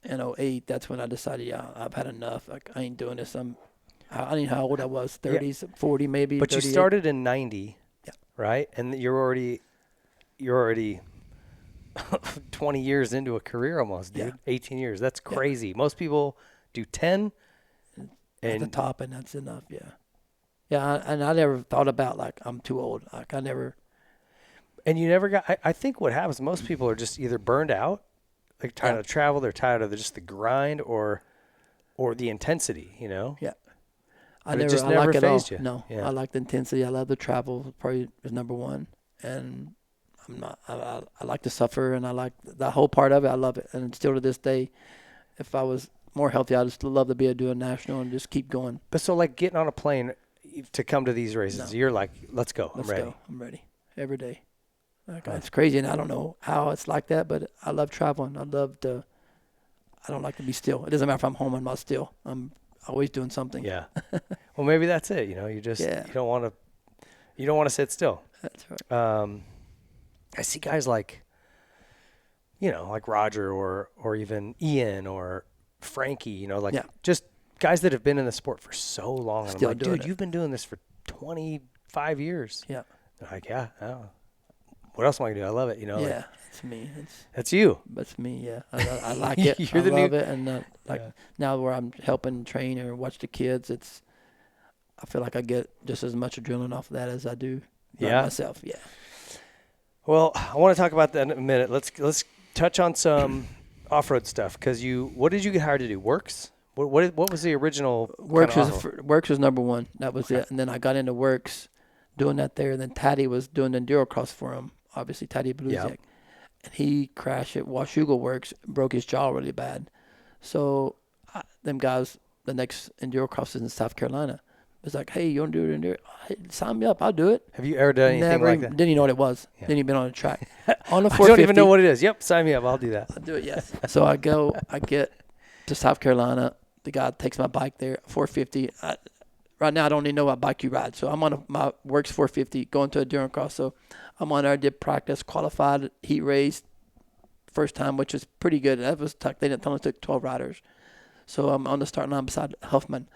in 08, that's when I decided, I've had enough. Like, I ain't doing this. I don't know how old I was, 30s, 40 maybe. But 38. you started in 90, right? And you're already 20 years into a career almost, dude. 18 years. That's crazy. Yeah. Most people do 10. At the top, and that's enough, Yeah, and I never thought about, like, I'm too old. Like, I never. And you never got, I think what happens, most people are just either burned out, they're tired of travel, they're tired of just the grind or the intensity, Yeah. I never phased you. No, I like the intensity. I love the travel. Probably is number one. And I like to suffer, and I like the whole part of it. I love it. And still to this day, if I was more healthy, I'd just love to be able to do a national and just keep going. But so, like, getting on a plane to come to these races, you're like, let's go. I'm ready. I'm ready every day. Like, it's crazy, and I don't know how it's like that, but I love traveling. I don't like to be still. It doesn't matter if I'm home, I'm not still. I'm always doing something. Yeah. Well, maybe that's it. You just you don't want to sit still. That's right. I see guys like, like Roger or even Ian or Frankie. Just guys that have been in the sport for so long. And Still I'm like, dude, you've been doing this for 25 years. Yeah. They're like, yeah. What else am I gonna do? I love it. Yeah, it's me. That's you. That's me. Yeah, I like it. I love it, and now where I'm helping train or watch the kids, I feel like I get just as much adrenaline off of that as I do myself. Yeah. Well, I want to talk about that in a minute. Let's touch on some off-road stuff because what did you get hired to do? Works? What was the original? Works was number one. That was it, and then I got into Works, doing that there. And then Taddy was doing the EnduroCross for him. Obviously, Taddy Bluesiak. And he crashed at Washougal Works, broke his jaw really bad. So them guys, the next EnduroCross is in South Carolina. It's like, hey, you want to do it? Hey, sign me up. I'll do it. Have you ever done anything like that? Didn't even know what it was. Yeah. Didn't even been on a track. On a 450. I don't even know what it is. Yep, sign me up. I'll do that. I'll do it, yes. So I get to South Carolina. The guy takes my bike there, 450. Right now, I don't even know what bike you ride. So I'm on my Works 450 going to EnduroCross. So I'm on there, did practice, qualified, heat race, first time, which was pretty good. That was tough. They didn't tell me it took 12 riders. So I'm on the starting line beside Huffman.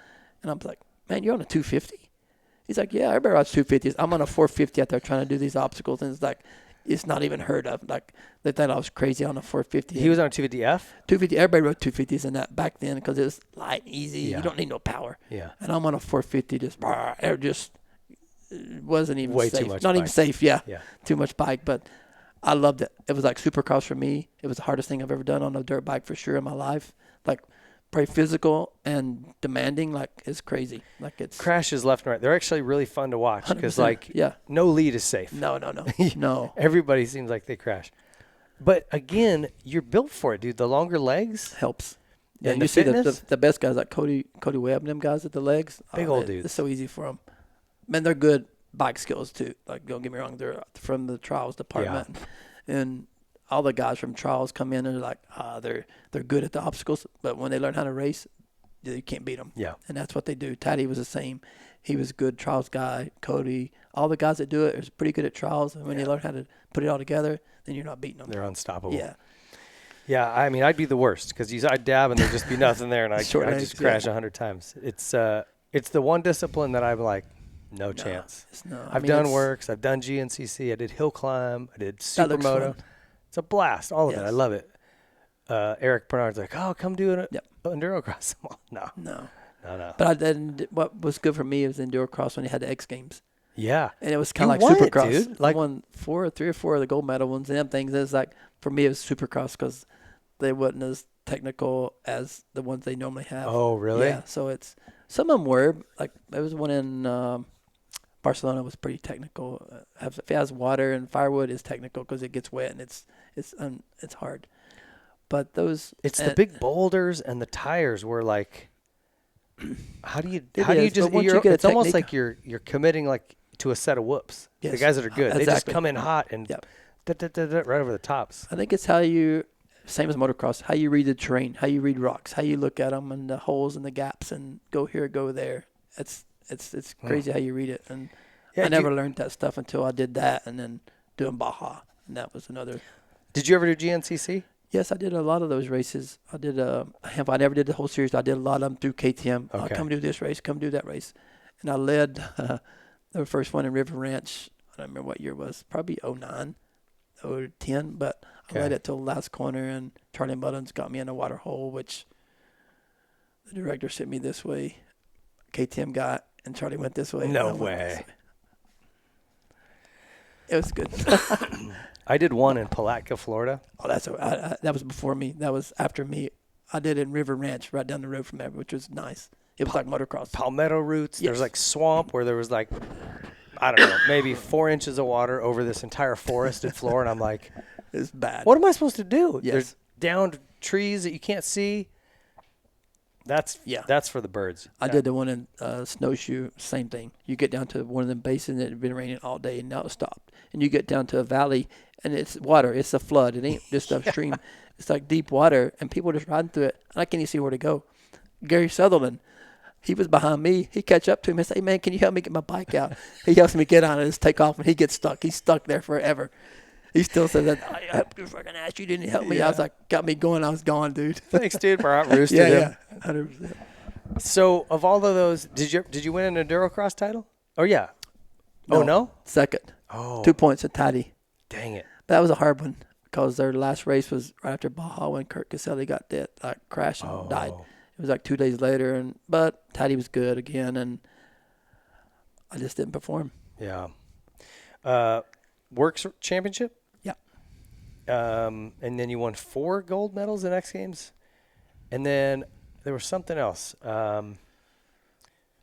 And I'm like, man, you're on a 250? He's like, yeah, everybody rides 250s. I'm on a 450 out there trying to do these obstacles. And it's like, it's not even heard of. Like, they thought I was crazy on a 450. He was on a 250F? 250. Everybody rode 250s in that back then because it was light and easy. Yeah. You don't need no power. Yeah. And I'm on a 450, just wasn't even way safe. Too much not bike. Even safe, yeah. Yeah. Too much bike, but I loved it. It was like Supercross for me. It was the hardest thing I've ever done on a dirt bike for sure in my life. Like, pretty physical and demanding. Like, it's crazy. Like, it's crashes left and right. They're actually really fun to watch because no lead is safe. No. No. Everybody seems like they crash. But again, you're built for it, dude. The longer legs helps. Yeah, and you see the best guys like Cody Webb and them guys at the legs. Big old dudes. It's so easy for them. Man, they're good bike skills too. Like, don't get me wrong, they're from the trials department, and all the guys from trials come in and they're like, they're good at the obstacles, but when they learn how to race, you can't beat them. Yeah, and that's what they do. Taddy was the same. He was a good trials guy. Cody, all the guys that do it are pretty good at trials, and when you learn how to put it all together, then you're not beating them. They're unstoppable. Yeah. Yeah, I mean, I'd be the worst because I'd dab and there'd just be nothing there, and I just crash 100 times. It's the one discipline that I'm like, No chance. I've done works. I've done GNCC. I did hill climb. I did That looks supermoto. fun. It's a blast. All of it. Yes. I love it. Eric Bernard's like, oh, come do an Yep. EnduroCross. No. But I didn't. What was good for me was EnduroCross when you had the X Games. Yeah. And it was kind You of like won it, Supercross. dude. Like- I won 3 or 4 of the gold medal ones and them things. It's like, for me, it was Supercross because they wasn't as technical as the ones they normally have. Oh, really? Yeah. So it's, some of them were, like, there was one in Barcelona was pretty technical. If it has water and firewood, it's technical because it gets wet and it's hard. But those. It's the big boulders and the tires were like, how do you is, just, but once you get a it's almost technique- like you're committing like to a set of whoops. The Yes. guys that are good, they just Exactly. come in hot and Yep. right over the tops. I think it's how you, same as motocross, how you read the terrain, how you read rocks, how you look at them and the holes and the gaps and go here, go there. It's crazy how you read it. And Yeah, I never learned that stuff until I did that and then doing Baja. And that was another. Did you ever do GNCC? Yes, I did a lot of those races. I did I never did the whole series. I did a lot of them through KTM. Okay. Come do this race, come do that race. And I led the first one in River Ranch. I don't remember what year it was. Probably 09 or 10, but I led it till the last corner, and Charlie Mullins got me in a water hole, which the director sent me this way. KTM got, and Charlie went this way. No and I went way. this way. It was good. I did one in Palatka, Florida. Oh, that was before me. That was after me. I did it in River Ranch, right down the road from there, which was nice. It was like motocross. Palmetto roots. Yes. There's like swamp where there was like, I don't know, maybe 4 inches of water over this entire forested floor. And I'm like, It's bad. what am I supposed to do? Yes. There's downed trees that you can't see. That's for the birds. I did the one in Snowshoe, same thing. You get down to one of them basins that had been raining all day and now it stopped. And you get down to a valley and it's water. It's a flood. It ain't just a stream. It's like deep water and people are just riding through it. And I can't even see where to go. Gary Sutherland, he was behind me. He catch up to him and say, hey, man, can you help me get my bike out? He helps me get on it and just take off and he gets stuck. He's stuck there forever. He still says that, I helped your fucking ass. You didn't help me. I was like, got me going. I was gone, dude. Thanks, dude, for out roosting him. Yeah, 100%. So, of all of those, did you win an EnduroCross title? Oh yeah. Oh no. Second. Oh. 2 points at Taddy. Dang it. That was a hard one because their last race was right after Baja when Kurt Caselli got dead, crashed and died. It was like 2 days later, but Taddy was good again, and I just didn't perform. Yeah. Works Championship? Yeah. And then you won 4 gold medals in X Games. And then there was something else.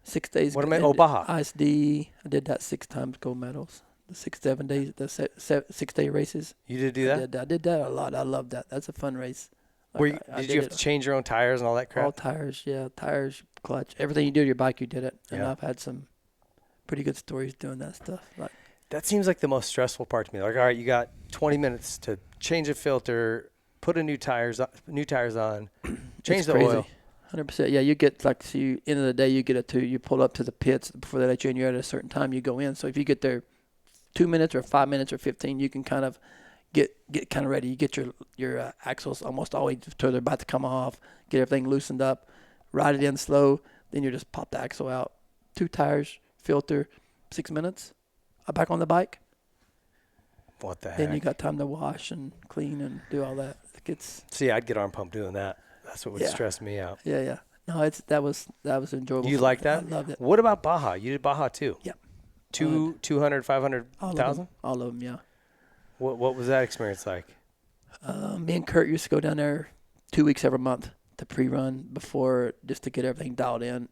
6 days. What am I? Oh, Baja. ISD. I did that 6 times gold medals. The 6-7 days, the 6-day races. You did do that? I did that a lot. I loved that. That's a fun race. Did you have to change your own tires and all that crap? All tires, yeah. Tires, clutch. Everything you do to your bike, you did it. And Yeah. I've had some pretty good stories doing that stuff. Like, That seems like the most stressful part to me. Like, all right, you got 20 minutes to change a filter, put new tires on, change it's the crazy. oil. 100%. Yeah, you get like, so you, end of the day, you get you pull up to the pits before they let you in. You're at a certain time, you go in. So if you get there 2 minutes or 5 minutes or 15, you can kind of get kind of ready. You get your axles almost always till they're about to come off, get everything loosened up, ride it in slow, then you just pop the axle out. 2 tires, filter, 6 minutes. Back on the bike. What the heck? Then you got time to wash and clean and do all that. See, I'd get arm pump doing that. That's what would stress me out. Yeah. No, that was enjoyable. You like that? I loved it. What about Baja? You did Baja too? Yeah. 200, 500,000? All of them, yeah. What was that experience like? Me and Kurt used to go down there 2 weeks every month to pre-run before, just to get everything dialed in.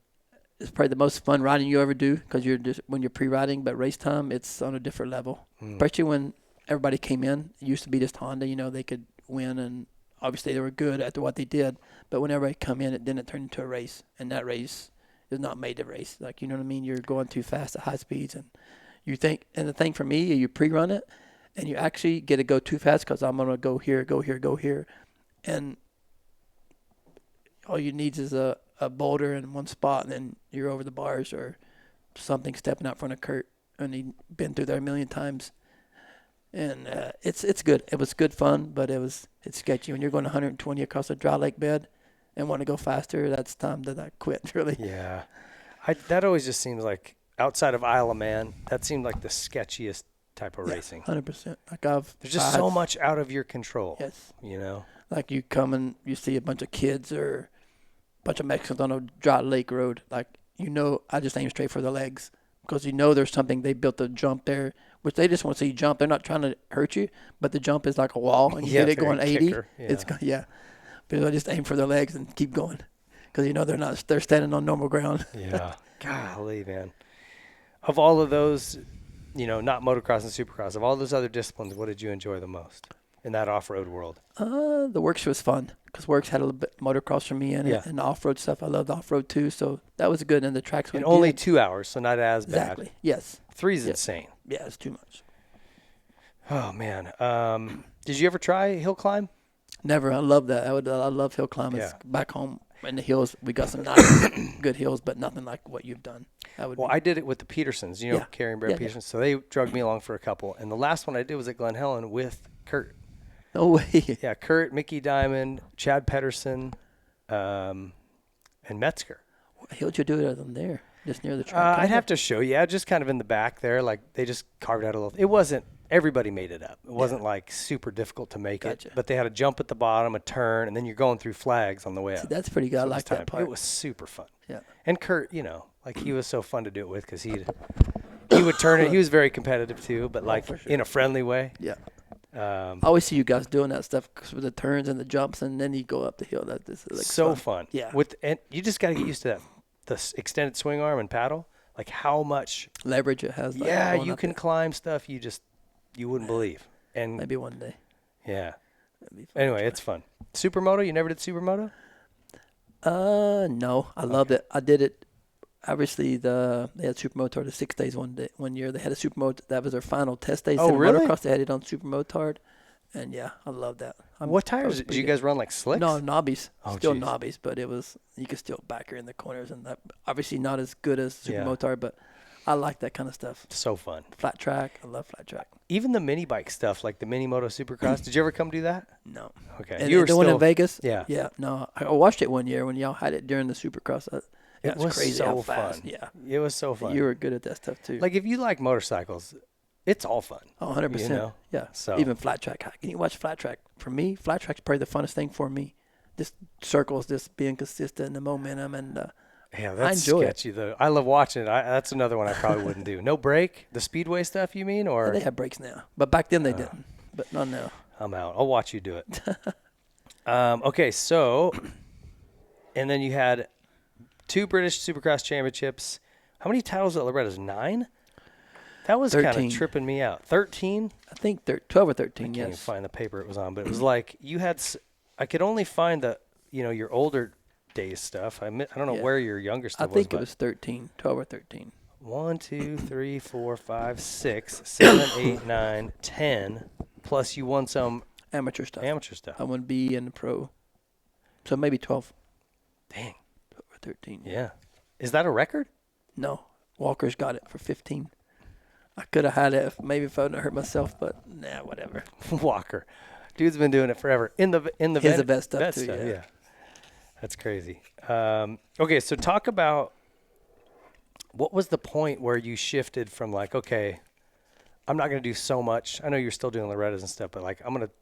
It's probably the most fun riding you ever do because when you're pre-riding, but race time, it's on a different level. Especially when everybody came in. It used to be just Honda, they could win, and obviously they were good at what they did. But when everybody come in, then it turned into a race, and that race is not made to race. Like, you know what I mean? You're going too fast at high speeds, and the thing for me, you pre-run it, and you actually get to go too fast because I'm going to go here, and all you need is a boulder in one spot, and then you're over the bars or something stepping out in front of Kurt, and he'd been through there a million times. And it's good. It was good fun, but it's sketchy. When you're going 120 across a dry lake bed and want to go faster, that's time to not quit, really. Yeah. That always just seems like outside of Isle of Man, that seemed like the sketchiest type of racing. 100%. Like There's just so much out of your control. Yes. You know? Like you come and you see a bunch of kids or a bunch of Mexicans on a dry lake road. Like, I just aim straight for the legs because there's something. They built a jump there, which they just want to see you jump. They're not trying to hurt you, but the jump is like a wall and you hit it going 80. Kicker. Yeah. But I just aim for their legs and keep going because they're standing on normal ground. Yeah. Golly, man. Of all of those, not motocross and supercross, of all those other disciplines, what did you enjoy the most in that off-road world? The works was fun because works had a little bit motocross for me in it, and the off-road stuff. I loved off-road too, so that was good. And the tracks were only 2 hours, so not as bad. Exactly. Yes. 3's insane. Yeah, it's too much. Oh man. Did you ever try hill climb? Never. I love that. I love hill climbing. Yeah. Back home in the hills, we got some nice, good hills, but nothing like what you've done. I did it with the Petersons, Carrie and Brett Peterson. So they drugged me along for a couple. And the last one I did was at Glen Helen with Kurt. No way. Yeah, Kurt, Mickey Diamond, Chad Pedersen, and Metzger. What hill did you do it on there? Just near the track? I'd have to show you. Yeah, just kind of in the back there. Like they just carved out a little. It wasn't, everybody made it up. It wasn't like super difficult to make it. But they had a jump at the bottom, a turn, and then you're going through flags on the way up. See, that's pretty good. I like that part. It was super fun. Yeah. And Kurt, he was so fun to do it with because he would turn it. He was very competitive too, but in a friendly way. Yeah. I always see you guys doing that stuff with the turns and the jumps, and then you go up the hill. This is so fun. Yeah. And you just got to get used to that. The extended swing arm and paddle, like how much leverage it has. Yeah, you can climb stuff you wouldn't believe. And maybe one day. Yeah. Anyway, it's fun. Supermoto, you never did supermoto? No, I loved it. I did it. Obviously, they had Supermotard the 6 days one year. They had a Supermotard. That was their final test day. Oh, really? Motocross, they had it on Supermotard. And, yeah, I love that. What tires did you guys run, like slicks? No, knobbies. Oh, still knobbies, but you could still back her in the corners. And that, obviously not as good as Supermotard, but I like that kind of stuff. So fun. Flat track. I love flat track. Even the mini bike stuff, like the Mini Moto Supercross. Did you ever come do that? No. Okay. And you were the one in Vegas? Yeah. Yeah. No, I watched it one year when y'all had it during the Supercross. It was crazy so how fast. fun. Yeah. It was so fun. You were good at that stuff too. Like if you like motorcycles, it's all fun. Oh, 100%. Yeah. So even flat track. Can you watch flat track? For me, flat track's probably the funnest thing for me. Just circles, just being consistent in the momentum, and that's I enjoy sketchy though. I love watching it. That's another one I probably wouldn't do. No brake? The speedway stuff you mean, or they have brakes now, but back then they didn't. But not now. I'm out. I'll watch you do it. Okay, so and then you had 2 British Supercross championships. How many titles at Loretta's? 9? That was kind of tripping me out. 13? I think 12 or 13, I can't yes. even find the paper it was on, but it was like you had I could only find your older days stuff. I don't know where your younger stuff was. I think it was 13, 12 or 13. 1, 2, 3, 4, 5, 6, 7, 8, 9, 10. Plus you won some amateur stuff. I won B and pro. So maybe 12. Dang. 12 or 13. Yeah. Is that a record? No. Walker's got it for 15. I could have had it maybe if I wouldn't hurt myself, but nah, whatever. Walker. Dude's been doing it forever. In the He's the best stuff too, yeah. That's crazy. Okay, so talk about what was the point where you shifted from like, okay, I'm not going to do so much. I know you're still doing Lorettas and stuff, but like I'm going to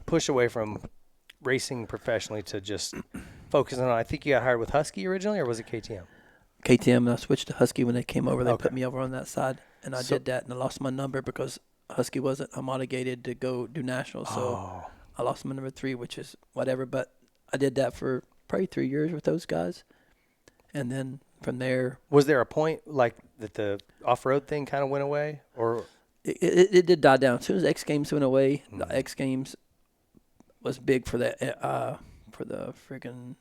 push away from racing professionally to just focusing on. I think you got hired with Husky originally, or was it KTM? KTM, and I switched to Husky when they came over. They put me over on that side, and I did that, and I lost my number because Husky wasn't homologated to go do nationals, so I lost my number 3, which is whatever. But I did that for probably 3 years with those guys, and then from there. Was there a point like that the off-road thing kind of went away, or it did die down as soon as X Games went away? The X Games was big for the freaking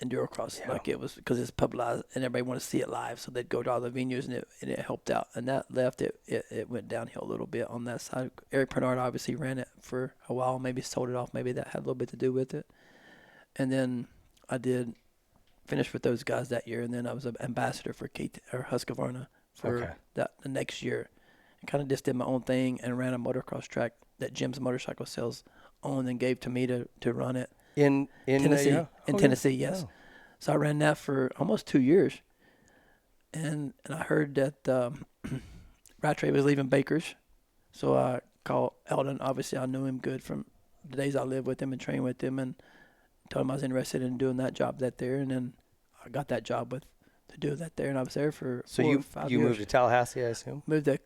EnduroCross, like it was because it's publicized and everybody wanted to see it live, so they'd go to all the venues and it helped out. And that left it went downhill a little bit on that side. Eric Bernard obviously ran it for a while, maybe sold it off, maybe that had a little bit to do with it. And then I did finish with those guys that year, and then I was an ambassador for Husqvarna for the next year. I kind of just did my own thing and ran a motocross track that Jim's Motorcycle Sales owned and gave to me to run it. In Tennessee. Tennessee, yes. Oh. So I ran that for almost 2 years. and I heard that Rattray was leaving Baker's, so I called Eldon. Obviously, I knew him good from the days I lived with him and trained with him, and told him I was interested in doing that job there, and then I got that job to do that there, and I was there for 4 or 5 years. You moved to Tallahassee, I assume? Moved to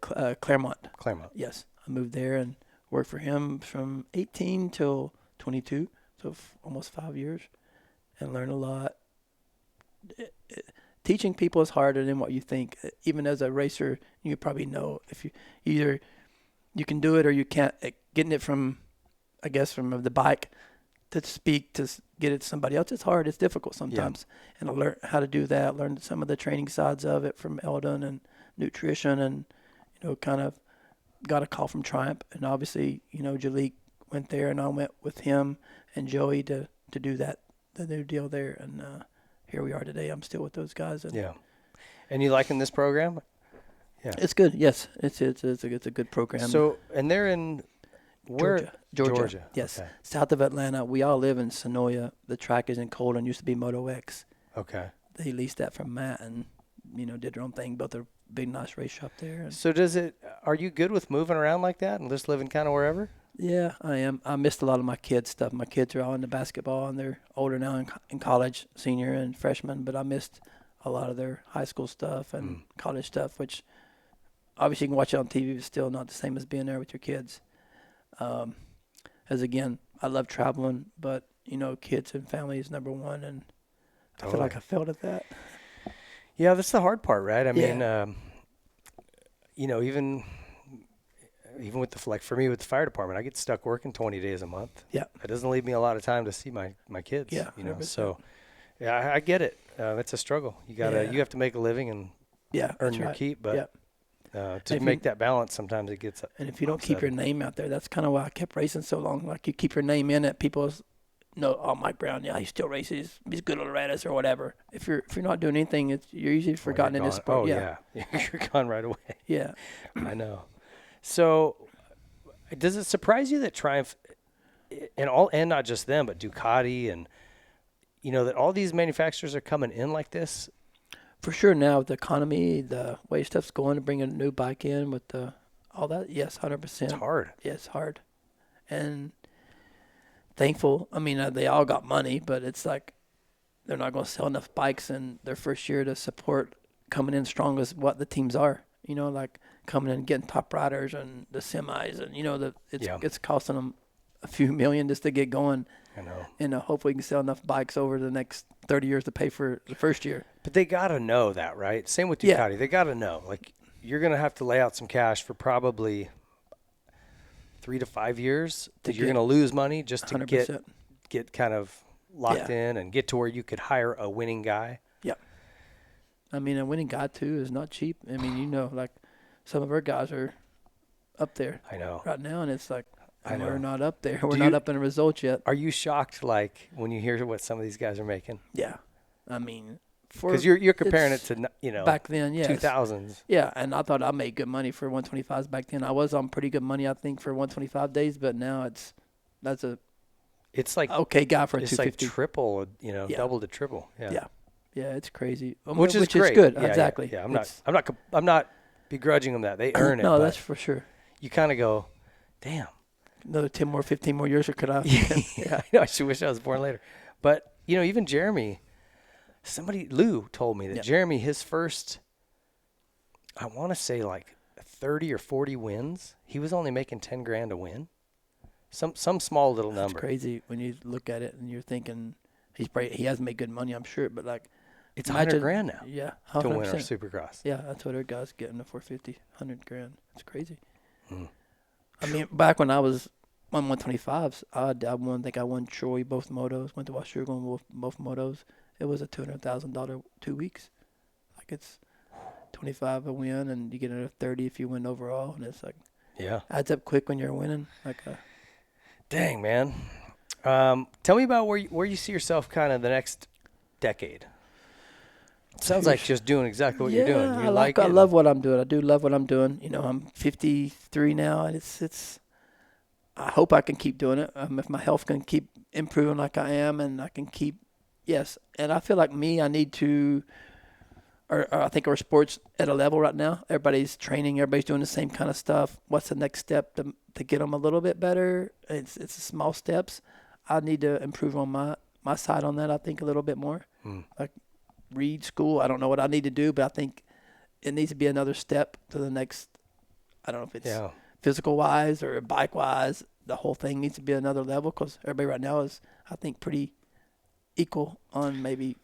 Claremont. Claremont. Yes, I moved there and worked for him from 18 till 22, so almost 5 years, and learned a lot. Teaching people is harder than what you think. Even as a racer, you probably know if you either you can do it or you can't. Getting it from the bike to speak to get it to somebody else, it's hard. It's difficult sometimes. Yeah. And I learned how to do that. Learned some of the training sides of it from Eldon and nutrition, and kind of got a call from Triumph, and obviously Jalik went there, and I went with him and Joey to do the new deal there, and here we are today. I'm still with those guys. And yeah. And you liking this program? Yeah. It's good. Yes, it's a good program. So, and they're in where? Georgia. Yes, okay. South of Atlanta. We all live in Sonoya. The track is in Colden. Used to be Moto X. Okay. They leased that from Matt, and did their own thing. Built a big nice race shop there. So are you good with moving around like that and just living kind of wherever? Yeah, I am. I missed a lot of my kids' stuff. My kids are all into basketball, and they're older now in college, senior and freshman, but I missed a lot of their high school stuff and college stuff, which obviously you can watch it on TV, but still not the same as being there with your kids. As again, I love traveling, but, kids and family is number one, and I feel like I failed at that. Yeah, that's the hard part, right? I mean, even with for me with the fire department, I get stuck working 20 days a month. Yeah. It doesn't leave me a lot of time to see my kids. Yeah. So yeah, I get it. It's a struggle. You have to make a living and earn your keep, but to make that balance, sometimes it gets and if you don't keep your name out there, that's kind of why I kept racing so long. Like, you keep your name in it, people know, oh, Mike Brown, yeah, he still races, he's good at Loretta's or whatever. If you're not doing anything, you're usually forgotten in this sport. Oh yeah. You're gone right away. Yeah. I know. So, does it surprise you that Triumph, and not just them, but Ducati and, that all these manufacturers are coming in like this? For sure now, with the economy, the way stuff's going, to bring a new bike in with all that, yes, 100%. It's hard. Yeah, it's hard. And thankful. I mean, they all got money, but it's like they're not going to sell enough bikes in their first year to support coming in strong as what the teams are. Like coming in and getting top riders and the semis, and it's costing them a few million just to get going. I know. And hopefully we can sell enough bikes over the next 30 years to pay for the first year. But they got to know that, right? Same with Ducati. Yeah. They got to know. Like, you're going to have to lay out some cash for probably 3 to 5 years that you're going to lose money just to 100%. get kind of locked in and get to where you could hire a winning guy. Yeah. I mean, a winning guy, too, is not cheap. I mean, like some of our guys are up there. I know. Right now, and it's like, we're not up there. We're not up in the results yet. Are you shocked, like, when you hear what some of these guys are making? Yeah. I mean, because you're comparing it to, back then, yes. 2000s. Yeah, and I thought I made good money for 125s back then. I was on pretty good money, I think, for 125 days, but now it's like okay guy for a 250. It's like triple, double to triple. Yeah. Yeah, it's crazy. Which is great. Good. Yeah, exactly. Yeah. I'm not begrudging them that. They earn it. No, that's for sure. You kind of go, damn. Another 10 more, 15 more years, or could I? Yeah. I should wish I was born later. But, even Jeremy, Lou told me that Jeremy, his first, I want to say like 30 or 40 wins, he was only making 10 grand a win. Some small little number. That's crazy when you look at it and you're thinking he hasn't made good money, I'm sure, but like it's 100 grand now. Yeah, 100%. To win our Supercross. Yeah, that's what our guys getting the 450, 100 grand. It's crazy. I mean, back when I was on 125s, I won Troy both motos. Went to Washougal on both motos. It was a $200,000 2 weeks. Like, it's 25 a win, and you get another 30 if you win overall, and it's like adds up quick when you're winning. Like, dang, man. Tell me about where you see yourself kind of the next decade. It sounds like just doing exactly what you're doing. I love what I'm doing. I do love what I'm doing. I'm 53 now, and it's. I hope I can keep doing it. If my health can keep improving like I am, and I can keep, yes. And I feel like I need to I think our sports at a level right now. Everybody's training. Everybody's doing the same kind of stuff. What's the next step to get them a little bit better? It's small steps. I need to improve on my side on that, I think, a little bit more. Like read school. I don't know what I need to do, but I think it needs to be another step to the next. I don't know if it's physical-wise or bike-wise. The whole thing needs to be another level because everybody right now is, I think, pretty equal on maybe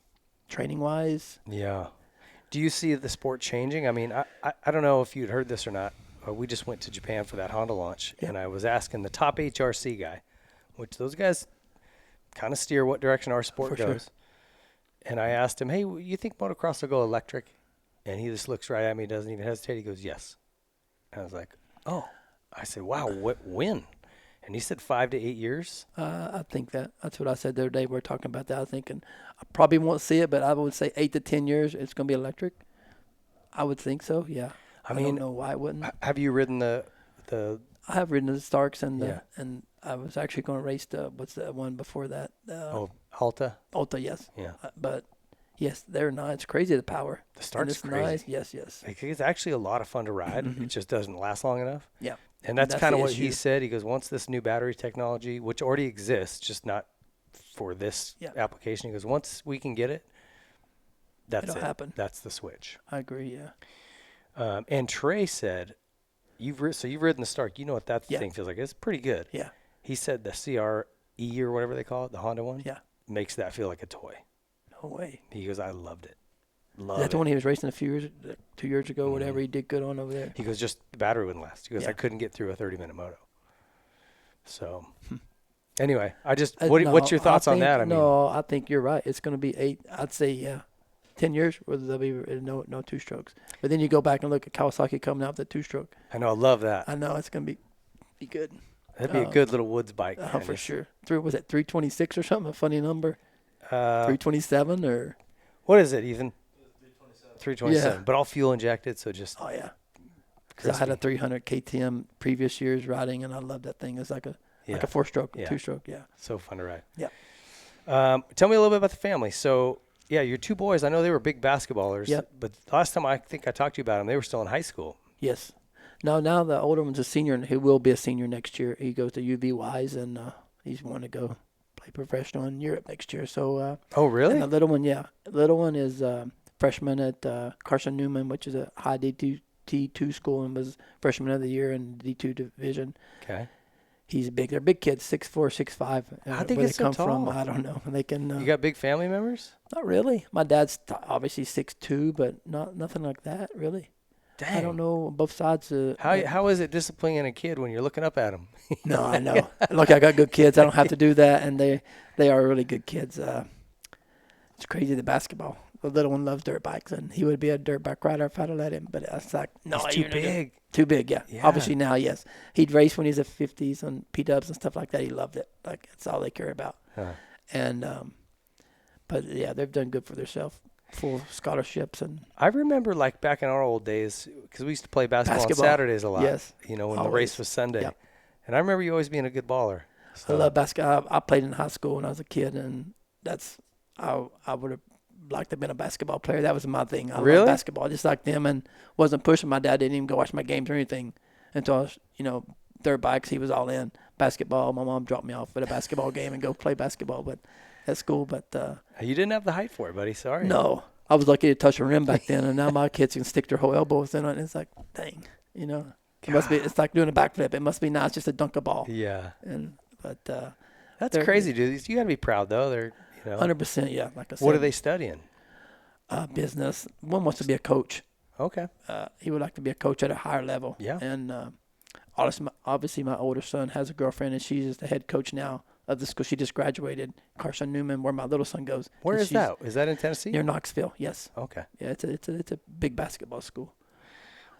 training-wise. Yeah. Do you see the sport changing? I mean, I don't know if you'd heard this or not. We just went to Japan for that Honda launch, and I was asking the top HRC guy, which those guys kind of steer what direction our sport goes. Sure. And I asked him, hey, you think motocross will go electric? And he just looks right at me, doesn't even hesitate. He goes, yes. And I was like, oh. I said, wow, when? And he said 5 to 8 years. I think that's what I said the other day. We were talking about that. I was thinking I probably won't see it, but I would say 8 to 10 years it's going to be electric. I would think so, yeah. I mean, don't know why it wouldn't. Have you ridden the I have ridden the Starks and I was actually going to race what's the one before that? Alta? Alta, yes. Yeah. But yes, they're nice. It's crazy, the power. The Stark's crazy. Nice. Yes. It's actually a lot of fun to ride. Mm-hmm. It just doesn't last long enough. Yeah. And that's kind of what he said. He goes, once this new battery technology, which already exists, just not for this application, he goes, once we can get it, that's It'll happen. That's the switch. I agree, yeah. And Trey said, you've ridden the Stark. You know what that thing feels like. It's pretty good. Yeah. He said the CRE or whatever they call it, the Honda one, makes that feel like a toy. No way. He goes, I loved it. Is that the one he was racing 2 years ago, whatever he did good on over there? He goes, just the battery wouldn't last. He goes, I couldn't get through a 30-minute moto. So, anyway, what's your thoughts on that? I think you're right. It's going to be 8. I'd say, 10 years where there'll be no two strokes. But then you go back and look at Kawasaki coming out with the two-stroke. I know, I love that. I know it's going to be good. That'd be a good little woods bike. For sure. Was it 326 or something? A funny number. 327 or what is it, Ethan? 327. But all fuel injected, so just. Oh yeah. Because I had a 300 KTM previous years riding, and I loved that thing. It's like a 4-stroke, 2-stroke. Yeah. So fun to ride. Yeah. Tell me a little bit about the family. So. Yeah, your two boys, I know they were big basketballers. Yep. But last time I think I talked to you about them, they were still in high school. Yes. Now the older one's a senior, and he will be a senior next year. He goes to UVWise, and he's wanting to go play professional in Europe next year. So. Oh, really? And the little one, The little one is freshman at Carson Newman, which is a high D2 school, and was freshman of the year in the D2 division. Okay. He's big. They're big kids, 6'4", 6'5". How they get so tall? From, I don't know. They can. You got big family members? Not really. My dad's obviously 6'2", but nothing like that really. Dang. I don't know both sides. How is it disciplining a kid when you're looking up at him? No, I know. Look, I got good kids. I don't have to do that, and they are really good kids. It's crazy, the basketball. The little one loves dirt bikes, and he would be a dirt bike rider if I'd have let him. But it's like, no, he's too big. Too big, yeah. Obviously now, yes. He'd race when he's at 50s on P-dubs and stuff like that. He loved it. Like, that's all they care about. Huh. And, but, yeah, they've done good for themselves. Full scholarships. And I remember, like, back in our old days, because we used to play basketball on Saturdays a lot. Yes. You know, when the race was Sunday. Yep. And I remember you always being a good baller. So. I love basketball. I played in high school when I was a kid, and I would have liked to have been a basketball player. That was my thing. I loved basketball just like them, and wasn't pushing. My dad didn't even go watch my games or anything until I was, dirt bikes. He was all in basketball. My mom dropped me off at a basketball game and go play basketball, but at school. But you didn't have the height for it, buddy. Sorry. No, I was lucky to touch a rim back then, and now my kids can stick their whole elbows in it. And it's like, dang, it must be. It's like doing a backflip. It must be nice just to dunk a ball. Yeah. But that's crazy, dude. You got to be proud though. They're 100%, yeah. Like I said. What are they studying? Business. One wants to be a coach. Okay. He would like to be a coach at a higher level. Yeah. And obviously, my older son has a girlfriend, and she's the head coach now of the school. She just graduated, Carson Newman, where my little son goes. Where is that? Is that in Tennessee? Near Knoxville. Yes. Okay. Yeah, it's a big basketball school.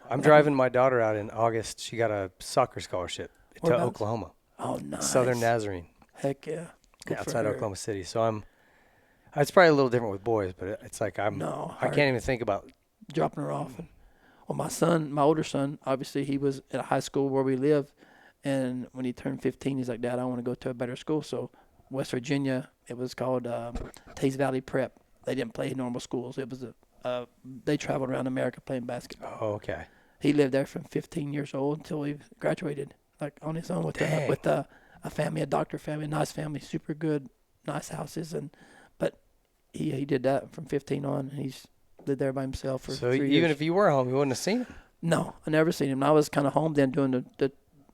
I'm driving my daughter out in August. She got a soccer scholarship to Oklahoma. Oh, nice. Southern Nazarene. Heck yeah. Outside Oklahoma City. So it's probably a little different with boys, but it's like I can't even think about dropping her off. Well, my older son, obviously he was at a high school where we live, and when he turned 15, he's like, Dad, I want to go to a better school. So West Virginia, it was called Taze Valley Prep. They didn't play normal schools. It was they traveled around America playing basketball. Oh, okay. He lived there from 15 years old until he graduated, like on his own with a family, a doctor family, a nice family, super good, nice houses, but he did that from 15 on. And he's lived there by himself for 3 years. Even if you were home, you wouldn't have seen him. No, I never seen him. I was kind of home then doing the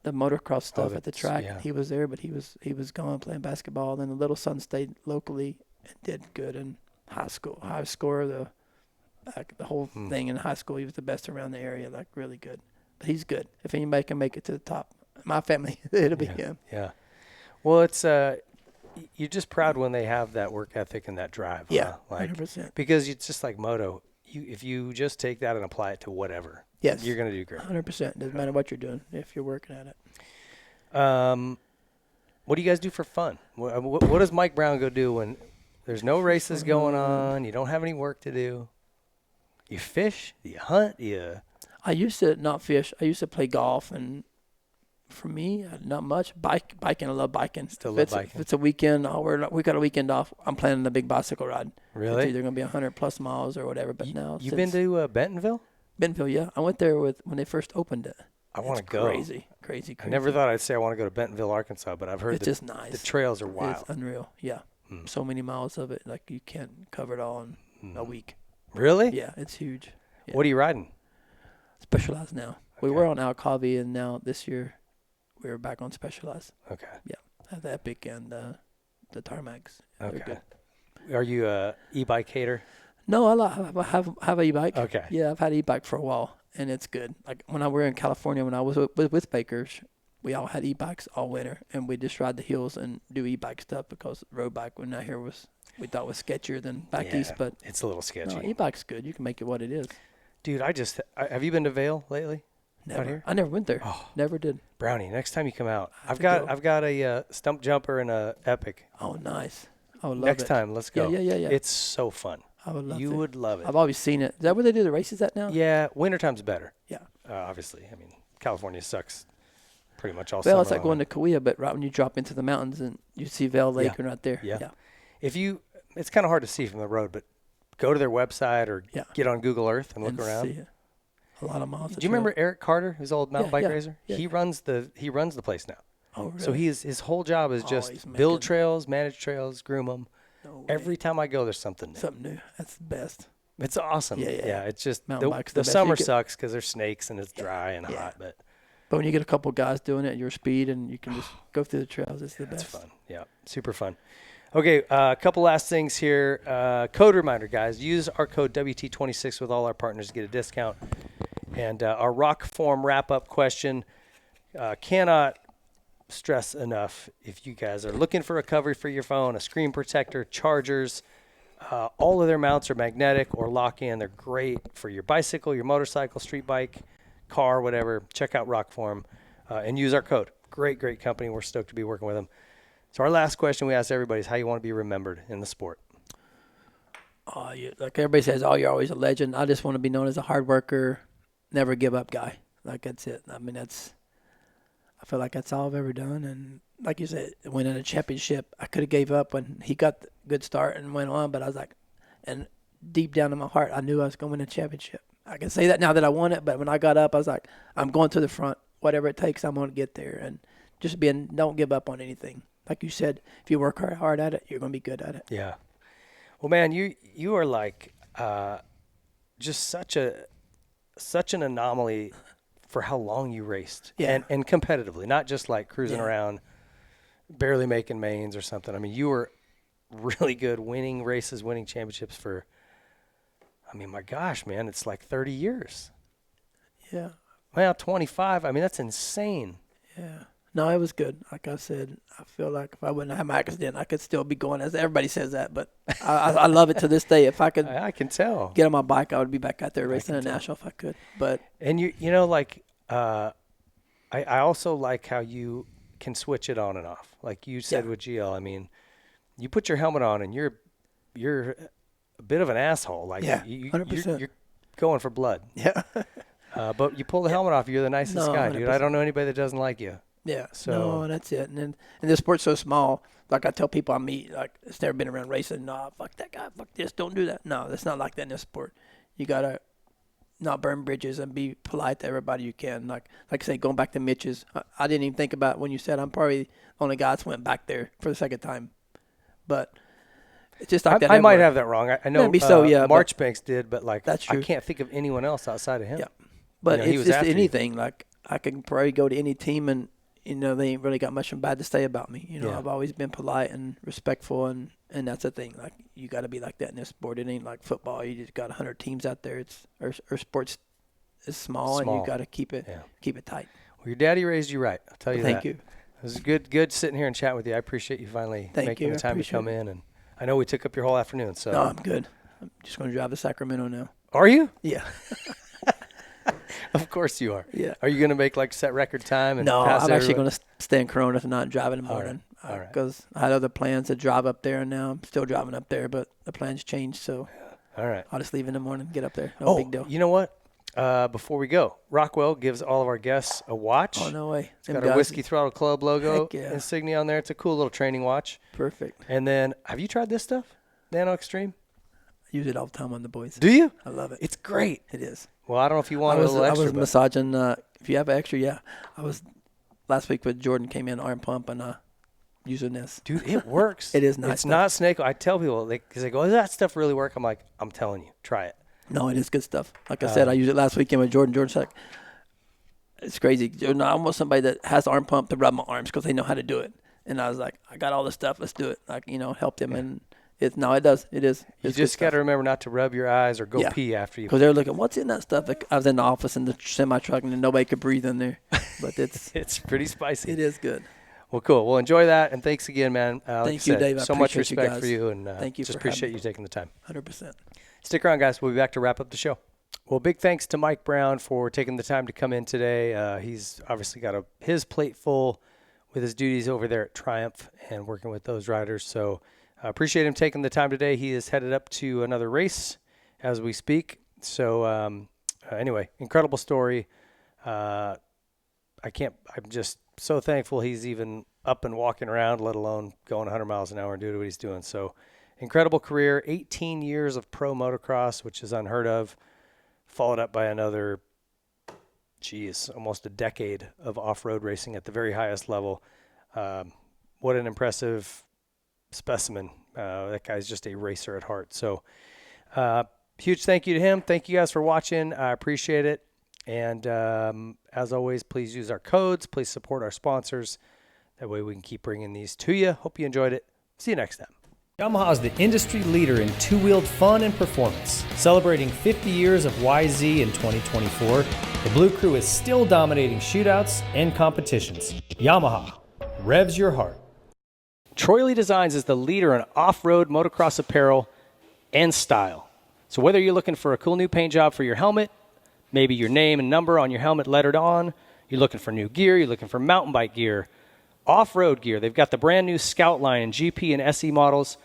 motocross stuff at the track. yeah. He was there, but he was gone playing basketball. Then the little son stayed locally and did good in high school. High scorer, the whole thing in high school. He was the best around the area, like really good. But he's good. If anybody can make it to the top, my family, it'll be him. Yeah. Well, it's you're just proud when they have that work ethic and that drive. Yeah, huh? 100%. Because it's just like moto. If you just take that and apply it to whatever, Yes, you're going to do great. 100%. Doesn't matter what you're doing if you're working at it. What do you guys do for fun? What does Mike Brown go do when there's no races going on? You don't have any work to do. You fish? You hunt? I used to not fish. I used to play golf, and for me, not much. Biking, I love biking. Still love biking. If it's a weekend, we got a weekend off. I'm planning a big bicycle ride. Really? It's either going to be 100+ miles or whatever. But now You've been to Bentonville? Bentonville, yeah. I went there when they first opened it. I want to go. Crazy. I never thought I'd say I want to go to Bentonville, Arkansas, but I've heard it's just nice. The trails are wild. It's unreal. Yeah. So many miles of it, like you can't cover it all in a week. Really? Yeah, it's huge. Yeah. What are you riding? Specialized now. Okay. We were on Alcavi, and now this year we're back on Specialized. Okay. Yeah, the Epic and the Tarmacs. Okay. Good. Are you a e-bike hater? No, I have a e-bike. Okay. Yeah, I've had an e-bike for a while, and it's good. Like when I were in California, when I was with Bakers, we all had e-bikes all winter, and we just ride the hills and do e-bike stuff because road bike when out here we thought was sketchier than back east, but it's a little sketchy. No, e-bike's good. You can make it what it is. Dude, have you been to Vail lately? Never. Out here? I never went there. Oh. Never did. Brownie, next time you come out, I've got a stump jumper and a Epic. Oh, nice. I would love Next it. time, let's go. Yeah. It's so fun. I would love it. You would love it. I've always seen it. Is that where they do the races at now? Yeah, wintertime's better. Yeah. Obviously. I mean, California sucks pretty much all Well, summer it's like long. going to Kauai, but right when you drop into the mountains and you see Vail Lake and right there. Yeah. It's kind of hard to see from the road, but go to their website or get on Google Earth and look around. See it. A lot of miles. Do you remember Eric Carter, his old mountain bike racer? Yeah. He runs the place now. Oh, really? So his whole job is just build trails, manage trails, groom them. No way. Every time I go, there's something new. Something new. That's the best. It's awesome. Yeah. It's just Mountain bike's the the best. summer sucks because there's snakes and it's dry and hot, but when you get a couple guys doing it at your speed and you can just go through the trails, it's the best. It's fun. Yeah, super fun. Okay, a couple last things here. Code reminder, guys. Use our code WT26 with all our partners to get a discount. And our rock form wrap-up question, cannot stress enough, if you guys are looking for a cover for your phone, a screen protector, chargers, all of their mounts are magnetic or lock-in. They're great for your bicycle, your motorcycle, street bike, car, whatever. Check out Rockform and use our code. Great company. We're stoked to be working with them. So our last question we ask everybody is how you want to be remembered in the sport. Like everybody says, you're always a legend. I just want to be known as a hard worker, never give up guy. Like that's it. I mean, I feel like that's all I've ever done. And like you said, winning a championship, I could have gave up when he got the good start and went on, but I was like, and deep down in my heart, I knew I was going to win a championship. I can say that now that I won it, but when I got up, I was like, I'm going to the front. Whatever it takes, I'm going to get there. And just don't give up on anything. Like you said, if you work hard at it, you're going to be good at it. Yeah. Well, man, you are like just such an anomaly for how long you raced. Yeah. And competitively, not just like cruising around, barely making mains or something. I mean, you were really good, winning races, winning championships for, I mean, my gosh, man, it's like 30 years. Yeah. Well, 25. I mean, that's insane. Yeah. No, it was good. Like I said, I feel like if I wouldn't have my accident, I could still be going. As everybody says that, but I love it to this day. If I could, I can tell. Get on my bike, I would be back out there racing a national if I could. But you know, like I also like how you can switch it on and off. Like you said with GL, I mean, you put your helmet on and you're a bit of an asshole. Like 100%. You're going for blood. Yeah. But you pull the helmet off, you're the nicest guy, dude. 100%. I don't know anybody that doesn't like you. Yeah. So no, that's it. And the sport's so small. Like I tell people I meet, like it's never been around racing. No, fuck that guy. Fuck this. Don't do that. No, that's not like that in this sport. You got to not burn bridges and be polite to everybody you can. Like I say, going back to Mitch's, I didn't even think about when you said I'm probably the only guy that went back there for the second time. But it's just like that. I might have that wrong. I know Maybe so, yeah, Marchbanks did, but like that's true. I can't think of anyone else outside of him. Yeah, but he it's was just after you. anything. Like I can probably go to any team and they ain't really got much bad to say about me. Yeah. I've always been polite and respectful, and that's the thing. Like you got to be like that in this sport. It ain't like football. You just got 100 teams out there. Or sports is small, and you got to keep it tight. Well, your daddy raised you right. I'll tell you that. Thank you. It was good sitting here and chatting with you. I appreciate you finally making the time to come in. And I know we took up your whole afternoon. So no, I'm good. I'm just going to drive to Sacramento now. Are you? Yeah. Of course you are. Yeah. Are you going to make like set record time? And no, pass I'm actually everyone? going to stay in Corona and not drive in the morning. All right. Because I had other plans to drive up there, and now I'm still driving up there, but the plans changed. So all right. I'll just leave in the morning and get up there. No big deal. You know what? Before we go, Rockwell gives all of our guests a watch. Oh, no way. It's got our Whiskey Throttle Club logo yeah. insignia on there. It's a cool little training watch. Perfect. And then, have you tried this stuff? Nano Extreme? I use it all the time on the boys. Do you? I love it. It's great. It is. Well, I don't know if you want a little extra. I was massaging. If you have extra, yeah. I was last week with Jordan came in arm pump and using this. Dude, it works. It is nice. It's stuff. not snake. I tell people because they go, "Does that stuff really work?" I'm like, I'm telling you, try it. No, it is good stuff. Like I said, I used it last weekend with Jordan. Jordan's like, it's crazy. Jordan, I almost somebody that has arm pump to rub my arms because they know how to do it. And I was like, I got all this stuff. Let's do it. Like, help them. Yeah. And it does. It is. You just got to remember not to rub your eyes or go pee after you. Because they're looking, what's in that stuff? Like, I was in the office in the semi-truck and nobody could breathe in there. But it's pretty spicy. It is good. Well, cool. Well, enjoy that. And thanks again, man. Thank you, Dave. So much respect for you. And thank you just for appreciate you taking the time. 100%. Stick around, guys. We'll be back to wrap up the show. Well, big thanks to Mike Brown for taking the time to come in today. He's obviously got his plate full with his duties over there at Triumph and working with those riders. So I appreciate him taking the time today. He is headed up to another race as we speak. So anyway, incredible story. I'm just so thankful he's even up and walking around, let alone going 100 miles an hour and doing what he's doing. So incredible career, 18 years of pro motocross, which is unheard of. Followed up by another, almost a decade of off-road racing at the very highest level. What an impressive specimen. That guy's just a racer at heart. So huge thank you to him. Thank you guys for watching. I appreciate it. And as always, please use our codes. Please support our sponsors. That way we can keep bringing these to you. Hope you enjoyed it. See you next time. Yamaha is the industry leader in two-wheeled fun and performance. Celebrating 50 years of YZ in 2024, the Blue Crew is still dominating shootouts and competitions. Yamaha, revs your heart. Troy Lee Designs is the leader in off-road motocross apparel and style. So whether you're looking for a cool new paint job for your helmet, maybe your name and number on your helmet lettered on, you're looking for new gear, you're looking for mountain bike gear, off-road gear. They've got the brand new Scout line and GP and SE models.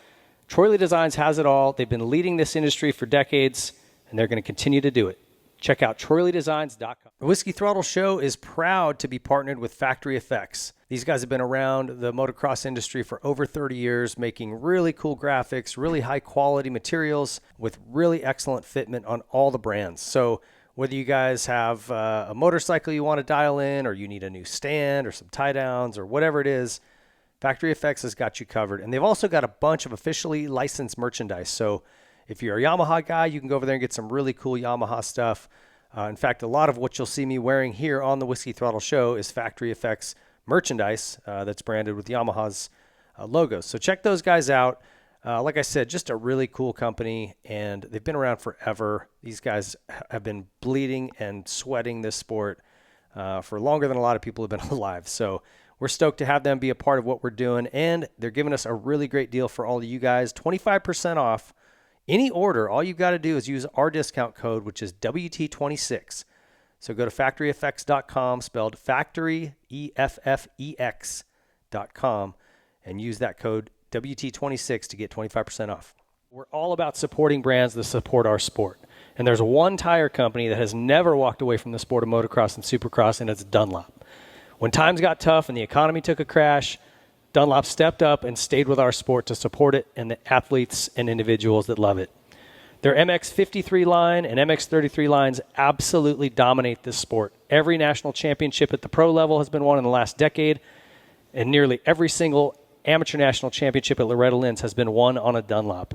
Troy Lee Designs has it all. They've been leading this industry for decades, and they're going to continue to do it. Check out TroyLeeDesigns.com. The Whiskey Throttle Show is proud to be partnered with Factory Effects. These guys have been around the motocross industry for over 30 years, making really cool graphics, really high-quality materials with really excellent fitment on all the brands. So whether you guys have a motorcycle you want to dial in, or you need a new stand or some tie downs or whatever it is, Factory Effects has got you covered. And they've also got a bunch of officially licensed merchandise. So if you're a Yamaha guy, you can go over there and get some really cool Yamaha stuff. In fact, a lot of what you'll see me wearing here on the Whiskey Throttle Show is Factory Effects merchandise that's branded with Yamaha's logos. So check those guys out. Like I said, just a really cool company, and they've been around forever. These guys have been bleeding and sweating this sport for longer than a lot of people have been alive. So we're stoked to have them be a part of what we're doing, and they're giving us a really great deal for all of you guys, 25% off any order. All you've got to do is use our discount code, which is WT26. So go to factoryeffects.com, spelled factory, EFFEX.com, and use that code WT26 to get 25% off. We're all about supporting brands that support our sport. And there's one tire company that has never walked away from the sport of motocross and supercross, and it's Dunlop. When times got tough and the economy took a crash, Dunlop stepped up and stayed with our sport to support it and the athletes and individuals that love it. Their MX-53 line and MX-33 lines absolutely dominate this sport. Every national championship at the pro level has been won in the last decade, and nearly every single amateur national championship at Loretta Lynn's has been won on a Dunlop.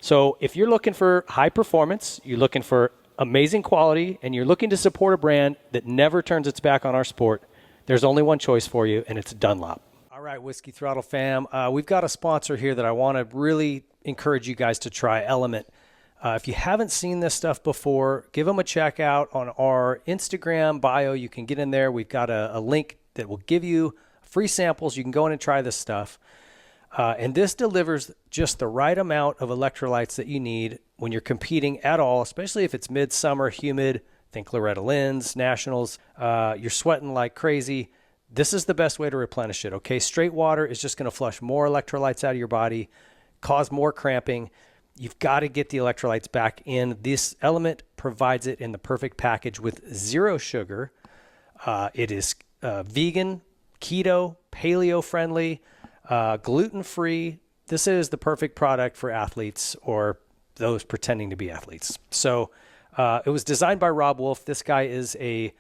So if you're looking for high performance, you're looking for amazing quality, and you're looking to support a brand that never turns its back on our sport, there's only one choice for you, and it's Dunlop. All right, Whiskey Throttle fam, we've got a sponsor here that I want to really encourage you guys to try, Element. If you haven't seen this stuff before, give them a check out on our Instagram bio. You can get in there. We've got a link that will give you free samples. You can go in and try this stuff. And this delivers just the right amount of electrolytes that you need when you're competing at all, especially if it's midsummer, humid. Think Loretta Lynn's, Nationals. You're sweating like crazy. This is the best way to replenish it, okay? Straight water is just going to flush more electrolytes out of your body, cause more cramping. You've got to get the electrolytes back in. This Element provides it in the perfect package with 0 sugar. It is vegan, keto, paleo-friendly, gluten-free. This is the perfect product for athletes or those pretending to be athletes. So it was designed by Rob Wolf. This guy is a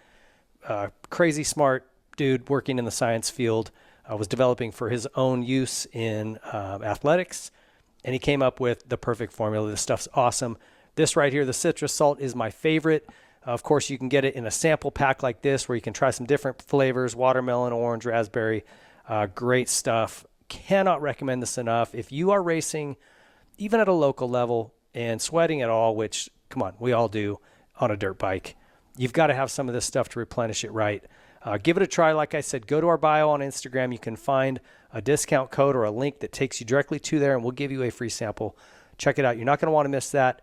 crazy smart dude working in the science field. Was developing for his own use in athletics. And he came up with the perfect formula. This stuff's awesome. This right here, the citrus salt, is my favorite. Of course, you can get it in a sample pack like this where you can try some different flavors, watermelon, orange, raspberry. Great stuff. Cannot recommend this enough. If you are racing, even at a local level, and sweating at all, which, come on, we all do on a dirt bike, you've got to have some of this stuff to replenish it right. Give it a try. Like I said, go to our bio on Instagram. You can find a discount code or a link that takes you directly to there, and we'll give you a free sample. Check it out. You're not going to want to miss that.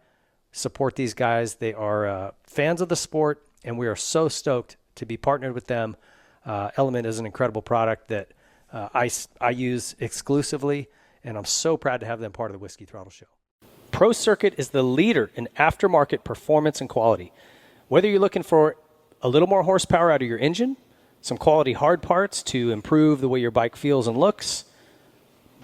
Support these guys. They are fans of the sport, and we are so stoked to be partnered with them. Element is an incredible product that I use exclusively, and I'm so proud to have them part of the Whiskey Throttle Show. Pro Circuit is the leader in aftermarket performance and quality. Whether you're looking for a little more horsepower out of your engine, some quality hard parts to improve the way your bike feels and looks,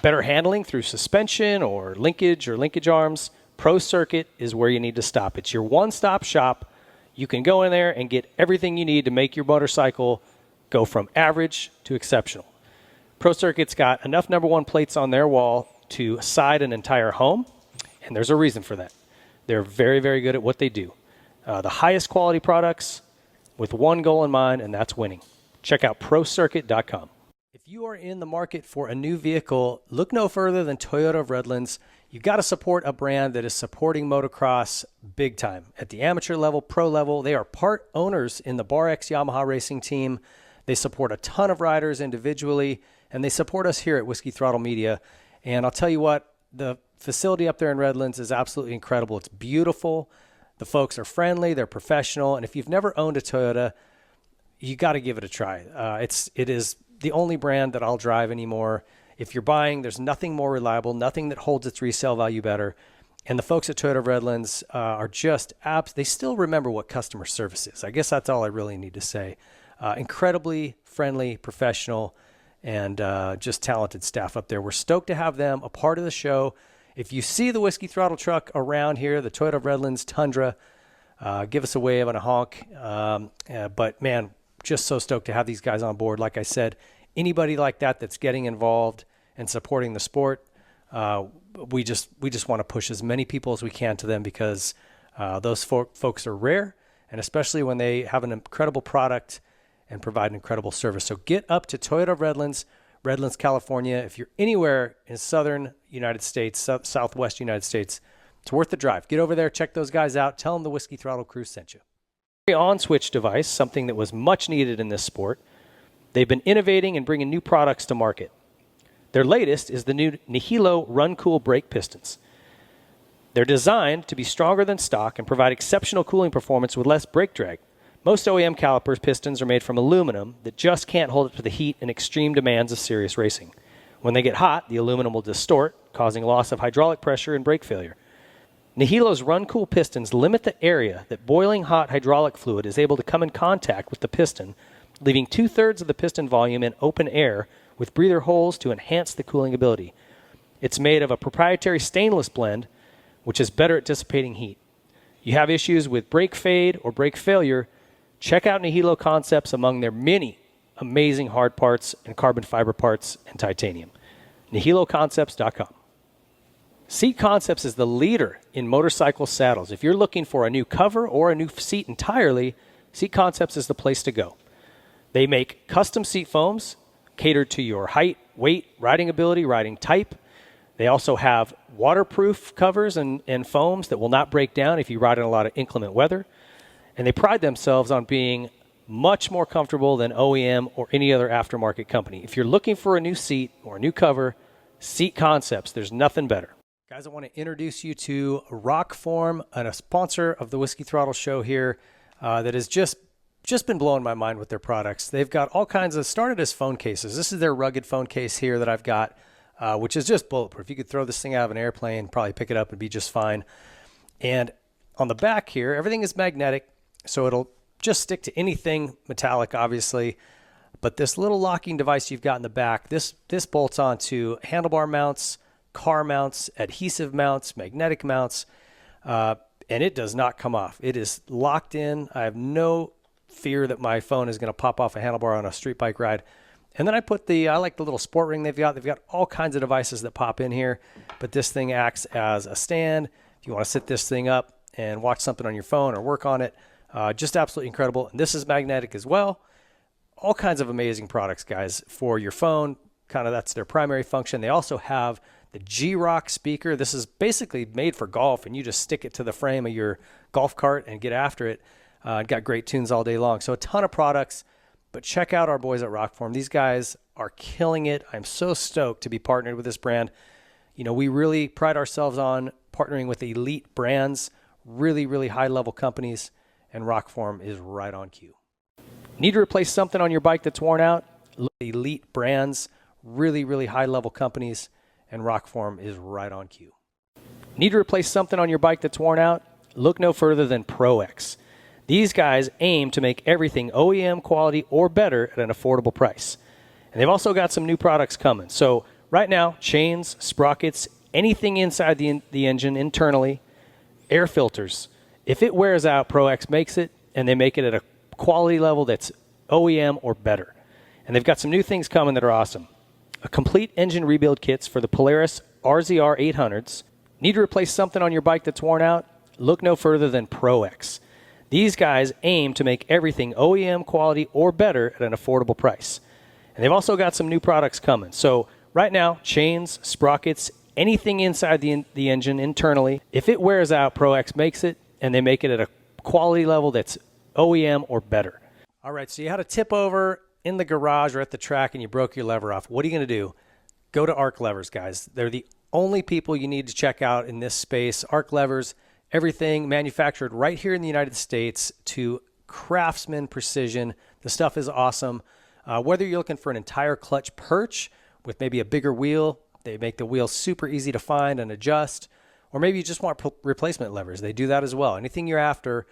better handling through suspension or linkage arms, Pro Circuit is where you need to stop. It's your one-stop shop. You can go in there and get everything you need to make your motorcycle go from average to exceptional. Pro Circuit's got enough number 1 plates on their wall to side an entire home, and there's a reason for that. They're very, very good at what they do. The highest quality products with one goal in mind, and that's winning. Check out ProCircuit.com. If you are in the market for a new vehicle, look no further than Toyota of Redlands. You've got to support a brand that is supporting motocross big time. At the amateur level, pro level, they are part owners in the Bar X Yamaha racing team. They support a ton of riders individually, and they support us here at Whiskey Throttle Media. And I'll tell you what, the facility up there in Redlands is absolutely incredible. It's beautiful. The folks are friendly. They're professional. And if you've never owned a Toyota, you got to give it a try. It is the only brand that I'll drive anymore. If you're buying, there's nothing more reliable, nothing that holds its resale value better. And the folks at Toyota of Redlands are just they still remember what customer service is. I guess that's all I really need to say. Incredibly friendly, professional, and just talented staff up there. We're stoked to have them a part of the show. If you see the Whiskey Throttle truck around here, the Toyota of Redlands Tundra, give us a wave and a honk. But man, just so stoked to have these guys on board. Like I said, anybody like that that's getting involved and supporting the sport, we just want to push as many people as we can to them because those folks are rare, and especially when they have an incredible product and provide an incredible service. So get up to Toyota of Redlands, California. If you're anywhere in southern United States, southwest United States, it's worth the drive. Get over there, check those guys out. Tell them the Whiskey Throttle Crew sent you. On-switch device, something that was much needed in this sport. They've been innovating and bringing new products to market. Their latest is the new Nihilo Run Cool brake pistons. They're designed to be stronger than stock and provide exceptional cooling performance with less brake drag. Most OEM calipers pistons are made from aluminum that just can't hold up to the heat and extreme demands of serious racing. When they get hot, the aluminum will distort, causing loss of hydraulic pressure and brake failure. Nihilo's Run Cool pistons limit the area that boiling hot hydraulic fluid is able to come in contact with the piston, leaving 2/3 of the piston volume in open air with breather holes to enhance the cooling ability. It's made of a proprietary stainless blend which is better at dissipating heat. You have issues with brake fade or brake failure, check out Nihilo Concepts among their many amazing hard parts and carbon fiber parts and titanium. NihiloConcepts.com. Seat Concepts is the leader in motorcycle saddles. If you're looking for a new cover or a new seat entirely, Seat Concepts is the place to go. They make custom seat foams catered to your height, weight, riding ability, riding type. They also have waterproof covers and foams that will not break down if you ride in a lot of inclement weather. And they pride themselves on being much more comfortable than OEM or any other aftermarket company. If you're looking for a new seat or a new cover, Seat Concepts, there's nothing better. Guys, I want to introduce you to Rockform, and a sponsor of the Whiskey Throttle Show here that has just been blowing my mind with their products. They've got all kinds of, started as phone cases. This is their rugged phone case here that I've got, which is just bulletproof. You could throw this thing out of an airplane, probably pick it up and be just fine. And on the back here, everything is magnetic, so it'll just stick to anything metallic, obviously. But this little locking device you've got in the back, this bolts onto handlebar mounts, car mounts, adhesive mounts, magnetic mounts, and it does not come off. It is locked in. I have no fear that my phone is going to pop off a handlebar on a street bike ride. And then I like the little sport ring they've got. They've got all kinds of devices that pop in here, but this thing acts as a stand. If you want to sit this thing up and watch something on your phone or work on it, just absolutely incredible. And this is magnetic as well. All kinds of amazing products, guys, for your phone. Kind of that's their primary function. They also have the G-Rock speaker. This is basically made for golf, and you just stick it to the frame of your golf cart and get after it. Got great tunes all day long. So a ton of products, but check out our boys at Rockform. These guys are killing it. I'm so stoked to be partnered with this brand. You know, we really pride ourselves on partnering with elite brands, really, really high-level companies, and Rockform is right on cue. Need to replace something on your bike that's worn out? Look at elite brands, really, really high-level companies, and Rockform is right on cue. Need to replace something on your bike that's worn out? Look no further than ProX. These guys aim to make everything OEM quality or better at an affordable price. And they've also got some new products coming. So right now, chains, sprockets, anything inside the engine internally, air filters. If it wears out, ProX makes it, and they make it at a quality level that's OEM or better. And they've got some new things coming that are awesome. A complete engine rebuild kits for the Polaris RZR 800s. Need to replace something on your bike that's worn out? Look no further than ProX. These guys aim to make everything OEM quality or better at an affordable price. And they've also got some new products coming. So right now, chains, sprockets, anything inside the engine internally. If it wears out, ProX makes it, and they make it at a quality level that's OEM or better. All right, so you had a tip over in the garage or at the track and you broke your lever off. What are you going to do? Go to Arc Levers, guys. They're the only people you need to check out in this space. Arc Levers, everything manufactured right here in the United States to craftsman precision. The stuff is awesome. Whether you're looking for an entire clutch perch with maybe a bigger wheel, they make the wheel super easy to find and adjust. Or maybe you just want replacement levers. They do that as well. Anything you're after,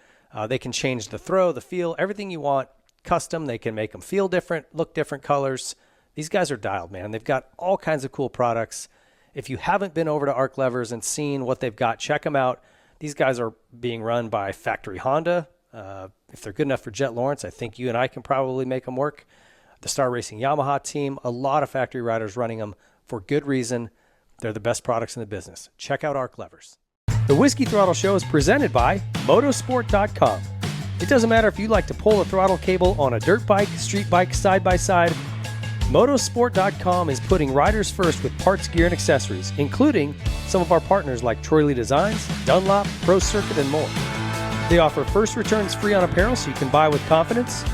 they can change the throw, the feel, everything you want. Custom, they can make them feel different, look different colors. These guys are dialed, man. They've got all kinds of cool products. If you haven't been over to Arc Levers and seen what they've got, check them out. These guys are being run by Factory Honda. If they're good enough for Jet Lawrence, I think you and I can probably make them work. The Star Racing Yamaha team, a lot of factory riders running them for good reason. They're the best products in the business. Check out Arc Levers. The Whiskey Throttle Show is presented by Motosport.com. It doesn't matter if you like to pull a throttle cable on a dirt bike, street bike, side by side. Motosport.com is putting riders first with parts, gear, and accessories, including some of our partners like Troy Lee Designs, Dunlop, Pro Circuit, and more. They offer first returns free on apparel so you can buy with confidence.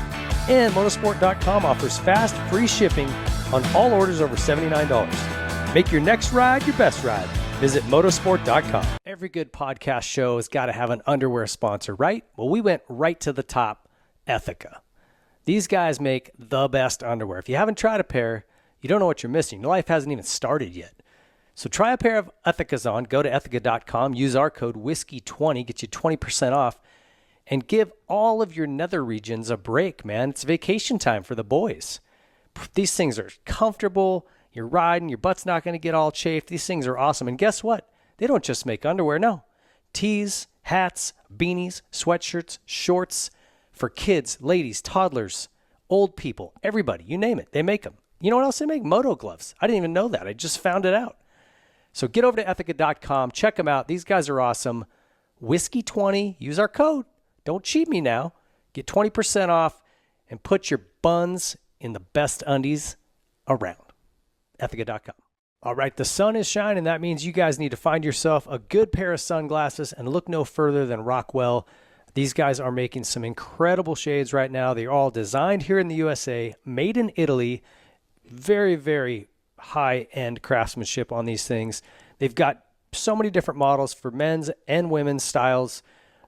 And Motosport.com offers fast, free shipping on all orders over $79. Make your next ride your best ride. Visit Motosport.com. Every good podcast show has got to have an underwear sponsor, right? Well, we went right to the top, Ethica. These guys make the best underwear. If you haven't tried a pair, you don't know what you're missing. Your life hasn't even started yet. So try a pair of Ethicas on. Go to Ethica.com. Use our code WHISKEY20. Get you 20% off. And give all of your nether regions a break, man. It's vacation time for the boys. These things are comfortable. You're riding. Your butt's not going to get all chafed. These things are awesome. And guess what? They don't just make underwear, no. Tees, hats, beanies, sweatshirts, shorts for kids, ladies, toddlers, old people, everybody, you name it. They make them. You know what else they make? Moto gloves. I didn't even know that. I just found it out. So get over to Ethica.com. Check them out. These guys are awesome. Whiskey20. Use our code. Don't cheat me now. Get 20% off and put your buns in the best undies around. Ethica.com. All right, the sun is shining. That means you guys need to find yourself a good pair of sunglasses and look no further than Rockwell. These guys are making some incredible shades right now. They're all designed here in the USA, made in Italy. Very, very high-end craftsmanship on these things. They've got so many different models for men's and women's styles.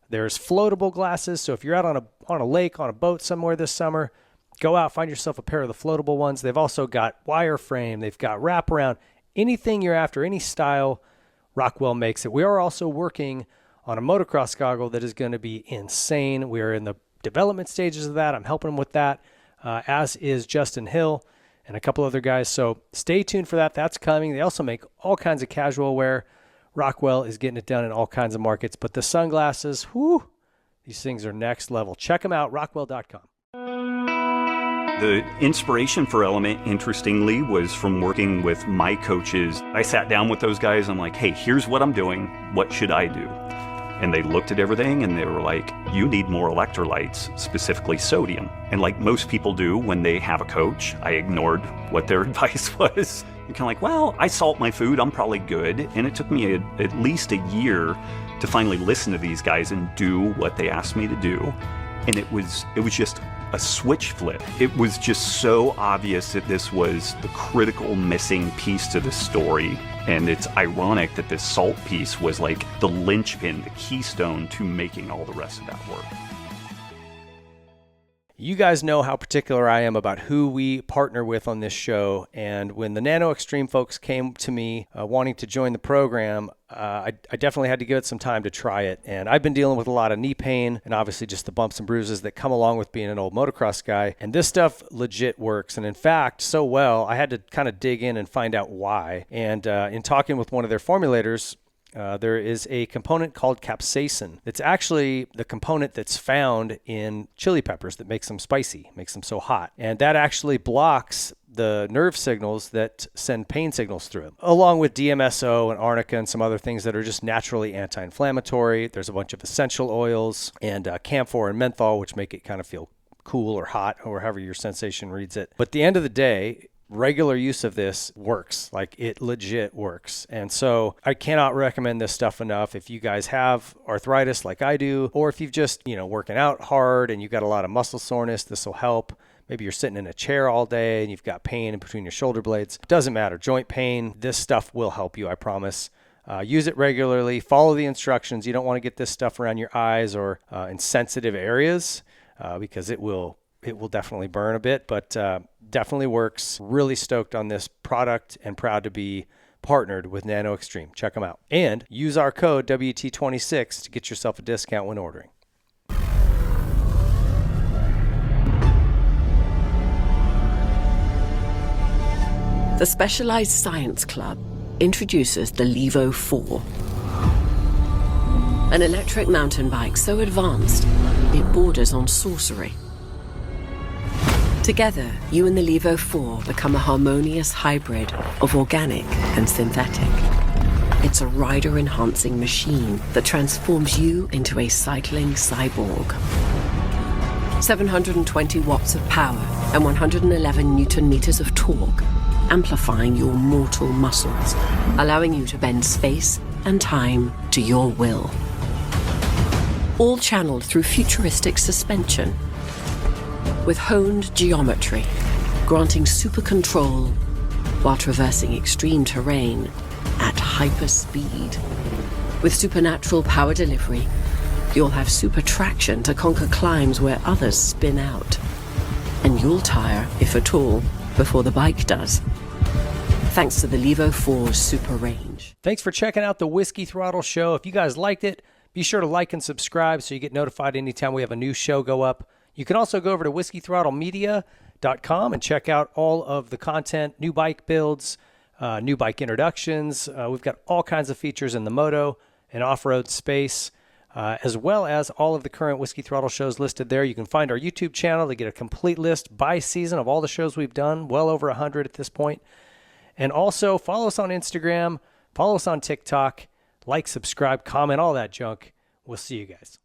There's floatable glasses, so if you're out on a lake, on a boat somewhere this summer, go out, find yourself a pair of the floatable ones. They've also got wireframe. They've got wraparound. Anything you're after, any style, Rockwell makes it. We are also working on a motocross goggle that is going to be insane. We are in the development stages of that. I'm helping them with that, as is Justin Hill and a couple other guys. So stay tuned for that. That's coming. They also make all kinds of casual wear. Rockwell is getting it done in all kinds of markets. But the sunglasses, whoo, these things are next level. Check them out, rockwell.com. The inspiration for Element, interestingly, was from working with my coaches. I sat down with those guys. I'm like, hey, here's what I'm doing. What should I do? And they looked at everything and they were like, you need more electrolytes, specifically sodium. And like most people do when they have a coach, I ignored what their advice was. And kind of like, well, I salt my food, I'm probably good. And it took me at least a year to finally listen to these guys and do what they asked me to do. And it was just a switch flip. It was just so obvious that this was the critical missing piece to the story. And it's ironic that this salt piece was like the linchpin, the keystone to making all the rest of that work. You guys know how particular I am about who we partner with on this show. And when the Nano Extreme folks came to me wanting to join the program, I definitely had to give it some time to try it. And I've been dealing with a lot of knee pain and obviously just the bumps and bruises that come along with being an old motocross guy. And this stuff legit works. And in fact, so well, I had to kind of dig in and find out why. And in talking with one of their formulators, there is a component called capsaicin. It's actually the component that's found in chili peppers that makes them spicy, makes them so hot. And that actually blocks the nerve signals that send pain signals through them, along with DMSO and arnica and some other things that are just naturally anti-inflammatory. There's a bunch of essential oils and camphor and menthol, which make it kind of feel cool or hot or however your sensation reads it. But at the end of the day, regular use of this works. Like, it legit works. And so I cannot recommend this stuff enough. If you guys have arthritis like I do, or if you've just, working out hard and you've got a lot of muscle soreness, this will help. Maybe you're sitting in a chair all day and you've got pain in between your shoulder blades. Doesn't matter. Joint pain, this stuff will help you, I promise. Use it regularly. Follow the instructions. You don't want to get this stuff around your eyes or in sensitive areas because it will definitely burn a bit, but definitely works. Really stoked on this product and proud to be partnered with Nano Extreme. Check them out. And use our code WT26 to get yourself a discount when ordering. The Specialized Science Club introduces the Levo 4. An electric mountain bike so advanced, it borders on sorcery. Together, you and the Levo 4 become a harmonious hybrid of organic and synthetic. It's a rider-enhancing machine that transforms you into a cycling cyborg. 720 watts of power and 111 Newton-meters of torque, amplifying your mortal muscles, allowing you to bend space and time to your will. All channeled through futuristic suspension, with honed geometry, granting super control while traversing extreme terrain at hyper speed. With supernatural power delivery, you'll have super traction to conquer climbs where others spin out. And you'll tire, if at all, before the bike does. Thanks to the Levo 4's super range. Thanks for checking out the Whiskey Throttle Show. If you guys liked it, be sure to like and subscribe so you get notified anytime we have a new show go up. You can also go over to WhiskeyThrottleMedia.com and check out all of the content, new bike builds, new bike introductions. We've got all kinds of features in the moto and off-road space, as well as all of the current Whiskey Throttle shows listed there. You can find our YouTube channel to get a complete list by season of all the shows we've done, well over 100 at this point. And also follow us on Instagram, follow us on TikTok, like, subscribe, comment, all that junk. We'll see you guys.